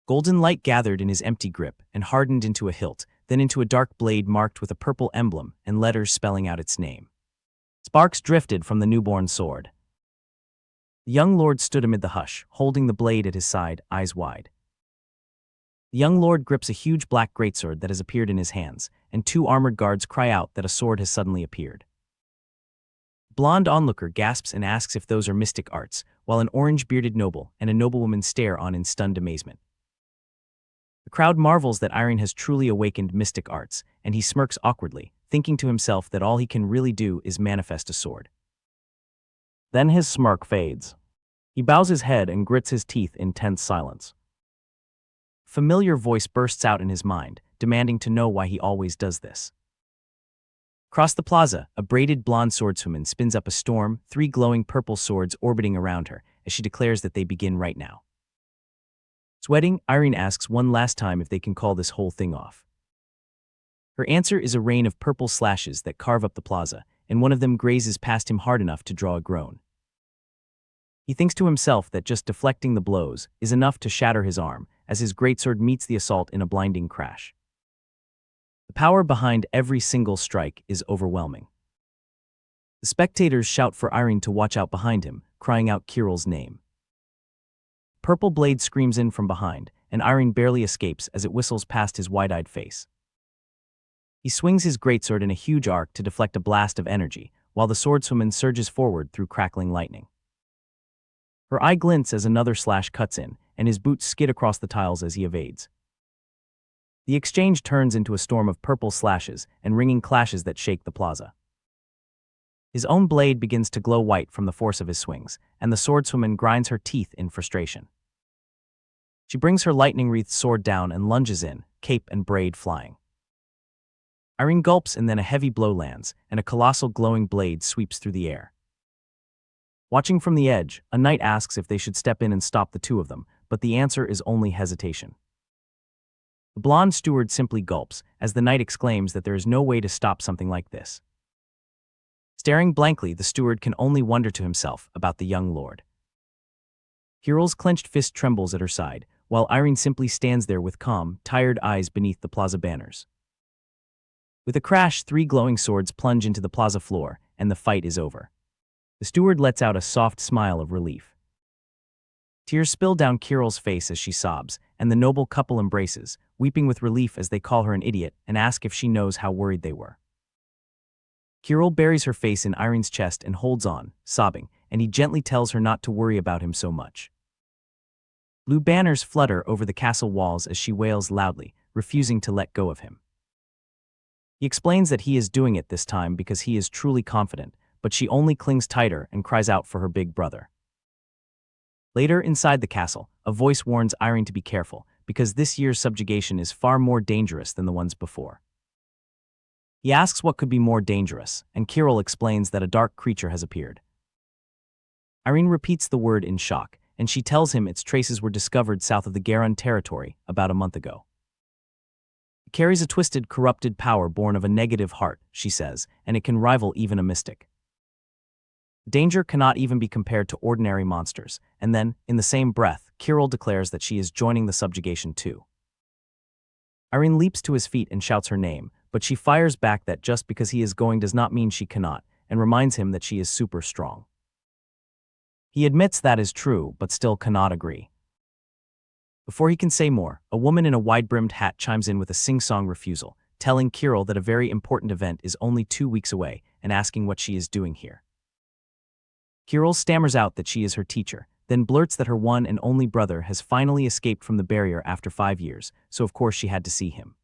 Speaker 1: Golden light gathered in his empty grip and hardened into a hilt, then into a dark blade marked with a purple emblem and letters spelling out its name. Sparks drifted from the newborn sword. The young lord stood amid the hush, holding the blade at his side, eyes wide. The young lord grips a huge black greatsword that has appeared in his hands, and two armored guards cry out that a sword has suddenly appeared. Blonde onlooker gasps and asks if those are mystic arts, while an orange-bearded noble and a noblewoman stare on in stunned amazement. The crowd marvels that Airen has truly awakened mystic arts, and he smirks awkwardly, thinking to himself that all he can really do is manifest a sword. Then his smirk fades. He bows his head and grits his teeth in tense silence. A familiar voice bursts out in his mind, demanding to know why he always does this. Across the plaza, a braided blonde swordswoman spins up a storm, three glowing purple swords orbiting around her, as she declares that they begin right now. Sweating, Airen asks one last time if they can call this whole thing off. Her answer is a rain of purple slashes that carve up the plaza, and one of them grazes past him hard enough to draw a groan. He thinks to himself that just deflecting the blows is enough to shatter his arm, as his greatsword meets the assault in a blinding crash. The power behind every single strike is overwhelming. The spectators shout for Airen to watch out behind him, crying out Kirill's name. Purple blade screams in from behind, and Airen barely escapes as it whistles past his wide-eyed face. He swings his greatsword in a huge arc to deflect a blast of energy, while the swordswoman surges forward through crackling lightning. Her eye glints as another slash cuts in, and his boots skid across the tiles as he evades. The exchange turns into a storm of purple slashes and ringing clashes that shake the plaza. His own blade begins to glow white from the force of his swings, and the swordswoman grinds her teeth in frustration. She brings her lightning-wreathed sword down and lunges in, cape and braid flying. Airen gulps and then a heavy blow lands, and a colossal glowing blade sweeps through the air. Watching from the edge, a knight asks if they should step in and stop the two of them, but the answer is only hesitation. The blonde steward simply gulps, as the knight exclaims that there is no way to stop something like this. Staring blankly, the steward can only wonder to himself about the young lord. Kirill's clenched fist trembles at her side, while Airen simply stands there with calm, tired eyes beneath the plaza banners. With a crash, three glowing swords plunge into the plaza floor, and the fight is over. The steward lets out a soft smile of relief. Tears spill down Kirill's face as she sobs, and the noble couple embraces, weeping with relief as they call her an idiot and ask if she knows how worried they were. Kirill buries her face in Airen's chest and holds on, sobbing, and he gently tells her not to worry about him so much. Blue banners flutter over the castle walls as she wails loudly, refusing to let go of him. He explains that he is doing it this time because he is truly confident, but she only clings tighter and cries out for her big brother. Later, inside the castle, a voice warns Airen to be careful, because this year's subjugation is far more dangerous than the ones before. He asks what could be more dangerous, and Kirill explains that a dark creature has appeared. Airen repeats the word in shock, and she tells him its traces were discovered south of the Garun territory about a month ago. It carries a twisted, corrupted power born of a negative heart, she says, and it can rival even a mystic. Danger cannot even be compared to ordinary monsters, and then, in the same breath, Kirill declares that she is joining the subjugation too. Airen leaps to his feet and shouts her name, but she fires back that just because he is going does not mean she cannot, and reminds him that she is super strong. He admits that is true, but still cannot agree. Before he can say more, a woman in a wide-brimmed hat chimes in with a sing-song refusal, telling Kirill that a very important event is only 2 weeks away and asking what she is doing here. Kirill stammers out that she is her teacher, then blurts that her one and only brother has finally escaped from the barrier after 5 years, so of course she had to see him.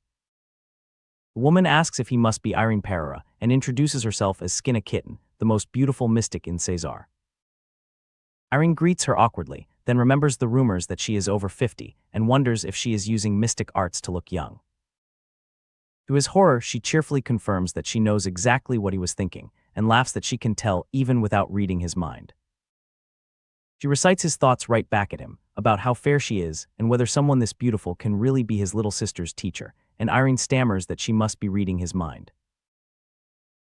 Speaker 1: The woman asks if he must be Airen Farreira and introduces herself as Skinna Kitten, the most beautiful mystic in Saviour. Airen greets her awkwardly, then remembers the rumors that she is over 50 and wonders if she is using mystic arts to look young. To his horror, she cheerfully confirms that she knows exactly what he was thinking and laughs that she can tell even without reading his mind. She recites his thoughts right back at him, about how fair she is and whether someone this beautiful can really be his little sister's teacher, and Airen stammers that she must be reading his mind.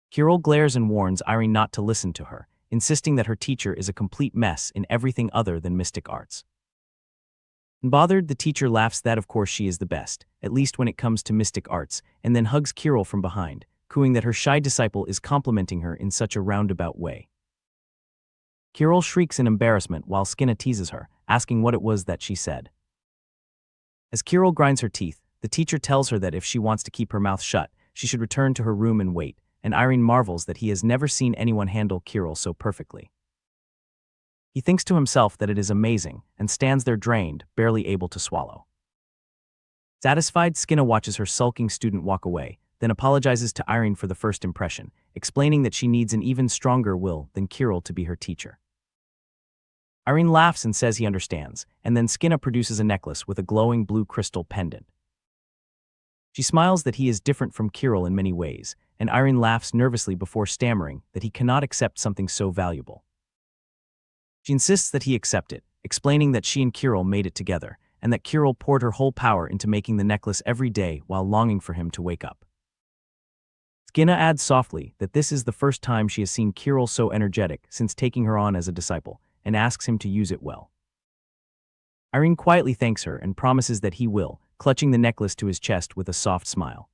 Speaker 1: Kirill glares and warns Airen not to listen to her, insisting that her teacher is a complete mess in everything other than mystic arts. Bothered, the teacher laughs that of course she is the best, at least when it comes to mystic arts, and then hugs Kirill from behind, cooing that her shy disciple is complimenting her in such a roundabout way. Kirill shrieks in embarrassment while Skinna teases her, asking what it was that she said. As Kirill grinds her teeth, the teacher tells her that if she wants to keep her mouth shut, she should return to her room and wait, and Airen marvels that he has never seen anyone handle Kirill so perfectly. He thinks to himself that it is amazing, and stands there drained, barely able to swallow. Satisfied, Skinna watches her sulking student walk away, then apologizes to Airen for the first impression, explaining that she needs an even stronger will than Kirill to be her teacher. Airen laughs and says he understands, and then Skinna produces a necklace with a glowing blue crystal pendant. She smiles that he is different from Kirill in many ways, and Airen laughs nervously before stammering that he cannot accept something so valuable. She insists that he accept it, explaining that she and Kirill made it together, and that Kirill poured her whole power into making the necklace every day while longing for him to wake up. Skinna adds softly that this is the first time she has seen Kirill so energetic since taking her on as a disciple, and asks him to use it well. Airen quietly thanks her and promises that he will, clutching the necklace to his chest with a soft smile.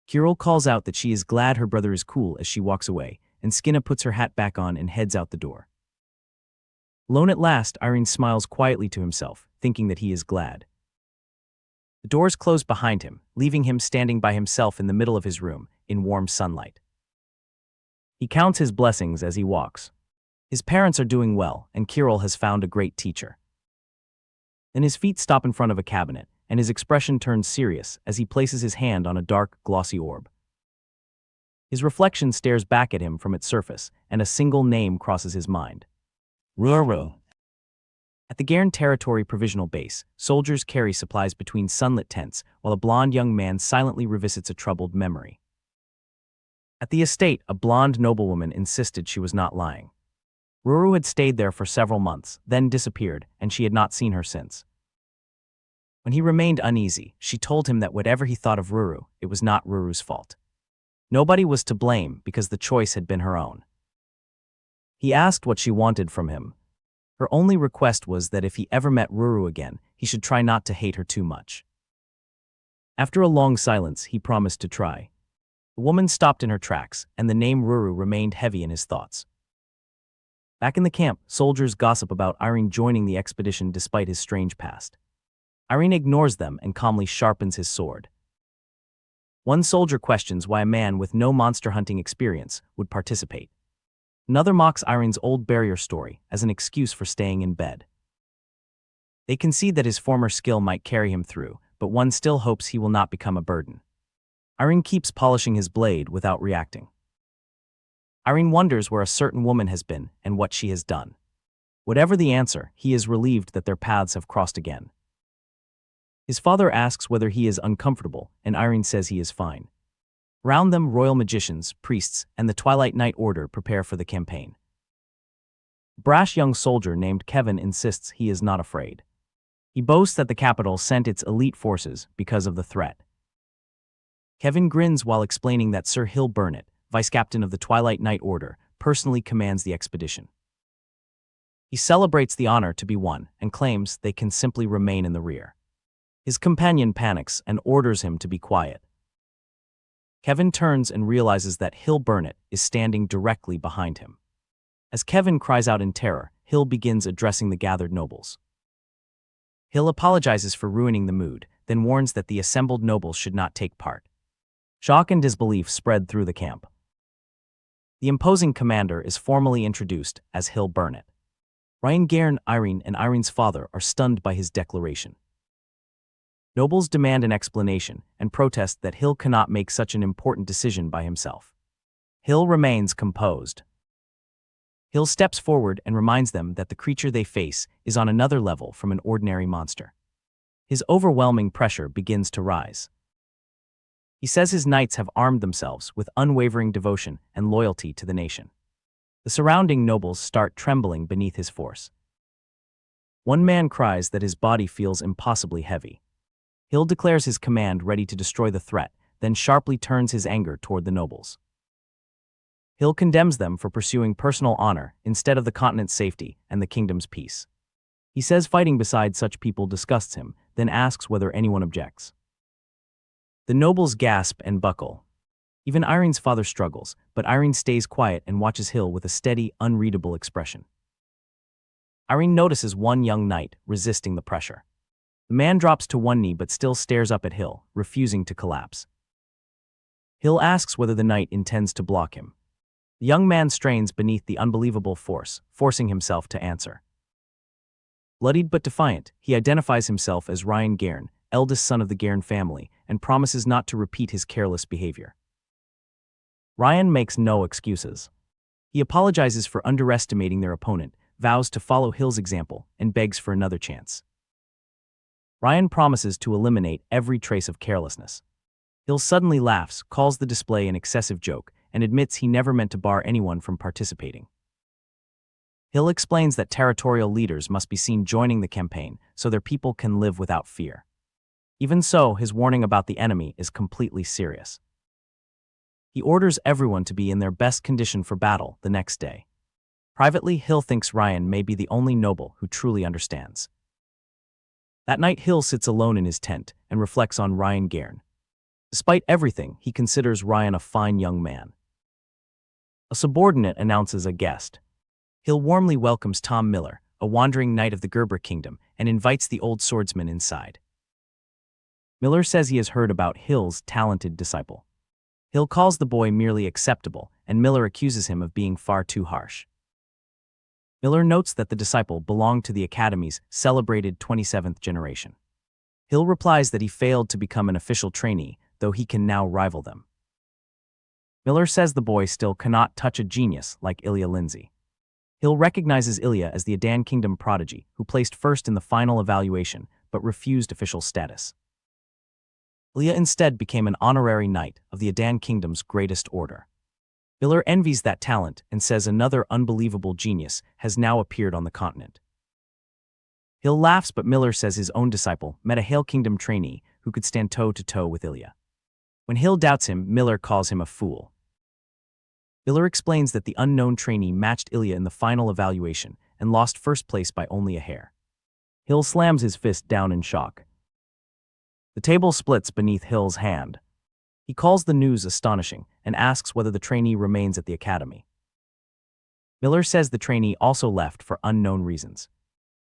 Speaker 1: Kirill calls out that she is glad her brother is cool as she walks away, and Skinna puts her hat back on and heads out the door. Alone at last, Airen smiles quietly to himself, thinking that he is glad. The doors close behind him, leaving him standing by himself in the middle of his room, in warm sunlight. He counts his blessings as he walks. His parents are doing well, and Kirill has found a great teacher. Then his feet stop in front of a cabinet, and his expression turns serious as he places his hand on a dark, glossy orb. His reflection stares back at him from its surface, and a single name crosses his mind. Ruru. At the Garen Territory Provisional Base, soldiers carry supplies between sunlit tents, while a blond young man silently revisits a troubled memory. At the estate, a blonde noblewoman insisted she was not lying. Ruru had stayed there for several months, then disappeared, and she had not seen her since. When he remained uneasy, she told him that whatever he thought of Ruru, it was not Ruru's fault. Nobody was to blame because the choice had been her own. He asked what she wanted from him. Her only request was that if he ever met Ruru again, he should try not to hate her too much. After a long silence, he promised to try. The woman stopped in her tracks, and the name Ruru remained heavy in his thoughts. Back in the camp, soldiers gossip about Airen joining the expedition despite his strange past. Airen ignores them and calmly sharpens his sword. One soldier questions why a man with no monster hunting experience would participate. Another mocks Airen's old barrier story as an excuse for staying in bed. They concede that his former skill might carry him through, but one still hopes he will not become a burden. Airen keeps polishing his blade without reacting. Airen wonders where a certain woman has been and what she has done. Whatever the answer, he is relieved that their paths have crossed again. His father asks whether he is uncomfortable, and Airen says he is fine. Around them, royal magicians, priests, and the Twilight Knight Order prepare for the campaign. A brash young soldier named Kevin insists he is not afraid. He boasts that the capital sent its elite forces because of the threat. Kevin grins while explaining that Sir Hill Burnett, vice-captain of the Twilight Knight Order, personally commands the expedition. He celebrates the honor to be won and claims they can simply remain in the rear. His companion panics and orders him to be quiet. Kevin turns and realizes that Hill Burnett is standing directly behind him. As Kevin cries out in terror, Hill begins addressing the gathered nobles. Hill apologizes for ruining the mood, then warns that the assembled nobles should not take part. Shock and disbelief spread through the camp. The imposing commander is formally introduced as Hill Burnett. Ryan Garen, Airen, and Airen's father are stunned by his declaration. Nobles demand an explanation and protest that Hill cannot make such an important decision by himself. Hill remains composed. Hill steps forward and reminds them that the creature they face is on another level from an ordinary monster. His overwhelming pressure begins to rise. He says his knights have armed themselves with unwavering devotion and loyalty to the nation. The surrounding nobles start trembling beneath his force. One man cries that his body feels impossibly heavy. Hill declares his command ready to destroy the threat, then sharply turns his anger toward the nobles. Hill condemns them for pursuing personal honor instead of the continent's safety and the kingdom's peace. He says fighting beside such people disgusts him, then asks whether anyone objects. The nobles gasp and buckle. Even Airen's father struggles, but Airen stays quiet and watches Hill with a steady, unreadable expression. Airen notices one young knight resisting the pressure. The man drops to one knee but still stares up at Hill, refusing to collapse. Hill asks whether the knight intends to block him. The young man strains beneath the unbelievable force, forcing himself to answer. Bloodied but defiant, he identifies himself as Ryan Gairn, eldest son of the Gairn family, and promises not to repeat his careless behavior. Ryan makes no excuses. He apologizes for underestimating their opponent, vows to follow Hill's example, and begs for another chance. Ryan promises to eliminate every trace of carelessness. Hill suddenly laughs, calls the display an excessive joke, and admits he never meant to bar anyone from participating. Hill explains that territorial leaders must be seen joining the campaign so their people can live without fear. Even so, his warning about the enemy is completely serious. He orders everyone to be in their best condition for battle the next day. Privately, Hill thinks Ryan may be the only noble who truly understands. That night, Hill sits alone in his tent and reflects on Ryan Gairn. Despite everything, he considers Ryan a fine young man. A subordinate announces a guest. Hill warmly welcomes Tom Miller, a wandering knight of the Gerber kingdom, and invites the old swordsman inside. Miller says he has heard about Hill's talented disciple. Hill calls the boy merely acceptable, and Miller accuses him of being far too harsh. Miller notes that the disciple belonged to the Academy's celebrated 27th generation. Hill replies that he failed to become an official trainee, though he can now rival them. Miller says the boy still cannot touch a genius like Ilya Lindsay. Hill recognizes Ilya as the Adan Kingdom prodigy, who placed first in the final evaluation, but refused official status. Ilya instead became an honorary knight of the Adan Kingdom's greatest order. Miller envies that talent and says another unbelievable genius has now appeared on the continent. Hill laughs, but Miller says his own disciple met a Hail Kingdom trainee who could stand toe-to-toe with Ilya. When Hill doubts him, Miller calls him a fool. Miller explains that the unknown trainee matched Ilya in the final evaluation and lost first place by only a hair. Hill slams his fist down in shock. The table splits beneath Hill's hand. He calls the news astonishing and asks whether the trainee remains at the academy. Miller says the trainee also left for unknown reasons.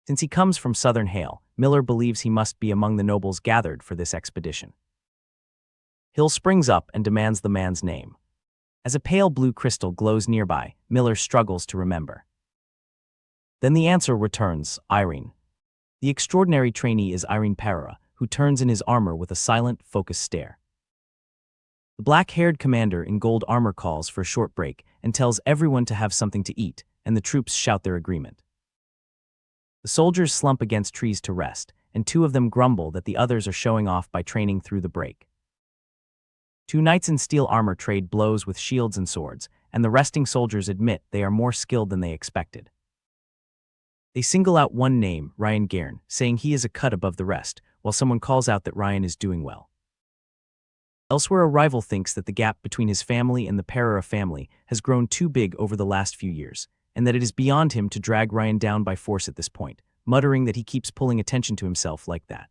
Speaker 1: Since he comes from Southern Hale, Miller believes he must be among the nobles gathered for this expedition. Hill springs up and demands the man's name. As a pale blue crystal glows nearby, Miller struggles to remember. Then the answer returns, Airen. The extraordinary trainee is Airen Farreira, who turns in his armor with a silent, focused stare. The black-haired commander in gold armor calls for a short break and tells everyone to have something to eat, and the troops shout their agreement. The soldiers slump against trees to rest, and two of them grumble that the others are showing off by training through the break. Two knights in steel armor trade blows with shields and swords, and the resting soldiers admit they are more skilled than they expected. They single out one name, Ryan Gairn, saying he is a cut above the rest, while someone calls out that Ryan is doing well. Elsewhere, a rival thinks that the gap between his family and the Farreira family has grown too big over the last few years, and that it is beyond him to drag Ryan down by force at this point, muttering that he keeps pulling attention to himself like that.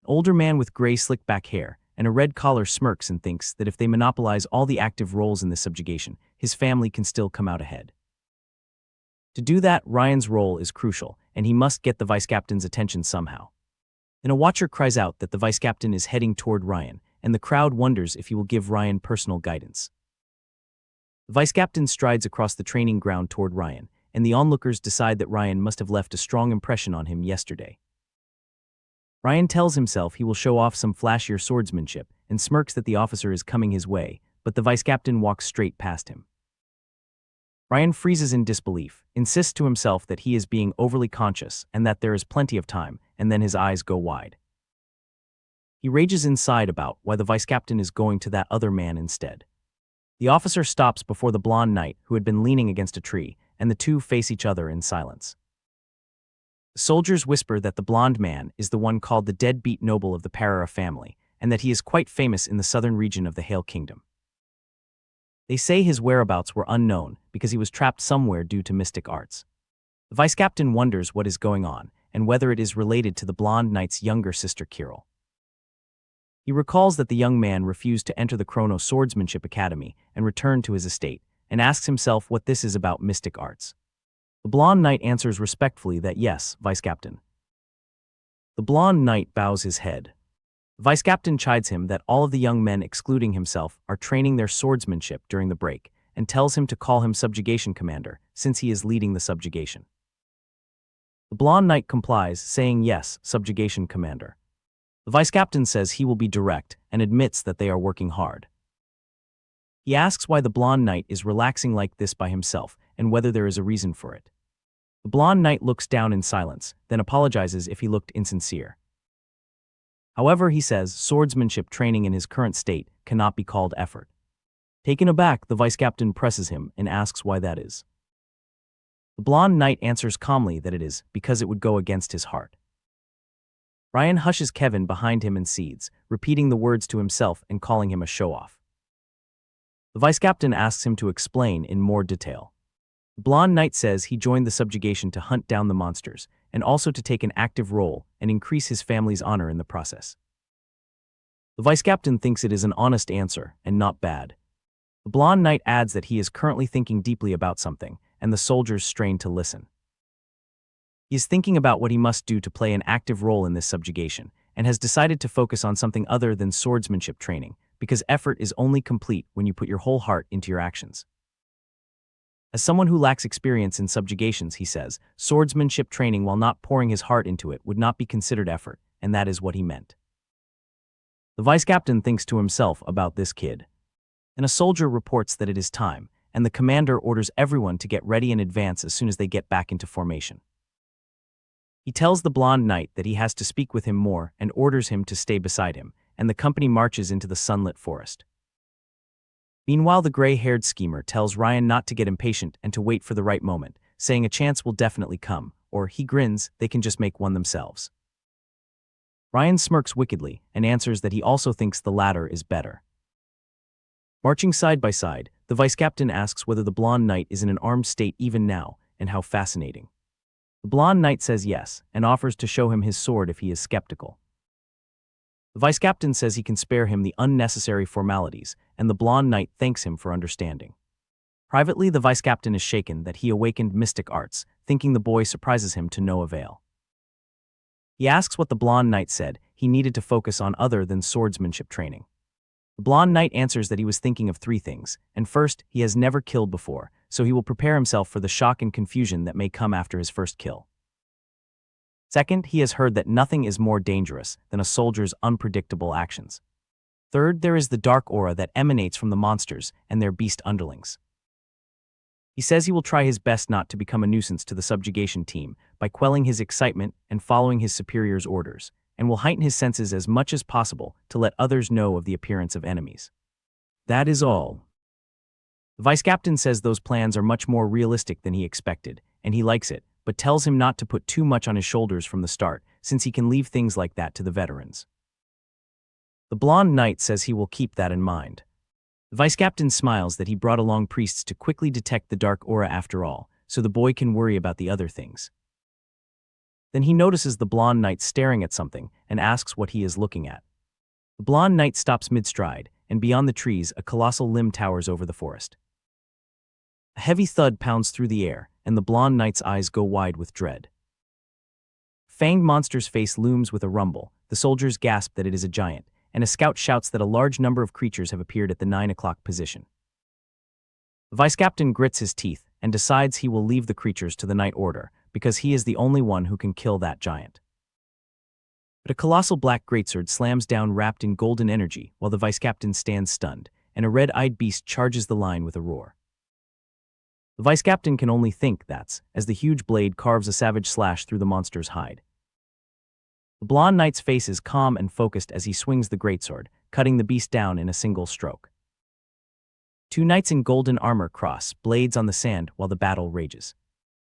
Speaker 1: An older man with gray slick-back hair and a red collar smirks and thinks that if they monopolize all the active roles in this subjugation, his family can still come out ahead. To do that, Ryan's role is crucial, and he must get the vice-captain's attention somehow. Then a watcher cries out that the vice-captain is heading toward Ryan, and the crowd wonders if he will give Ryan personal guidance. The vice-captain strides across the training ground toward Ryan, and the onlookers decide that Ryan must have left a strong impression on him yesterday. Ryan tells himself he will show off some flashier swordsmanship and smirks that the officer is coming his way, but the vice-captain walks straight past him. Ryan freezes in disbelief, insists to himself that he is being overly conscious and that there is plenty of time, and then his eyes go wide. He rages inside about why the vice-captain is going to that other man instead. The officer stops before the blonde knight who had been leaning against a tree, and the two face each other in silence. The soldiers whisper that the blonde man is the one called the deadbeat noble of the Farreira family, and that he is quite famous in the southern region of the Hale Kingdom. They say his whereabouts were unknown because he was trapped somewhere due to mystic arts. The vice captain wonders what is going on and whether it is related to the blonde knight's younger sister Kirill. He recalls that the young man refused to enter the Chrono Swordsmanship Academy and return to his estate, and asks himself what this is about mystic arts. The blonde knight answers respectfully that yes, vice captain. The blonde knight bows his head. The vice captain chides him that all of the young men excluding himself are training their swordsmanship during the break, and tells him to call him subjugation commander since he is leading the subjugation. The blonde knight complies, saying yes, subjugation commander. The vice captain says he will be direct and admits that they are working hard. He asks why the blonde knight is relaxing like this by himself and whether there is a reason for it. The blonde knight looks down in silence, then apologizes if he looked insincere. However, he says swordsmanship training in his current state cannot be called effort. Taken aback, the vice captain presses him and asks why that is. The blonde knight answers calmly that it is because it would go against his heart. Ryan hushes Kevin behind him and cedes, repeating the words to himself and calling him a show-off. The vice captain asks him to explain in more detail. The blonde knight says he joined the subjugation to hunt down the monsters, and also to take an active role and increase his family's honor in the process. The vice captain thinks it is an honest answer, and not bad. The blonde knight adds that he is currently thinking deeply about something, and the soldiers strain to listen. He is thinking about what he must do to play an active role in this subjugation, and has decided to focus on something other than swordsmanship training, because effort is only complete when you put your whole heart into your actions. As someone who lacks experience in subjugations, he says, swordsmanship training while not pouring his heart into it would not be considered effort, and that is what he meant. The vice captain thinks to himself about this kid. And a soldier reports that it is time, and the commander orders everyone to get ready in advance as soon as they get back into formation. He tells the blonde knight that he has to speak with him more and orders him to stay beside him, and the company marches into the sunlit forest. Meanwhile, the gray-haired schemer tells Ryan not to get impatient and to wait for the right moment, saying a chance will definitely come, or, he grins, they can just make one themselves. Ryan smirks wickedly and answers that he also thinks the latter is better. Marching side by side, the vice captain asks whether the blonde knight is in an armed state even now, and how fascinating. The blonde knight says yes, and offers to show him his sword if he is skeptical. The vice captain says he can spare him the unnecessary formalities, and the blonde knight thanks him for understanding. Privately, the vice captain is shaken that he awakened mystic arts, thinking the boy surprises him to no avail. He asks what the blonde knight said he needed to focus on other than swordsmanship training. The blonde knight answers that he was thinking of 3 things, and first, he has never killed before, so he will prepare himself for the shock and confusion that may come after his first kill. Second, he has heard that nothing is more dangerous than a soldier's unpredictable actions. Third, there is the dark aura that emanates from the monsters and their beast underlings. He says he will try his best not to become a nuisance to the subjugation team by quelling his excitement and following his superior's orders, and will heighten his senses as much as possible to let others know of the appearance of enemies. That is all. The vice captain says those plans are much more realistic than he expected, and he likes it, but tells him not to put too much on his shoulders from the start, since he can leave things like that to the veterans. The blonde knight says he will keep that in mind. The vice captain smiles that he brought along priests to quickly detect the dark aura after all, so the boy can worry about the other things. Then he notices the blonde knight staring at something and asks what he is looking at. The blonde knight stops mid-stride, and beyond the trees a colossal limb towers over the forest. A heavy thud pounds through the air, and the blonde knight's eyes go wide with dread. Fanged monster's face looms with a rumble, the soldiers gasp that it is a giant, and a scout shouts that a large number of creatures have appeared at the 9 o'clock position. The vice captain grits his teeth and decides he will leave the creatures to the night order, because he is the only one who can kill that giant. But a colossal black greatsword slams down wrapped in golden energy while the vice captain stands stunned, and a red-eyed beast charges the line with a roar. The vice captain can only think that's, as the huge blade carves a savage slash through the monster's hide. The blonde knight's face is calm and focused as he swings the greatsword, cutting the beast down in a single stroke. Two knights in golden armor cross blades on the sand while the battle rages.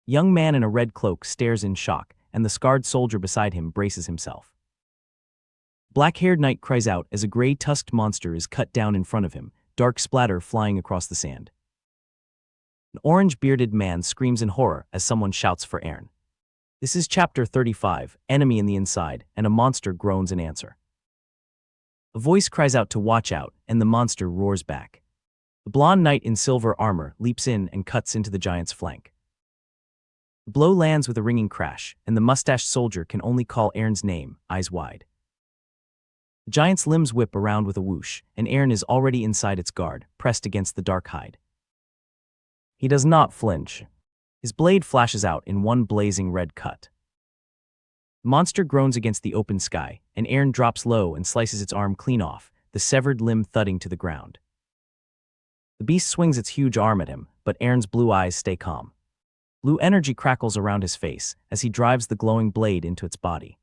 Speaker 1: A young man in a red cloak stares in shock, and the scarred soldier beside him braces himself. Black-haired knight cries out as a gray-tusked monster is cut down in front of him, dark splatter flying across the sand. An orange-bearded man screams in horror as someone shouts for Airen. This is Chapter 35, Enemy in the Inside, and a monster groans in answer. A voice cries out to watch out, and the monster roars back. The blonde knight in silver armor leaps in and cuts into the giant's flank. The blow lands with a ringing crash, and the mustached soldier can only call Airen's name, eyes wide. The giant's limbs whip around with a whoosh, and Airen is already inside its guard, pressed against the dark hide. He does not flinch. His blade flashes out in one blazing red cut. The monster groans against the open sky, and Airen drops low and slices its arm clean off, the severed limb thudding to the ground. The beast swings its huge arm at him, but Airen's blue eyes stay calm. Blue energy crackles around his face as he drives the glowing blade into its body.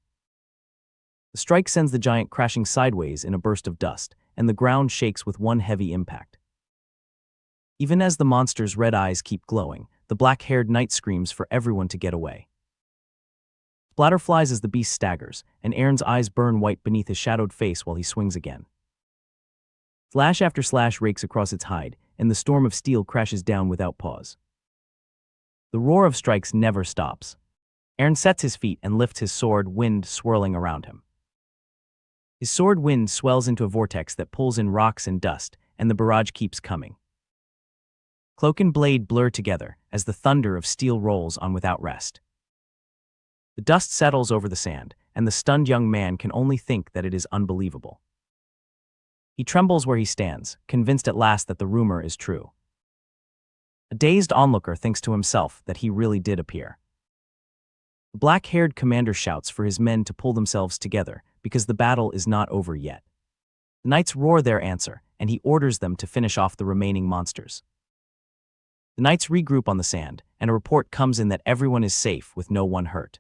Speaker 1: The strike sends the giant crashing sideways in a burst of dust, and the ground shakes with one heavy impact. Even as the monster's red eyes keep glowing, the black-haired knight screams for everyone to get away. Splatter flies as the beast staggers, and Airen's eyes burn white beneath his shadowed face while he swings again. Slash after slash rakes across its hide, and the storm of steel crashes down without pause. The roar of strikes never stops. Airen sets his feet and lifts his sword, wind swirling around him. His sword wind swells into a vortex that pulls in rocks and dust, and the barrage keeps coming. Cloak and blade blur together as the thunder of steel rolls on without rest. The dust settles over the sand, and the stunned young man can only think that it is unbelievable. He trembles where he stands, convinced at last that the rumor is true. A dazed onlooker thinks to himself that he really did appear. The black-haired commander shouts for his men to pull themselves together, because the battle is not over yet. The knights roar their answer, and he orders them to finish off the remaining monsters. The knights regroup on the sand, and a report comes in that everyone is safe with no one hurt.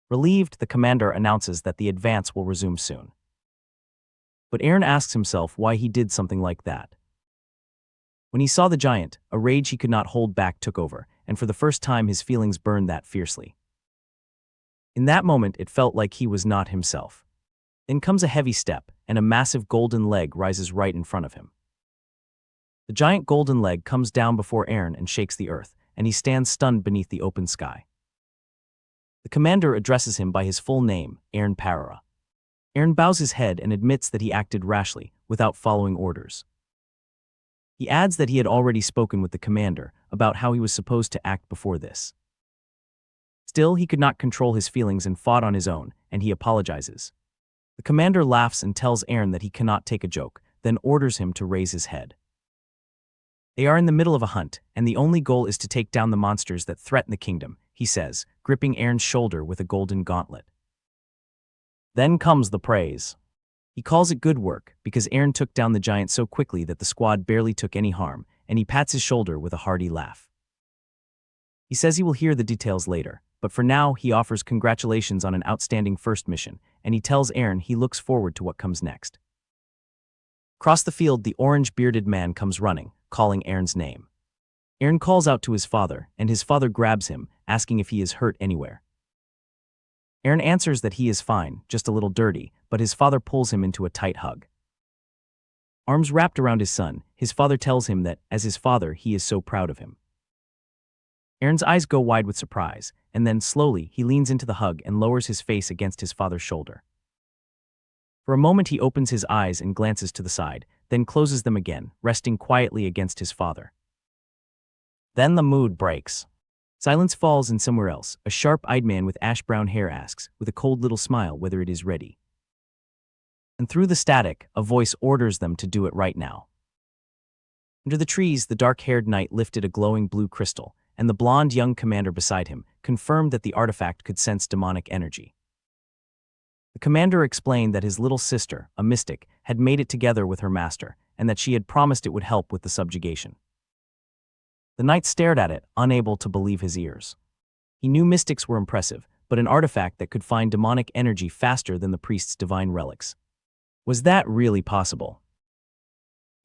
Speaker 1: Relieved, the commander announces that the advance will resume soon. But Airen asks himself why he did something like that. When he saw the giant, a rage he could not hold back took over, and for the first time his feelings burned that fiercely. In that moment it felt like he was not himself. Then comes a heavy step, and a massive golden leg rises right in front of him. The giant golden leg comes down before Airen and shakes the earth, and he stands stunned beneath the open sky. The commander addresses him by his full name, Airen Farreira. Airen bows his head and admits that he acted rashly, without following orders. He adds that he had already spoken with the commander about how he was supposed to act before this. Still, he could not control his feelings and fought on his own, and he apologizes. The commander laughs and tells Airen that he cannot take a joke, then orders him to raise his head. They are in the middle of a hunt, and the only goal is to take down the monsters that threaten the kingdom, he says, gripping Airen's shoulder with a golden gauntlet. Then comes the praise. He calls it good work, because Airen took down the giant so quickly that the squad barely took any harm, and he pats his shoulder with a hearty laugh. He says he will hear the details later, but for now he offers congratulations on an outstanding first mission, and he tells Airen he looks forward to what comes next. Across the field, the orange-bearded man comes running, calling Airen's name. Airen calls out to his father, and his father grabs him, asking if he is hurt anywhere. Airen answers that he is fine, just a little dirty, but his father pulls him into a tight hug. Arms wrapped around his son, his father tells him that, as his father, he is so proud of him. Airen's eyes go wide with surprise, and then slowly he leans into the hug and lowers his face against his father's shoulder. For a moment he opens his eyes and glances to the side, then closes them again, resting quietly against his father. Then the mood breaks. Silence falls, and somewhere else, a sharp-eyed man with ash-brown hair asks, with a cold little smile, whether it is ready. And through the static, a voice orders them to do it right now. Under the trees, the dark-haired knight lifted a glowing blue crystal, and the blonde young commander beside him confirmed that the artifact could sense demonic energy. The commander explained that his little sister, a mystic, had made it together with her master, and that she had promised it would help with the subjugation. The knight stared at it, unable to believe his ears. He knew mystics were impressive, but an artifact that could find demonic energy faster than the priest's divine relics. Was that really possible?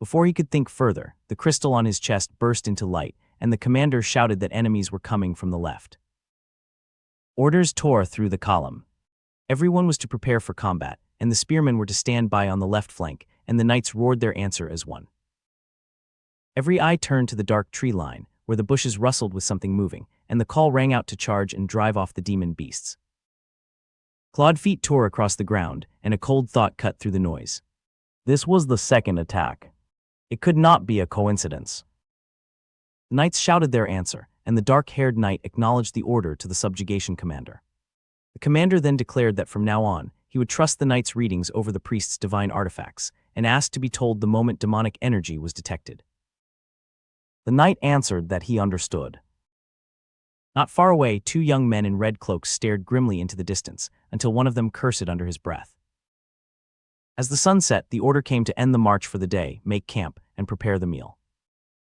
Speaker 1: Before he could think further, the crystal on his chest burst into light, and the commander shouted that enemies were coming from the left. Orders tore through the column. Everyone was to prepare for combat, and the spearmen were to stand by on the left flank, and the knights roared their answer as one. Every eye turned to the dark tree line, where the bushes rustled with something moving, and the call rang out to charge and drive off the demon beasts. Clawed feet tore across the ground, and a cold thought cut through the noise. This was the second attack. It could not be a coincidence. The knights shouted their answer, and the dark-haired knight acknowledged the order to the subjugation commander. The commander then declared that from now on, he would trust the knight's readings over the priest's divine artifacts, and asked to be told the moment demonic energy was detected. The knight answered that he understood. Not far away, two young men in red cloaks stared grimly into the distance, until one of them cursed under his breath. As the sun set, the order came to end the march for the day, make camp, and prepare the meal.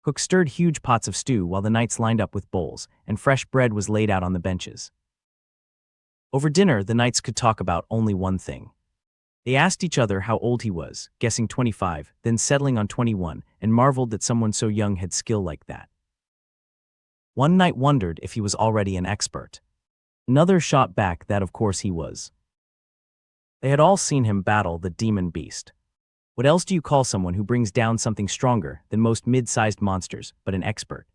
Speaker 1: Cooks stirred huge pots of stew while the knights lined up with bowls, and fresh bread was laid out on the benches. Over dinner, the knights could talk about only one thing. They asked each other how old he was, guessing 25, then settling on 21, and marveled that someone so young had skill like that. One knight wondered if he was already an expert. Another shot back that of course he was. They had all seen him battle the demon beast. What else do you call someone who brings down something stronger than most mid-sized monsters, but an expert?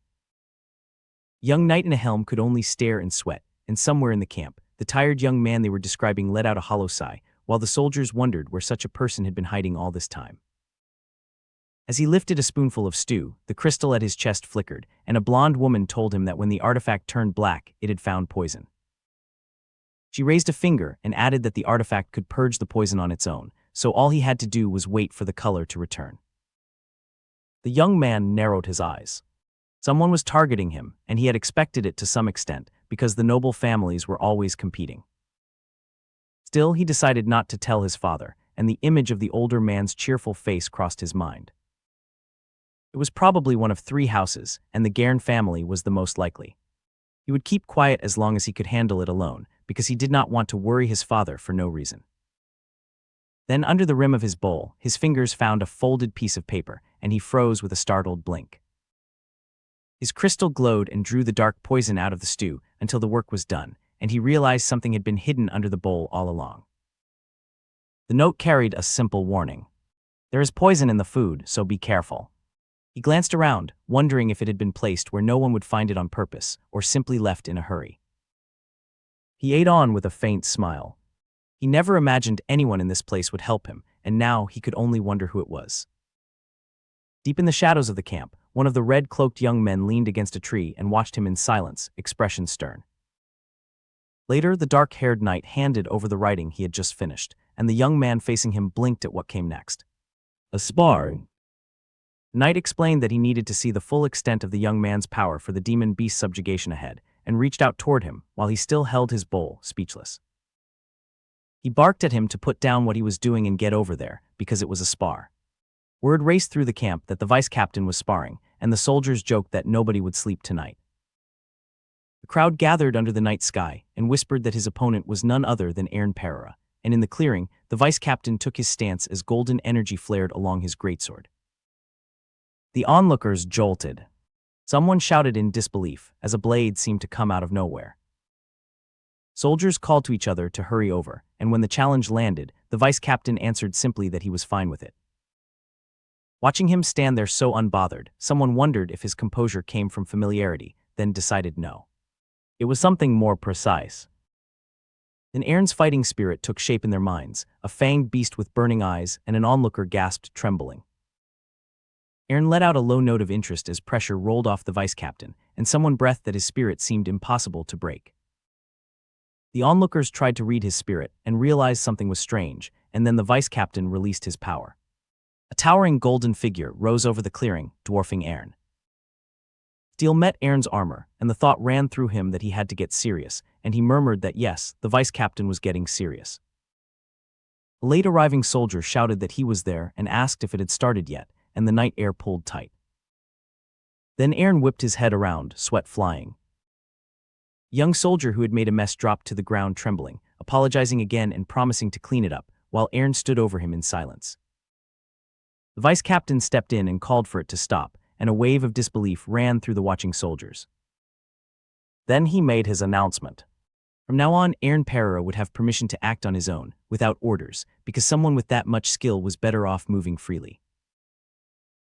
Speaker 1: Young knight in a helm could only stare and sweat, and somewhere in the camp, the tired young man they were describing let out a hollow sigh, while the soldiers wondered where such a person had been hiding all this time. As he lifted a spoonful of stew, the crystal at his chest flickered, and a blonde woman told him that when the artifact turned black, it had found poison. She raised a finger and added that the artifact could purge the poison on its own, so all he had to do was wait for the color to return. The young man narrowed his eyes. Someone was targeting him, and he had expected it to some extent, because the noble families were always competing. Still, he decided not to tell his father, and the image of the older man's cheerful face crossed his mind. It was probably one of 3 houses, and the Gairn family was the most likely. He would keep quiet as long as he could handle it alone, because he did not want to worry his father for no reason. Then under the rim of his bowl, his fingers found a folded piece of paper, and he froze with a startled blink. His crystal glowed and drew the dark poison out of the stew until the work was done, and he realized something had been hidden under the bowl all along. The note carried a simple warning. There is poison in the food, so be careful. He glanced around, wondering if it had been placed where no one would find it on purpose, or simply left in a hurry. He ate on with a faint smile. He never imagined anyone in this place would help him, and now he could only wonder who it was. Deep in the shadows of the camp, one of the red-cloaked young men leaned against a tree and watched him in silence, expression stern. Later, the dark-haired knight handed over the writing he had just finished, and the young man facing him blinked at what came next. A spar. The knight explained that he needed to see the full extent of the young man's power for the demon beast subjugation ahead, and reached out toward him while he still held his bowl, speechless. He barked at him to put down what he was doing and get over there, because it was a spar. Word raced through the camp that the vice-captain was sparring, and the soldiers joked that nobody would sleep tonight. The crowd gathered under the night sky and whispered that his opponent was none other than Airen Farreira, and in the clearing, the vice-captain took his stance as golden energy flared along his greatsword. The onlookers jolted. Someone shouted in disbelief as a blade seemed to come out of nowhere. Soldiers called to each other to hurry over, and when the challenge landed, the vice-captain answered simply that he was fine with it. Watching him stand there so unbothered, someone wondered if his composure came from familiarity, then decided no. It was something more precise. Then Airen's fighting spirit took shape in their minds, a fanged beast with burning eyes, and an onlooker gasped, trembling. Airen let out a low note of interest as pressure rolled off the vice-captain, and someone breathed that his spirit seemed impossible to break. The onlookers tried to read his spirit and realized something was strange, and then the vice-captain released his power. A towering golden figure rose over the clearing, dwarfing Airen. Steel met Airen's armor, and the thought ran through him that he had to get serious, and he murmured that yes, the vice-captain was getting serious. A late-arriving soldier shouted that he was there and asked if it had started yet, and the night air pulled tight. Then Airen whipped his head around, sweat flying. A young soldier who had made a mess dropped to the ground trembling, apologizing again and promising to clean it up, while Airen stood over him in silence. The vice captain stepped in and called for it to stop, and a wave of disbelief ran through the watching soldiers. Then he made his announcement. From now on, Airen Farreira would have permission to act on his own, without orders, because someone with that much skill was better off moving freely.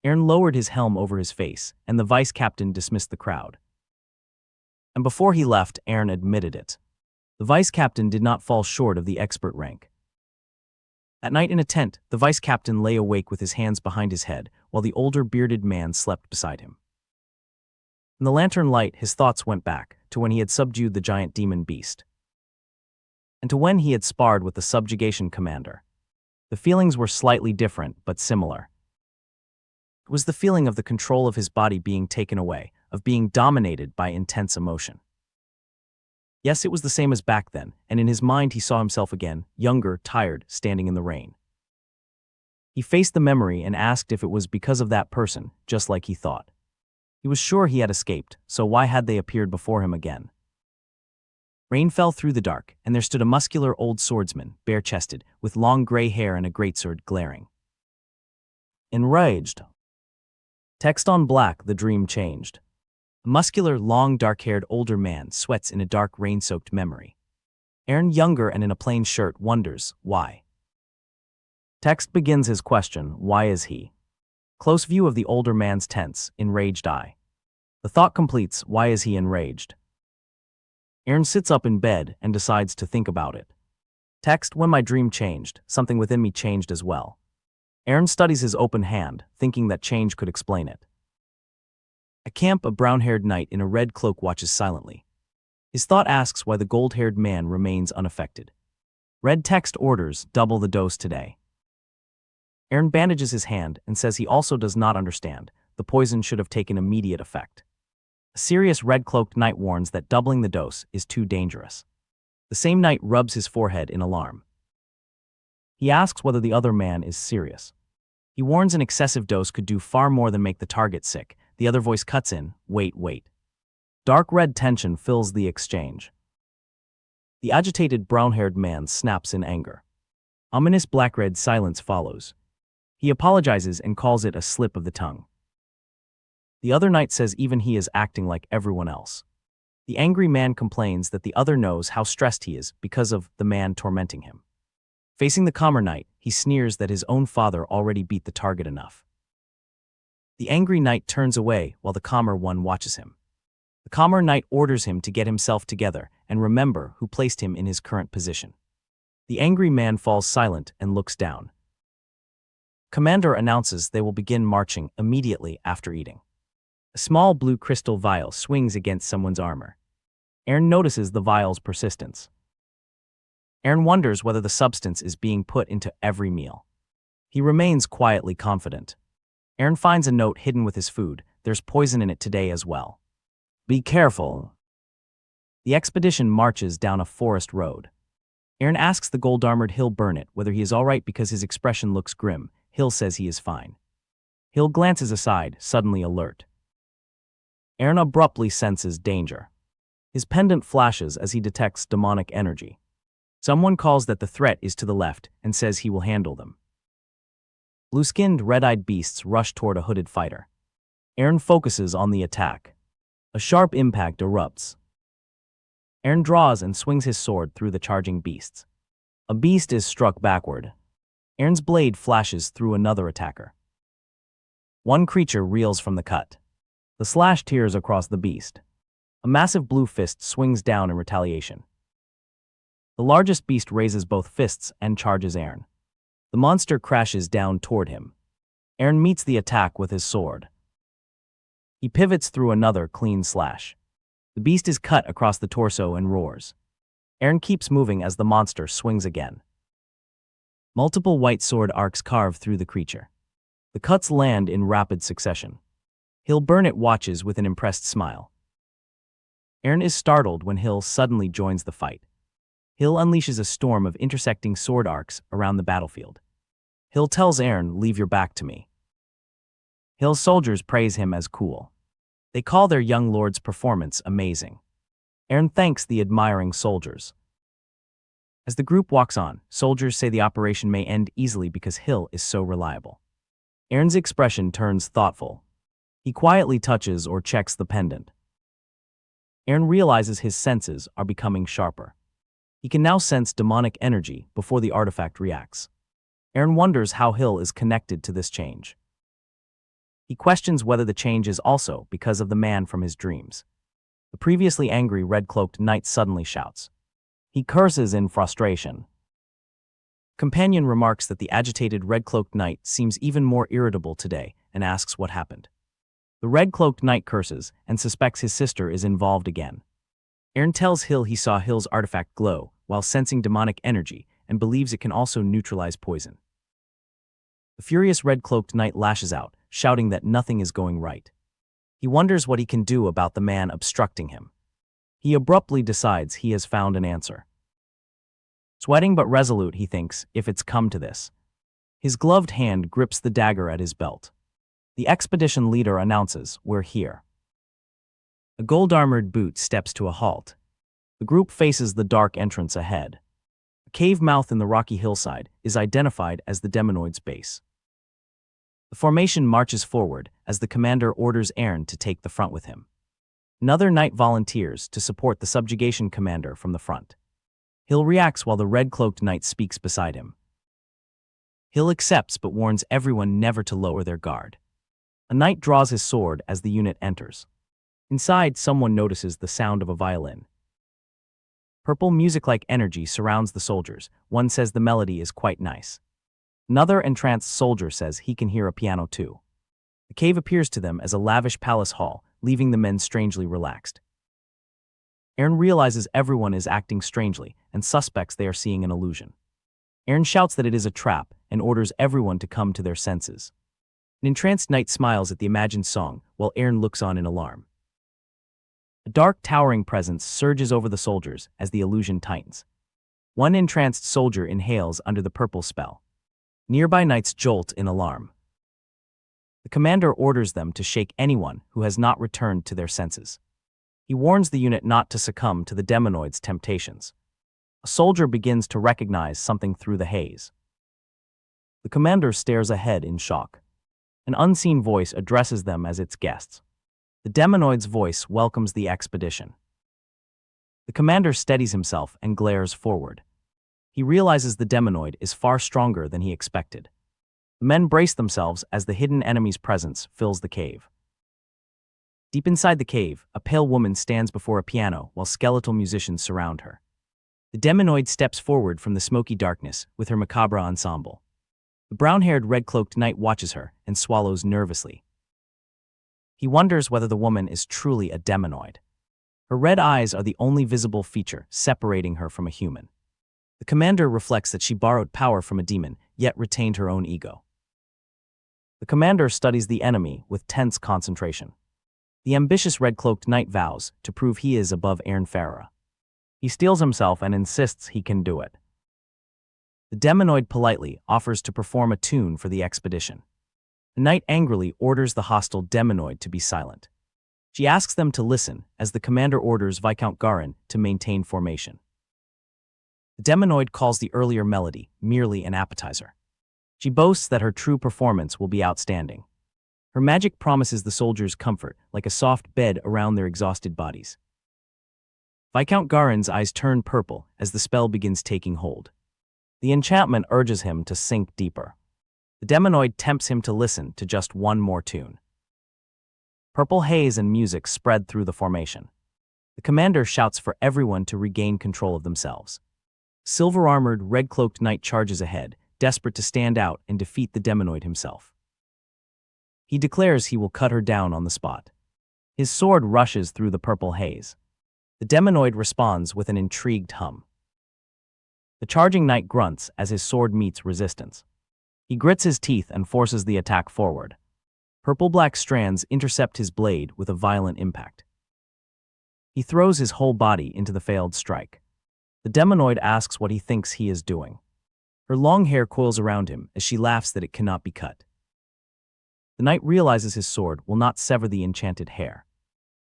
Speaker 1: Airen lowered his helm over his face, and the vice captain dismissed the crowd. And before he left, Airen admitted it. The vice captain did not fall short of the expert rank. At night in a tent, the vice captain lay awake with his hands behind his head, while the older bearded man slept beside him. In the lantern light, his thoughts went back to when he had subdued the giant demon beast, and to when he had sparred with the subjugation commander. The feelings were slightly different, but similar. It was the feeling of the control of his body being taken away, of being dominated by intense emotion. Yes, it was the same as back then, and in his mind he saw himself again, younger, tired, standing in the rain. He faced the memory and asked if it was because of that person, just like he thought. He was sure he had escaped, so why had they appeared before him again? Rain fell through the dark, and there stood a muscular old swordsman, bare-chested, with long gray hair and a greatsword glaring. Enraged. Text on black, the dream changed. A muscular, long, dark-haired older man sweats in a dark, rain-soaked memory. Airen, younger and in a plain shirt, wonders, why? Text begins his question, why is he? Close view of the older man's tense, enraged eye. The thought completes, why is he enraged? Airen sits up in bed and decides to think about it. Text, when my dream changed, something within me changed as well. Airen studies his open hand, thinking that change could explain it. At camp, a brown-haired knight in a red cloak watches silently. His thought asks why the gold-haired man remains unaffected. Red text orders, double the dose today. Airen bandages his hand and says he also does not understand. The poison should have taken immediate effect. A serious red-cloaked knight warns that doubling the dose is too dangerous. The same knight rubs his forehead in alarm. He asks whether the other man is serious. He warns an excessive dose could do far more than make the target sick. The other voice cuts in, wait. Dark red tension fills the exchange. The agitated brown-haired man snaps in anger. Ominous black-red silence follows. He apologizes and calls it a slip of the tongue. The other knight says even he is acting like everyone else. The angry man complains that the other knows how stressed he is because of the man tormenting him. Facing the calmer knight, he sneers that his own father already beat the target enough. The angry knight turns away while the calmer one watches him. The calmer knight orders him to get himself together and remember who placed him in his current position. The angry man falls silent and looks down. Commander announces they will begin marching immediately after eating. A small blue crystal vial swings against someone's armor. Airen notices the vial's persistence. Airen wonders whether the substance is being put into every meal. He remains quietly confident. Airen finds a note hidden with his food. There's poison in it today as well. Be careful. The expedition marches down a forest road. Airen asks the gold-armored Hill Burnett whether he is all right because his expression looks grim. Hill says he is fine. Hill glances aside, suddenly alert. Airen abruptly senses danger. His pendant flashes as he detects demonic energy. Someone calls that the threat is to the left and says he will handle them. Blue-skinned, red-eyed beasts rush toward a hooded fighter. Airen focuses on the attack. A sharp impact erupts. Airen draws and swings his sword through the charging beasts. A beast is struck backward. Airen's blade flashes through another attacker. One creature reels from the cut. The slash tears across the beast. A massive blue fist swings down in retaliation. The largest beast raises both fists and charges Airen. The monster crashes down toward him. Airen meets the attack with his sword. He pivots through another clean slash. The beast is cut across the torso and roars. Airen keeps moving as the monster swings again. Multiple white sword arcs carve through the creature. The cuts land in rapid succession. Hill Burnett watches with an impressed smile. Airen is startled when Hill suddenly joins the fight. Hill unleashes a storm of intersecting sword arcs around the battlefield. Hill tells Airen, "Leave your back to me." Hill's soldiers praise him as cool. They call their young lord's performance amazing. Airen thanks the admiring soldiers. As the group walks on, soldiers say the operation may end easily because Hill is so reliable. Airen's expression turns thoughtful. He quietly touches or checks the pendant. Airen realizes his senses are becoming sharper. He can now sense demonic energy before the artifact reacts. Airen wonders how Hill is connected to this change. He questions whether the change is also because of the man from his dreams. The previously angry red-cloaked knight suddenly shouts. He curses in frustration. Companion remarks that the agitated red-cloaked knight seems even more irritable today and asks what happened. The red-cloaked knight curses and suspects his sister is involved again. Airen tells Hill he saw Hill's artifact glow while sensing demonic energy and believes it can also neutralize poison. The furious red-cloaked knight lashes out, shouting that nothing is going right. He wonders what he can do about the man obstructing him. He abruptly decides he has found an answer. Sweating but resolute, he thinks, if it's come to this. His gloved hand grips the dagger at his belt. The expedition leader announces, "We're here." A gold-armored boot steps to a halt. The group faces the dark entrance ahead. A cave mouth in the rocky hillside is identified as the demonoid's base. The formation marches forward as the commander orders Airen to take the front with him. Another knight volunteers to support the subjugation commander from the front. Hill reacts while the red-cloaked knight speaks beside him. Hill accepts but warns everyone never to lower their guard. A knight draws his sword as the unit enters. Inside, someone notices the sound of a violin. Purple music-like energy surrounds the soldiers. One says the melody is quite nice. Another entranced soldier says he can hear a piano too. The cave appears to them as a lavish palace hall, leaving the men strangely relaxed. Airen realizes everyone is acting strangely and suspects they are seeing an illusion. Airen shouts that it is a trap and orders everyone to come to their senses. An entranced knight smiles at the imagined song while Airen looks on in alarm. A dark, towering presence surges over the soldiers as the illusion tightens. One entranced soldier inhales under the purple spell. Nearby knights jolt in alarm. The commander orders them to shake anyone who has not returned to their senses. He warns the unit not to succumb to the demonoid's temptations. A soldier begins to recognize something through the haze. The commander stares ahead in shock. An unseen voice addresses them as its guests. The demonoid's voice welcomes the expedition. The commander steadies himself and glares forward. He realizes the demonoid is far stronger than he expected. The men brace themselves as the hidden enemy's presence fills the cave. Deep inside the cave, a pale woman stands before a piano while skeletal musicians surround her. The demonoid steps forward from the smoky darkness with her macabre ensemble. The brown-haired red-cloaked knight watches her and swallows nervously. He wonders whether the woman is truly a demonoid. Her red eyes are the only visible feature separating her from a human. The commander reflects that she borrowed power from a demon, yet retained her own ego. The commander studies the enemy with tense concentration. The ambitious red-cloaked knight vows to prove he is above Airen Farreira. He steels himself and insists he can do it. The demonoid politely offers to perform a tune for the expedition. The knight angrily orders the hostile demonoid to be silent. She asks them to listen as the commander orders Viscount Garin to maintain formation. The demonoid calls the earlier melody merely an appetizer. She boasts that her true performance will be outstanding. Her magic promises the soldiers comfort like a soft bed around their exhausted bodies. Viscount Garin's eyes turn purple as the spell begins taking hold. The enchantment urges him to sink deeper. The demonoid tempts him to listen to just one more tune. Purple haze and music spread through the formation. The commander shouts for everyone to regain control of themselves. Silver-armored, red-cloaked knight charges ahead, desperate to stand out and defeat the demonoid himself. He declares he will cut her down on the spot. His sword rushes through the purple haze. The demonoid responds with an intrigued hum. The charging knight grunts as his sword meets resistance. He grits his teeth and forces the attack forward. Purple-black strands intercept his blade with a violent impact. He throws his whole body into the failed strike. The demonoid asks what he thinks he is doing. Her long hair coils around him as she laughs that it cannot be cut. The knight realizes his sword will not sever the enchanted hair.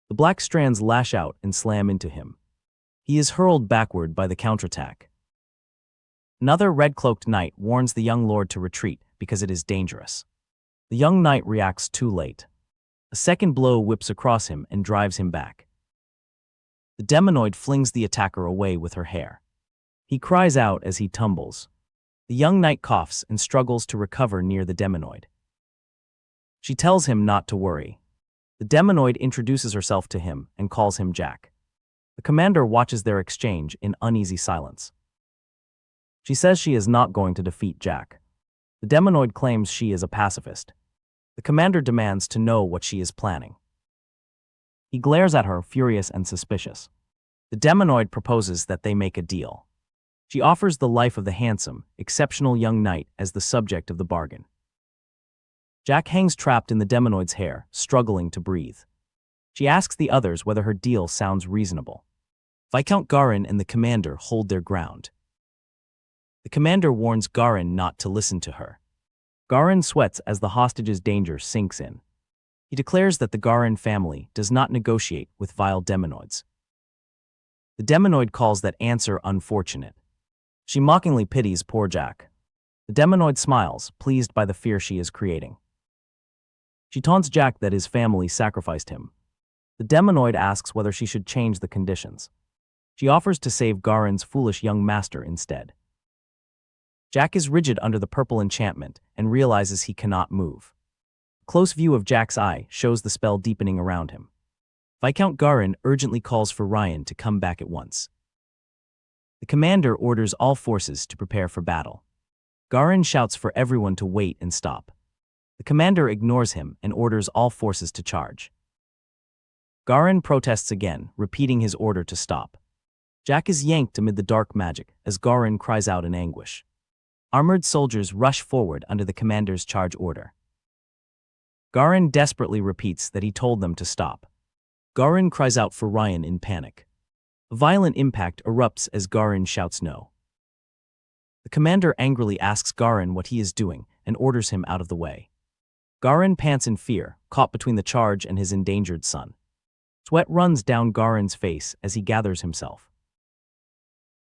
Speaker 1: The black strands lash out and slam into him. He is hurled backward by the counterattack. Another red-cloaked knight warns the young lord to retreat because it is dangerous. The young knight reacts too late. A second blow whips across him and drives him back. The demonoid flings the attacker away with her hair. He cries out as he tumbles. The young knight coughs and struggles to recover near the demonoid. She tells him not to worry. The demonoid introduces herself to him and calls him Jack. The commander watches their exchange in uneasy silence. She says she is not going to defeat Jack. The demonoid claims she is a pacifist. The commander demands to know what she is planning. He glares at her, furious and suspicious. The demonoid proposes that they make a deal. She offers the life of the handsome, exceptional young knight as the subject of the bargain. Jack hangs trapped in the demonoid's hair, struggling to breathe. She asks the others whether her deal sounds reasonable. Viscount Garin and the commander hold their ground. The commander warns Garin not to listen to her. Garin sweats as the hostage's danger sinks in. He declares that the Garin family does not negotiate with vile demonoids. The demonoid calls that answer unfortunate. She mockingly pities poor Jack. The demonoid smiles, pleased by the fear she is creating. She taunts Jack that his family sacrificed him. The demonoid asks whether she should change the conditions. She offers to save Garin's foolish young master instead. Jack is rigid under the purple enchantment and realizes he cannot move. A close view of Jack's eye shows the spell deepening around him. Viscount Garin urgently calls for Ryan to come back at once. The commander orders all forces to prepare for battle. Garin shouts for everyone to wait and stop. The commander ignores him and orders all forces to charge. Garin protests again, repeating his order to stop. Jack is yanked amid the dark magic as Garin cries out in anguish. Armored soldiers rush forward under the commander's charge order. Garin desperately repeats that he told them to stop. Garin cries out for Ryan in panic. A violent impact erupts as Garin shouts no. The commander angrily asks Garin what he is doing and orders him out of the way. Garin pants in fear, caught between the charge and his endangered son. Sweat runs down Garin's face as he gathers himself.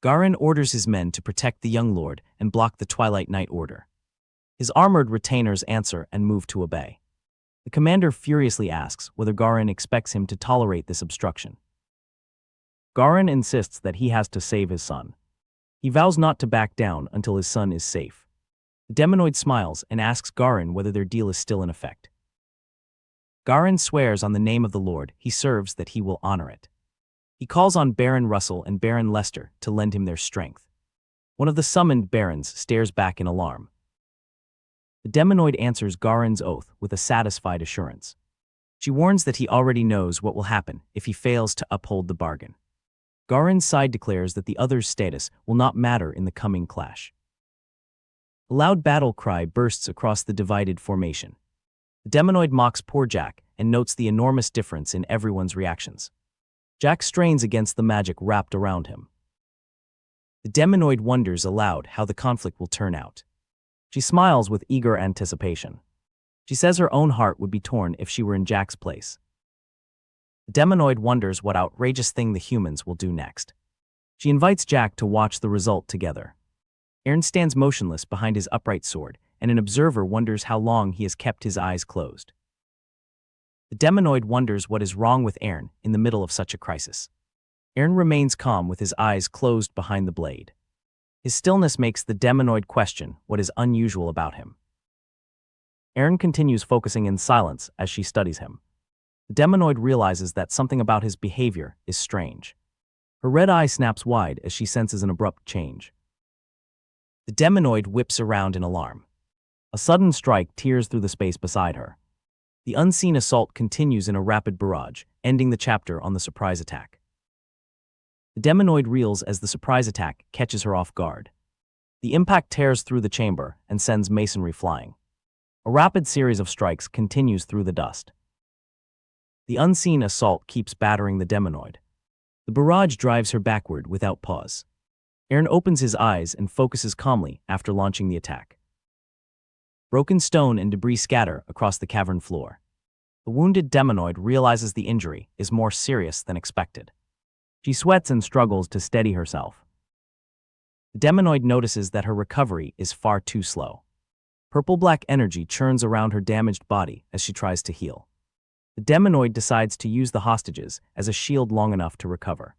Speaker 1: Garin orders his men to protect the young lord and block the Twilight Knight order. His armored retainers answer and move to obey. The commander furiously asks whether Garin expects him to tolerate this obstruction. Garin insists that he has to save his son. He vows not to back down until his son is safe. The demonoid smiles and asks Garin whether their deal is still in effect. Garin swears on the name of the Lord he serves that he will honor it. He calls on Baron Russell and Baron Lester to lend him their strength. One of the summoned barons stares back in alarm. The demonoid answers Garin's oath with a satisfied assurance. She warns that he already knows what will happen if he fails to uphold the bargain. Garin's side declares that the other's status will not matter in the coming clash. A loud battle cry bursts across the divided formation. The demonoid mocks poor Jack and notes the enormous difference in everyone's reactions. Jack strains against the magic wrapped around him. The demonoid wonders aloud how the conflict will turn out. She smiles with eager anticipation. She says her own heart would be torn if she were in Jack's place. The demonoid wonders what outrageous thing the humans will do next. She invites Jack to watch the result together. Airen stands motionless behind his upright sword, and an observer wonders how long he has kept his eyes closed. The demonoid wonders what is wrong with Airen in the middle of such a crisis. Airen remains calm with his eyes closed behind the blade. His stillness makes the demonoid question what is unusual about him. Airen continues focusing in silence as she studies him. The demonoid realizes that something about his behavior is strange. Her red eye snaps wide as she senses an abrupt change. The demonoid whips around in alarm. A sudden strike tears through the space beside her. The unseen assault continues in a rapid barrage, ending the chapter on the surprise attack. The demonoid reels as the surprise attack catches her off guard. The impact tears through the chamber and sends masonry flying. A rapid series of strikes continues through the dust. The unseen assault keeps battering the demonoid. The barrage drives her backward without pause. Airen opens his eyes and focuses calmly after launching the attack. Broken stone and debris scatter across the cavern floor. The wounded demonoid realizes the injury is more serious than expected. She sweats and struggles to steady herself. The demonoid notices that her recovery is far too slow. Purple-black energy churns around her damaged body as she tries to heal. The demonoid decides to use the hostages as a shield long enough to recover.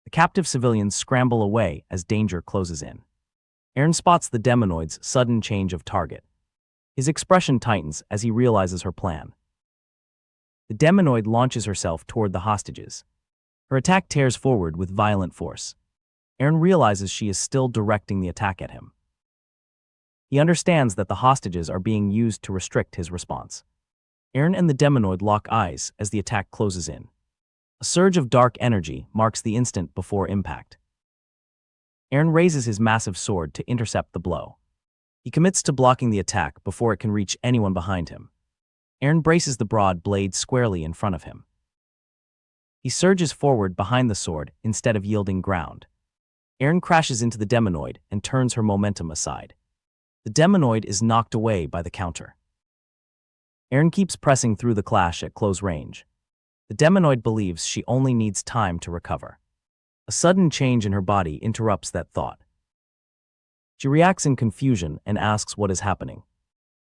Speaker 1: The captive civilians scramble away as danger closes in. Airen spots the demonoid's sudden change of target. His expression tightens as he realizes her plan. The demonoid launches herself toward the hostages. Her attack tears forward with violent force. Airen realizes she is still directing the attack at him. He understands that the hostages are being used to restrict his response. Airen and the demonoid lock eyes as the attack closes in. A surge of dark energy marks the instant before impact. Airen raises his massive sword to intercept the blow. He commits to blocking the attack before it can reach anyone behind him. Airen braces the broad blade squarely in front of him. He surges forward behind the sword instead of yielding ground. Airen crashes into the demonoid and turns her momentum aside. The demonoid is knocked away by the counter. Airen keeps pressing through the clash at close range. The demonoid believes she only needs time to recover. A sudden change in her body interrupts that thought. She reacts in confusion and asks what is happening.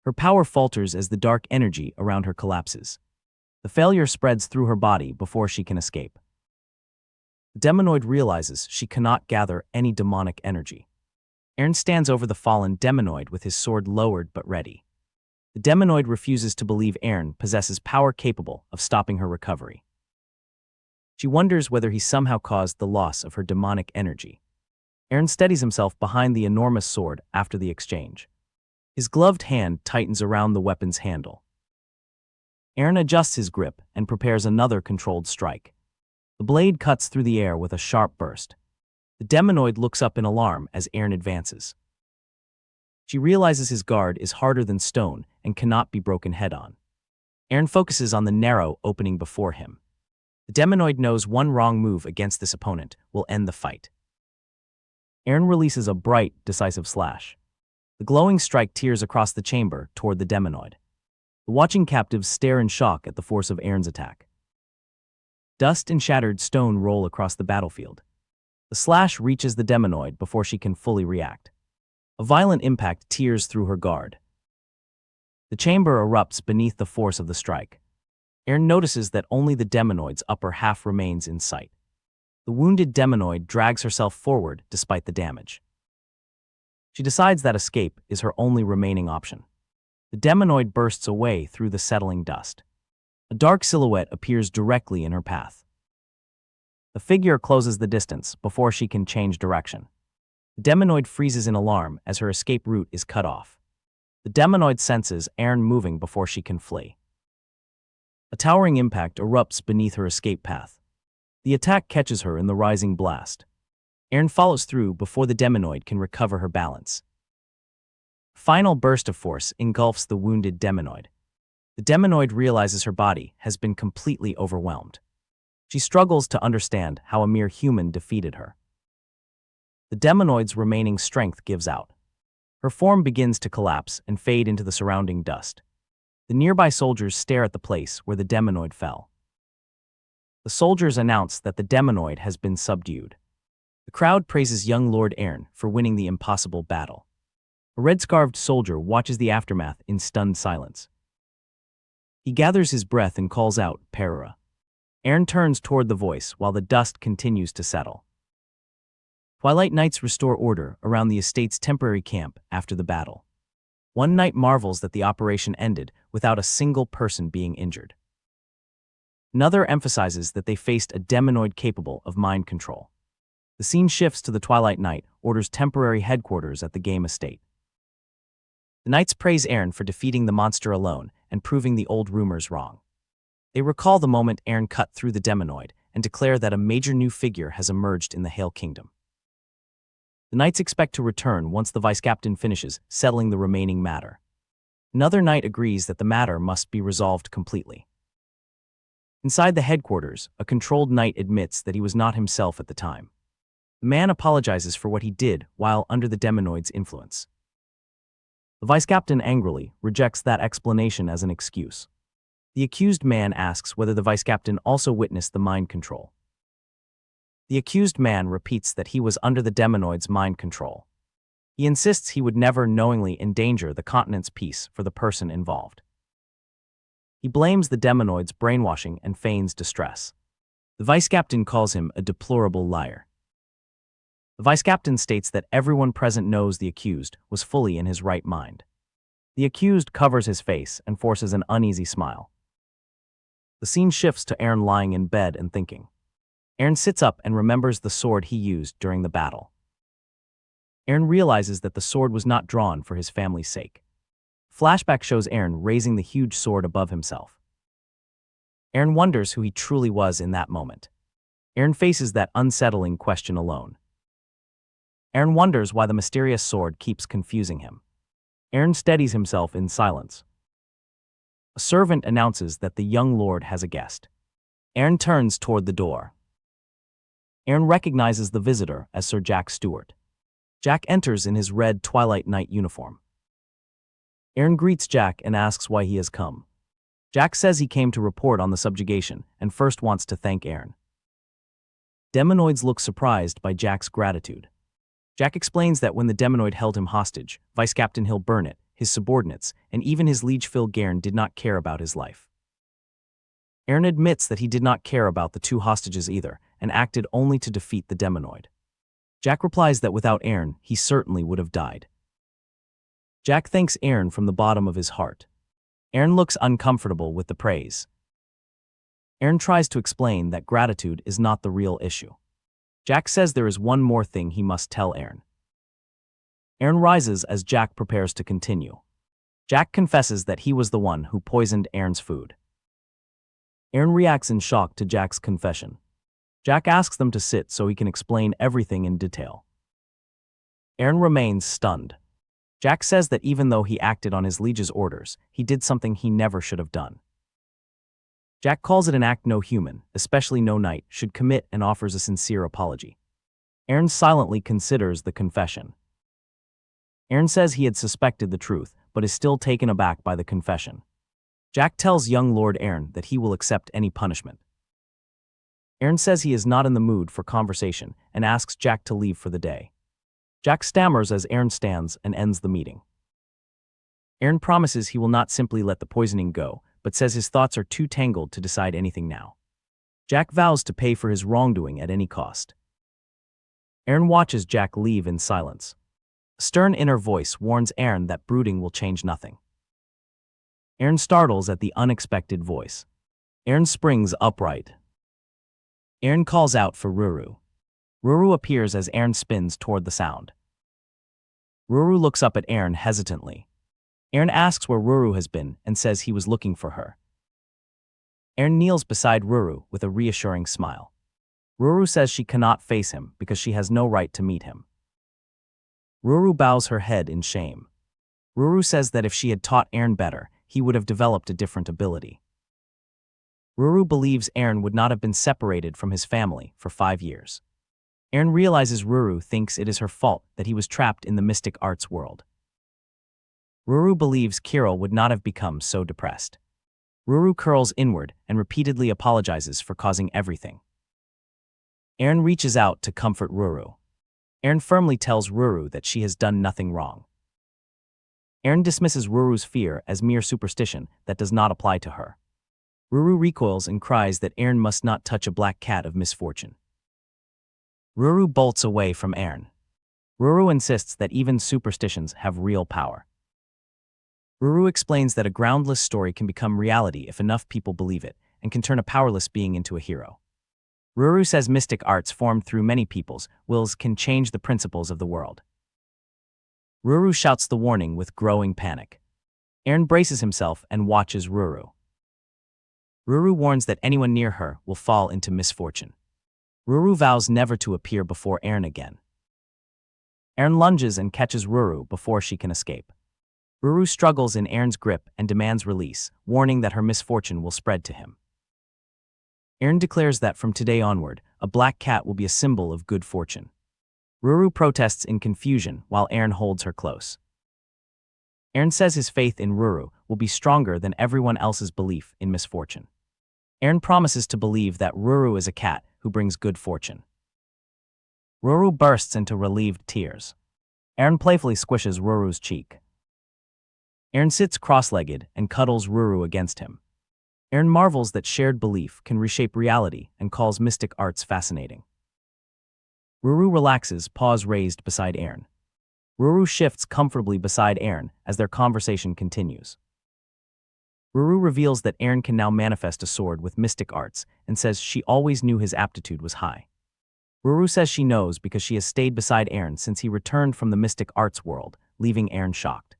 Speaker 1: Her power falters as the dark energy around her collapses. The failure spreads through her body before she can escape. The demonoid realizes she cannot gather any demonic energy. Airen stands over the fallen demonoid with his sword lowered but ready. The demonoid refuses to believe Airen possesses power capable of stopping her recovery. She wonders whether he somehow caused the loss of her demonic energy. Airen steadies himself behind the enormous sword after the exchange. His gloved hand tightens around the weapon's handle. Airen adjusts his grip and prepares another controlled strike. The blade cuts through the air with a sharp burst. The demonoid looks up in alarm as Airen advances. She realizes his guard is harder than stone and cannot be broken head-on. Airen focuses on the narrow opening before him. The demonoid knows one wrong move against this opponent will end the fight. Airen releases a bright, decisive slash. The glowing strike tears across the chamber toward the demonoid. The watching captives stare in shock at the force of Airen's attack. Dust and shattered stone roll across the battlefield. The slash reaches the demonoid before she can fully react. A violent impact tears through her guard. The chamber erupts beneath the force of the strike. Airen notices that only the demonoid's upper half remains in sight. The wounded demonoid drags herself forward despite the damage. She decides that escape is her only remaining option. The demonoid bursts away through the settling dust. A dark silhouette appears directly in her path. The figure closes the distance before she can change direction. The demonoid freezes in alarm as her escape route is cut off. The demonoid senses Airen moving before she can flee. A towering impact erupts beneath her escape path. The attack catches her in the rising blast. Airen follows through before the demonoid can recover her balance. A final burst of force engulfs the wounded demonoid. The demonoid realizes her body has been completely overwhelmed. She struggles to understand how a mere human defeated her. The demonoid's remaining strength gives out. Her form begins to collapse and fade into the surrounding dust. The nearby soldiers stare at the place where the demonoid fell. The soldiers announce that the demonoid has been subdued. The crowd praises young Lord Airen for winning the impossible battle. A red-scarved soldier watches the aftermath in stunned silence. He gathers his breath and calls out, "Farreira." Airen turns toward the voice while the dust continues to settle. Twilight Knights restore order around the estate's temporary camp after the battle. One knight marvels that the operation ended without a single person being injured. Another emphasizes that they faced a demonoid capable of mind control. The scene shifts to the Twilight Knight orders temporary headquarters at the game estate. The knights praise Airen for defeating the monster alone and proving the old rumors wrong. They recall the moment Airen cut through the demonoid and declare that a major new figure has emerged in the Hail Kingdom. The knights expect to return once the vice-captain finishes settling the remaining matter. Another knight agrees that the matter must be resolved completely. Inside the headquarters, a controlled knight admits that he was not himself at the time. The man apologizes for what he did while under the demonoid's influence. The vice-captain angrily rejects that explanation as an excuse. The accused man asks whether the vice-captain also witnessed the mind control. The accused man repeats that he was under the demonoid's mind control. He insists he would never knowingly endanger the continent's peace for the person involved. He blames the demonoid's brainwashing and feigns distress. The vice captain calls him a deplorable liar. The vice captain states that everyone present knows the accused was fully in his right mind. The accused covers his face and forces an uneasy smile. The scene shifts to Airen lying in bed and thinking. Airen sits up and remembers the sword he used during the battle. Airen realizes that the sword was not drawn for his family's sake. Flashback shows Airen raising the huge sword above himself. Airen wonders who he truly was in that moment. Airen faces that unsettling question alone. Airen wonders why the mysterious sword keeps confusing him. Airen steadies himself in silence. A servant announces that the young lord has a guest. Airen turns toward the door. Airen recognizes the visitor as Sir Jack Stewart. Jack enters in his red Twilight Night uniform. Airen greets Jack and asks why he has come. Jack says he came to report on the subjugation and first wants to thank Airen. Demonoids look surprised by Jack's gratitude. Jack explains that when the demonoid held him hostage, Vice Captain Hill Burnett, his subordinates, and even his liege Phil Gairn did not care about his life. Airen admits that he did not care about the two hostages either, and acted only to defeat the demonoid. Jack replies that without Airen, he certainly would have died. Jack thanks Airen from the bottom of his heart. Airen looks uncomfortable with the praise. Airen tries to explain that gratitude is not the real issue. Jack says there is one more thing he must tell Airen. Airen rises as Jack prepares to continue. Jack confesses that he was the one who poisoned Airen's food. Airen reacts in shock to Jack's confession. Jack asks them to sit so he can explain everything in detail. Airen remains stunned. Jack says that even though he acted on his liege's orders, he did something he never should have done. Jack calls it an act no human, especially no knight, should commit and offers a sincere apology. Airen silently considers the confession. Airen says he had suspected the truth, but is still taken aback by the confession. Jack tells young Lord Airen that he will accept any punishment. Airen says he is not in the mood for conversation and asks Jack to leave for the day. Jack stammers as Airen stands and ends the meeting. Airen promises he will not simply let the poisoning go, but says his thoughts are too tangled to decide anything now. Jack vows to pay for his wrongdoing at any cost. Airen watches Jack leave in silence. A stern inner voice warns Airen that brooding will change nothing. Airen startles at the unexpected voice. Airen springs upright. Airen calls out for Ruru. Ruru appears as Airen spins toward the sound. Ruru looks up at Airen hesitantly. Airen asks where Ruru has been and says he was looking for her. Airen kneels beside Ruru with a reassuring smile. Ruru says she cannot face him because she has no right to meet him. Ruru bows her head in shame. Ruru says that if she had taught Airen better, he would have developed a different ability. Ruru believes Airen would not have been separated from his family for 5 years. Airen realizes Ruru thinks it is her fault that he was trapped in the mystic arts world. Ruru believes Kirill would not have become so depressed. Ruru curls inward and repeatedly apologizes for causing everything. Airen reaches out to comfort Ruru. Airen firmly tells Ruru that she has done nothing wrong. Airen dismisses Ruru's fear as mere superstition that does not apply to her. Ruru recoils and cries that Airen must not touch a black cat of misfortune. Ruru bolts away from Airen. Ruru insists that even superstitions have real power. Ruru explains that a groundless story can become reality if enough people believe it, and can turn a powerless being into a hero. Ruru says mystic arts formed through many people's wills can change the principles of the world. Ruru shouts the warning with growing panic. Airen braces himself and watches Ruru. Ruru warns that anyone near her will fall into misfortune. Ruru vows never to appear before Airen again. Airen lunges and catches Ruru before she can escape. Ruru struggles in Airen's grip and demands release, warning that her misfortune will spread to him. Airen declares that from today onward, a black cat will be a symbol of good fortune. Ruru protests in confusion while Airen holds her close. Airen says his faith in Ruru will be stronger than everyone else's belief in misfortune. Airen promises to believe that Ruru is a cat who brings good fortune. Ruru bursts into relieved tears. Airen playfully squishes Ruru's cheek. Airen sits cross-legged and cuddles Ruru against him. Airen marvels that shared belief can reshape reality and calls mystic arts fascinating. Ruru relaxes, paws raised beside Airen. Ruru shifts comfortably beside Airen as their conversation continues. Ruru reveals that Airen can now manifest a sword with mystic arts and says she always knew his aptitude was high. Ruru says she knows because she has stayed beside Airen since he returned from the mystic arts world, leaving Airen shocked.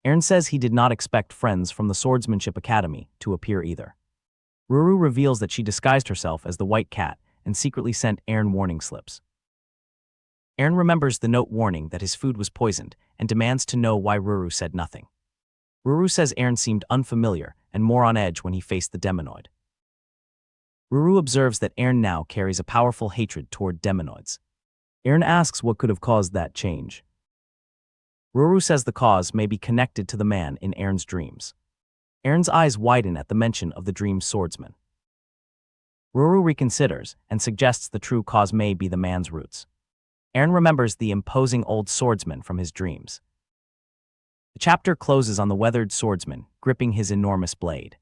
Speaker 1: Airen says he did not expect friends from the Swordsmanship Academy to appear either. Ruru reveals that she disguised herself as the White Cat and secretly sent Airen warning slips. Airen remembers the note warning that his food was poisoned and demands to know why Ruru said nothing. Ruru says Airen seemed unfamiliar and more on edge when he faced the demonoid. Ruru observes that Airen now carries a powerful hatred toward demonoids. Airen asks what could have caused that change. Ruru says the cause may be connected to the man in Airen's dreams. Airen's eyes widen at the mention of the dream swordsman. Ruru reconsiders and suggests the true cause may be the man's roots. Airen remembers the imposing old swordsman from his dreams. The chapter closes on the weathered swordsman gripping his enormous blade.